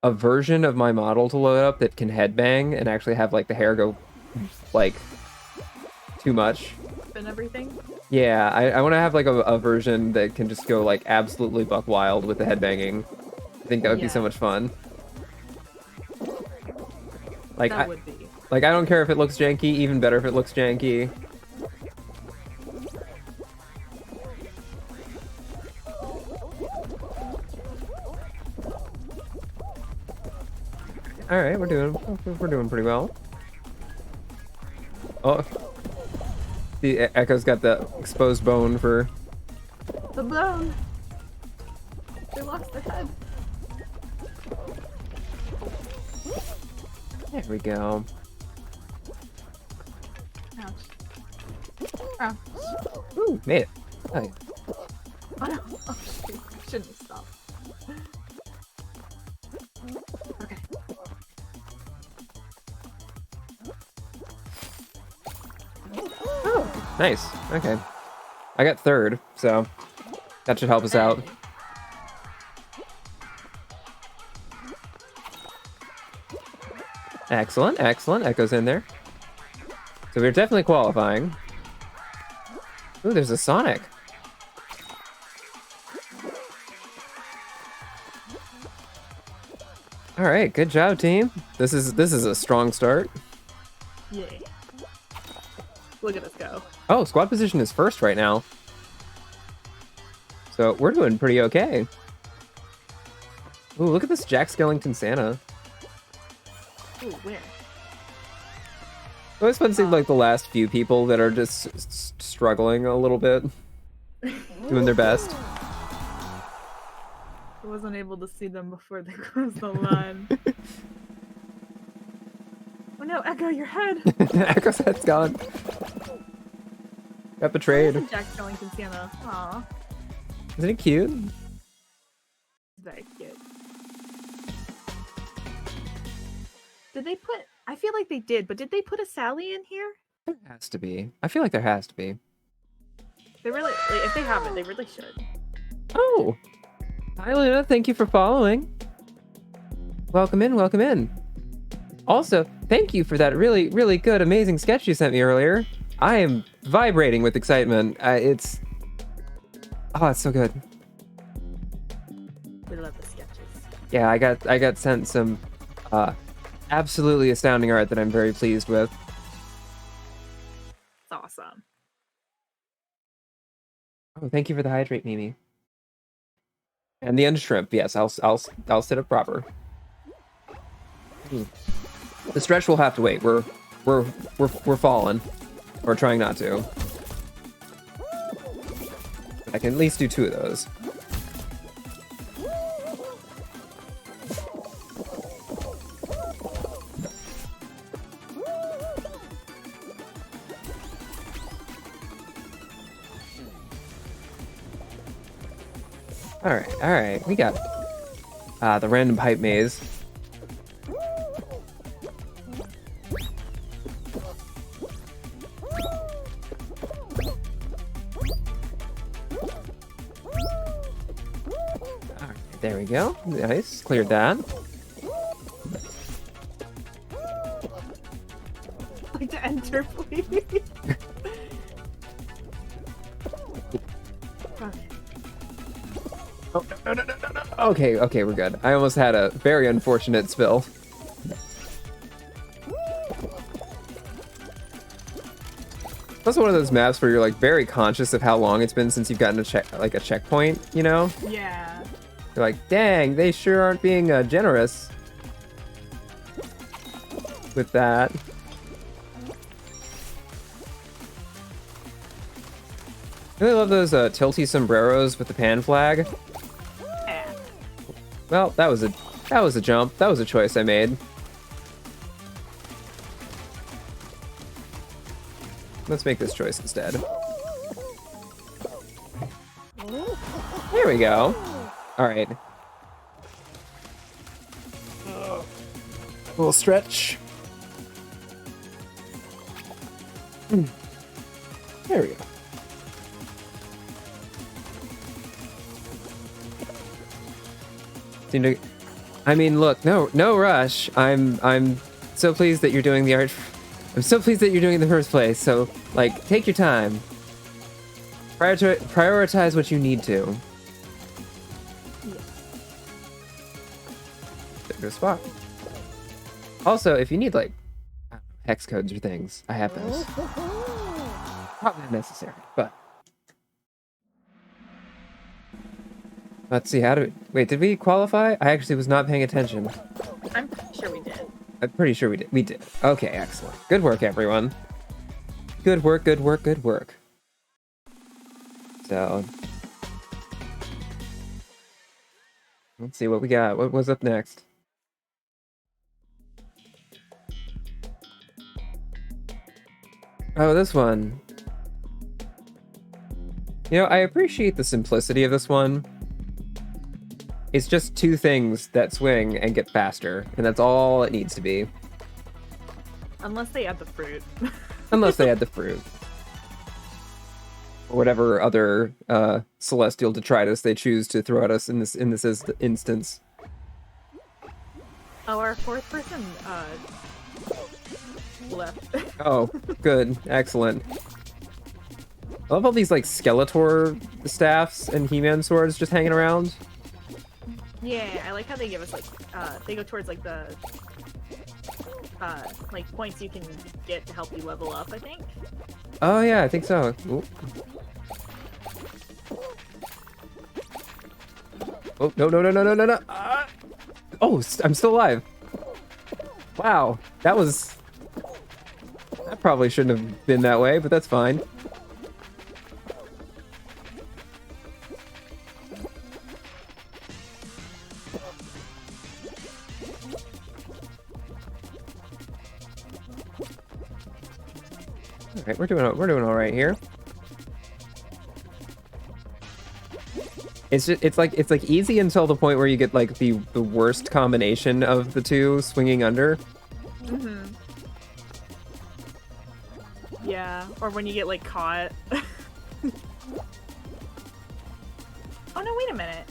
a version of my model to load up that can headbang and actually have like the hair go like too much. And everything. Yeah, I want to have like a version that can just go like absolutely buck wild with the headbanging. I think that would be so much fun. Like That would be. Like, I don't care if it looks janky, even better if it looks janky. All right, we're doing pretty well. Oh, the Echo's got the exposed bone for The bone. They lost their head. There we go. Ouch. Ouch. Ooh, made it. Nice. Oh no. Oh shoot. I shouldn't have stopped. Okay. Oh, nice. Okay. I got third, so that should help us out. Excellent, excellent. Echo's in there. So we're definitely qualifying. Ooh, there's a Sonic. All right, good job, team. This is a strong start. Yay. Look at us go. Oh, squad position is first right now. So we're doing pretty okay. Ooh, look at this Jack Skellington Santa. Ooh, where? I always fun to see like the last few people that are just struggling a little bit, doing their best. I wasn't able to see them before they closed the line. Oh no, Echo, your head! Echo's head's gone. Got betrayed. Where's the Jack Skellington Santa? Aw. Isn't he cute? Very cute. Did they put... I feel like they did, but did they put a Sally in here? There has to be. I feel like there has to be. They really... Like, if they haven't, they really should. Oh! Hi, Luna. Thank you for following. Welcome in, welcome in. Also, thank you for that really, really good, amazing sketch you sent me earlier. I am vibrating with excitement. It's... Oh, it's so good. We love the sketches. Yeah, I got sent some absolutely astounding art that I'm very pleased with. It's awesome. Oh, thank you for the hydrate, Mimi. And the unshrimp. Yes, I'll sit up proper. The stretch will have to wait. We're falling. Or trying not to. I can at least do 2 of those. Alright, we got the random pipe maze. Alright, there we go. Nice, cleared that. I'd like to enter, please. Oh, no. Okay, we're good. I almost had a very unfortunate spill. That's one of those maps where you're like very conscious of how long it's been since you've gotten a checkpoint, you know? Yeah. You're like, dang, they sure aren't being generous with that. I really love those tilty sombreros with the pan flag. Yeah. Well, that was a jump. That was a choice I made. Let's make this choice instead. There we go. All right. A little stretch. There we go. I mean, look, no rush. I'm so pleased that you're doing the art. I'm so pleased that you're doing it in the first place. So, like, take your time. Prioritize what you need to. Good spot. Also, if you need like hex codes or things, I have those. Probably unnecessary, but. Let's see, wait, did we qualify? I actually was not paying attention. I'm pretty sure we did. I'm pretty sure we did. We did. Okay, excellent. Good work, everyone. Good work. So, let's see what we got. What was up next? Oh, this one. You know, I appreciate the simplicity of this one. It's just 2 things that swing and get faster, and that's all it needs to be. Unless they add the fruit. Unless they add the fruit. Or whatever other celestial detritus they choose to throw at us in this instance. Oh, our 4th person left. Oh, good. Excellent. I love all these, like, Skeletor staffs and He-Man swords just hanging around. Yeah, I like how they give us, like, they go towards, like, the, like, points you can get to help you level up, I think. Oh, yeah, I think so. Ooh. Oh, no. Oh, I'm still alive. Wow, that probably shouldn't have been that way, but that's fine. All right, we're doing all right here. It's like easy until the point where you get like the worst combination of the two swinging under. Mm-hmm. Yeah, or when you get like caught. Oh no, wait a minute.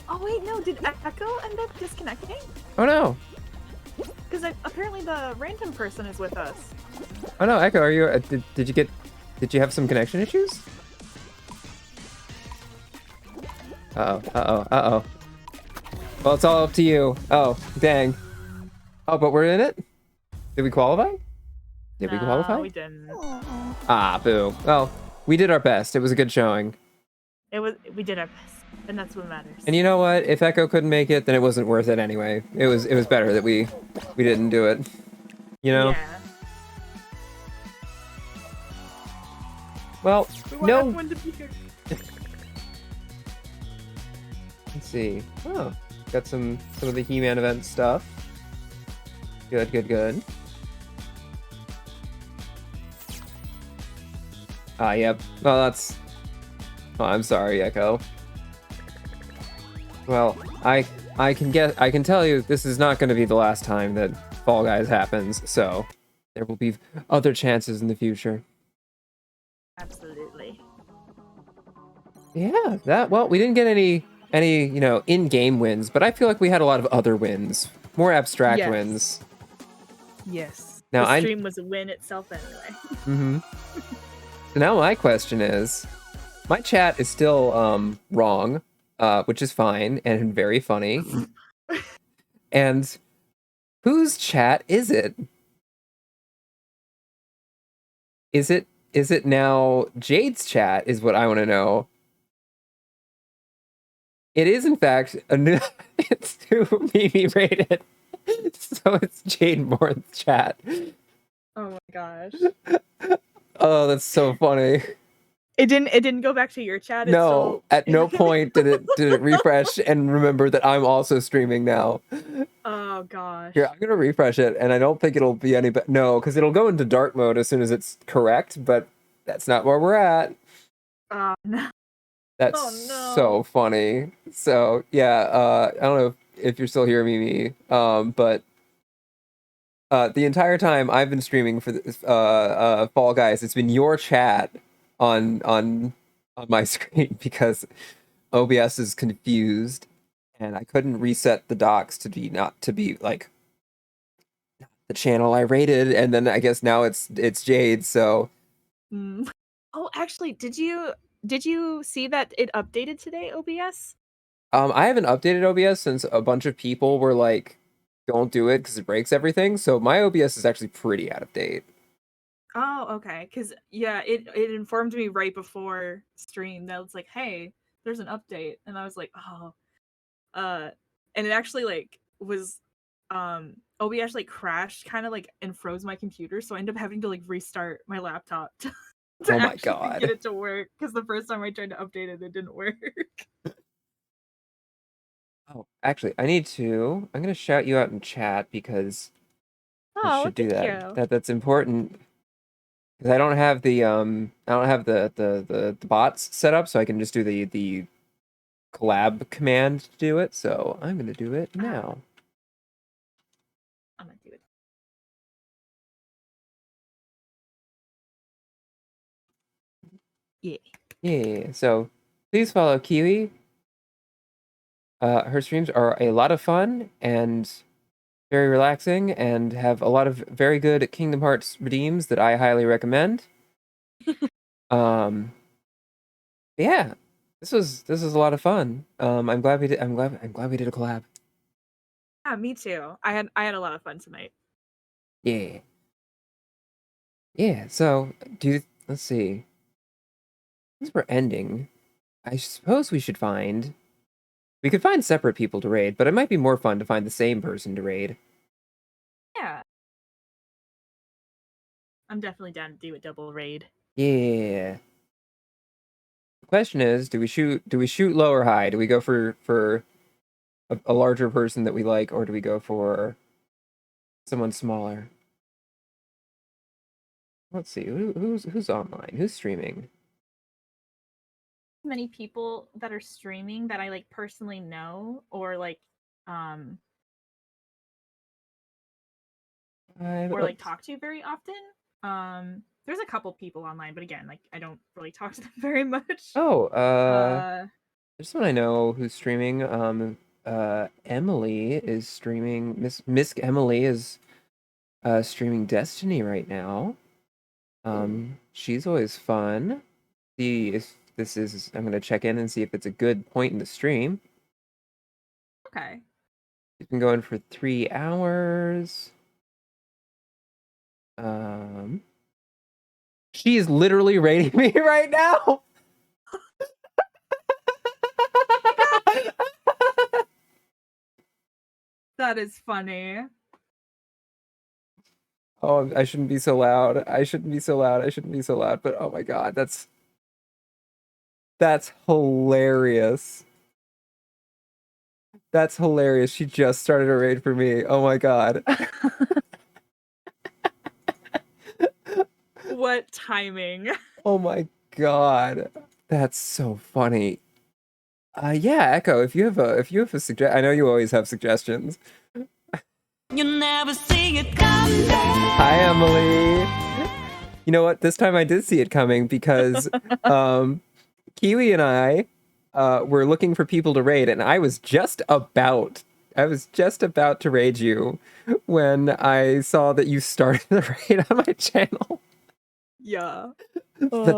Oh wait, no, did Echo end up disconnecting? Oh no. Because apparently the random person is with us. Oh no, Echo, are you did you have some connection issues? Uh-oh, uh-oh, uh-oh. Well, it's all up to you. Oh, dang. Oh, but we're in it? Did we qualify? Did we qualify? No, we didn't. Ah, boo. Well, we did our best. It was a good showing. We did our best, and that's what matters. And you know what? If Echo couldn't make it, then it wasn't worth it anyway. It was better that we didn't do it. You know? Yeah. Well, We want no. everyone to be here. Let's see. Oh, got some of the He-Man event stuff. Good, good, good. Ah, yep. Well, that's... Oh, I'm sorry, Echo. Well, I can tell you this is not going to be the last time that Fall Guys happens, so there will be other chances in the future. Absolutely. Yeah, well, we didn't get any you know, in-game wins, but I feel like we had a lot of other wins, more abstract Yes. wins. Yes. Now the stream was a win itself anyway. Mm-hmm. So now my question is, my chat is still wrong, which is fine and very funny. And whose chat is it? Is it now Jade's chat is what I want to know. It is in fact a new it's too Mimi rated. So it's Jade Bourne's chat. Oh my gosh. Oh, that's so funny. It didn't go back to your chat. No, at no point did it refresh and remember that I'm also streaming now. Oh gosh. Here, I'm gonna refresh it, and I don't think it'll be any better. No, because it'll go into dark mode as soon as it's correct, but that's not where we're at. Oh no. That's Oh, no. so funny. So yeah, I don't know if you're still hearing me, but the entire time I've been streaming for this, Fall Guys, it's been your chat on my screen because OBS is confused, and I couldn't reset the docs to be not to be like the channel I rated, and then I guess now it's Jade. So Oh, actually, did you see that it updated today, OBS? I haven't updated OBS since a bunch of people were like, "Don't do it because it breaks everything." So my OBS is actually pretty out of date. Oh, okay. Because yeah, it informed me right before stream that it's like, hey, there's an update, and I was like, oh, and it actually like was, OBS like crashed, kind of like and froze my computer, so I ended up having to like restart my laptop to Oh my actually God. get it to work. Because the first time I tried to update it, it didn't work. Oh, actually, I'm gonna shout you out in chat because I Oh, should do thank that. you. That's important. Because I don't have the the bots set up, so I can just do the collab command to do it. So I'm gonna do it now. I'm gonna do it. Yeah. Yeah. So please follow Kiwi. Her streams are a lot of fun and very relaxing, and have a lot of very good Kingdom Hearts redeems that I highly recommend. Yeah, this was a lot of fun. I'm glad we did. I'm glad we did a collab. Yeah, me too. I had a lot of fun tonight. Yeah. Yeah. So, let's see. Since we're ending, I suppose we should find We could find separate people to raid, but it might be more fun to find the same person to raid. Yeah. I'm definitely down to do a double raid. Yeah. The question is, do we shoot low or high? Do we go for a larger person that we like, or do we go for someone smaller? Let's see. Who's online? Who's streaming? Many people that are streaming that I like personally know um or like Let's, talk to very often. There's a couple people online, but again, like I don't really talk to them very much. oh, Uh there's someone I know who's streaming. Emily is streaming. Miss Emily is streaming Destiny right now. Ooh, She's always fun. See if this is. I'm gonna check in and see if it's a good point in the stream. okay. She's been going for 3 hours. Um, she is literally rating me right now. That is funny. Oh, I shouldn't be so loud. I shouldn't be so loud. I shouldn't be so loud. But oh my god, that's hilarious. That's hilarious. She just started a raid for me. Oh my god. What timing. Oh my god. That's so funny. Yeah, Echo, if you have a suggest, I know you always have suggestions. You never see it coming. Hi, Emily. You know what? This time I did see it coming because Kiwi and I were looking for people to raid, and I was just about to raid you when I saw that you started the raid on my channel. Yeah. The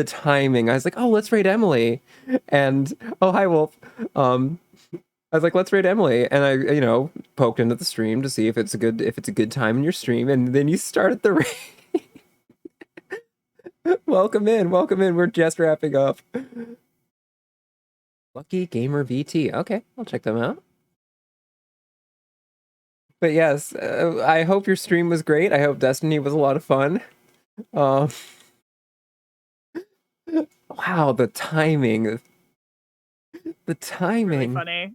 timing. I was like, oh, let's raid Emily, and oh, hi, Wolf. I was like, let's raid Emily, and I, poked into the stream to see if it's a good time in your stream, and then you started the raid. Welcome in, welcome in. We're just wrapping up. Lucky Gamer VT. Okay, I'll check them out. But yes, I hope your stream was great. I hope Destiny was a lot of fun. Um, wow, the timing. The Really timing. funny.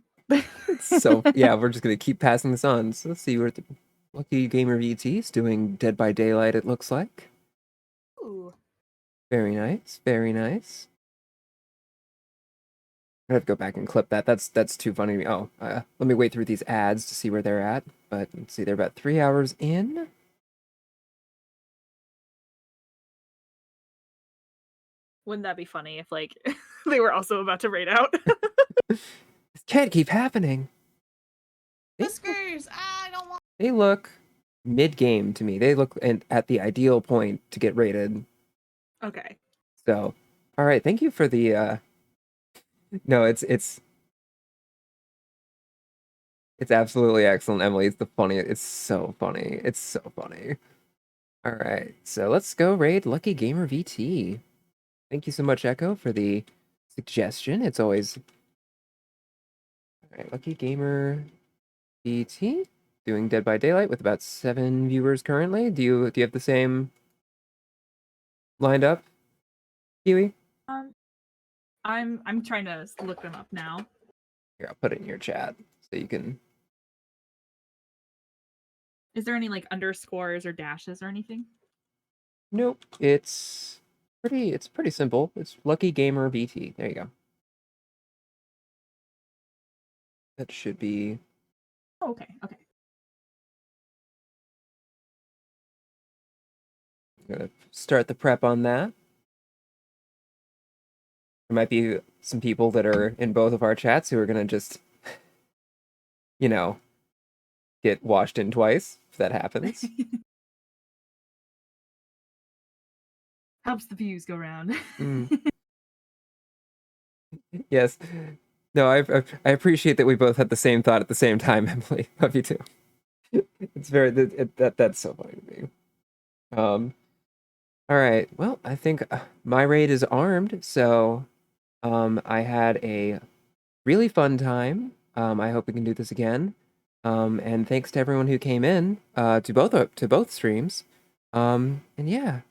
So yeah, we're just gonna keep passing this on. So let's see where the Lucky Gamer VT is doing Dead by Daylight, it looks like. Ooh. Very nice, very nice. I have to go back and clip that. That's too funny to me. Oh, let me wait through these ads to see where they're at. But let's see, they're about 3 hours in. Wouldn't that be funny if like they were also about to raid out? This can't keep happening. Whiskers, I don't want. They look mid-game to me. They look at the ideal point to get rated. Okay. So, all right, thank you for the no, it's absolutely excellent, Emily. It's the funniest. It's so funny. It's so funny. All right, so let's go raid Lucky Gamer VT. Thank you so much, Echo, for the suggestion. It's always all right. Lucky Gamer VT doing Dead by Daylight with about 7 viewers currently. Do you have the same lined up, Kiwi? Um, I'm trying to look them up now. Here, I'll put it in your chat so you can. Is there any like underscores or dashes or anything? Nope, it's pretty simple. It's Lucky Gamer VT. There you go. That should be. Oh, okay. Okay. I'm gonna start the prep on that. There might be some people that are in both of our chats who are gonna just, you know, get washed in twice if that happens. Helps the views go round. Mm. Yes. No, I appreciate that we both had the same thought at the same time, Emily. Love you too. It's very that's so funny to me. All right. Well, I think my raid is armed, so I had a really fun time. I hope we can do this again. And thanks to everyone who came in to both streams. And yeah,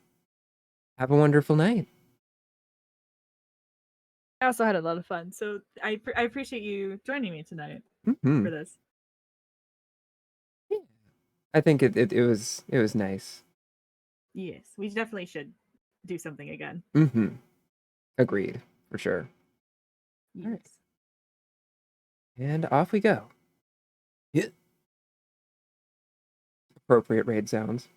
have a wonderful night. I also had a lot of fun, so I appreciate you joining me tonight Hmm. for this. I think it was nice. Yes, we definitely should do something again. Mm-hmm. Agreed, for sure. All right. Yes. And off we go. Yeah. Appropriate raid sounds.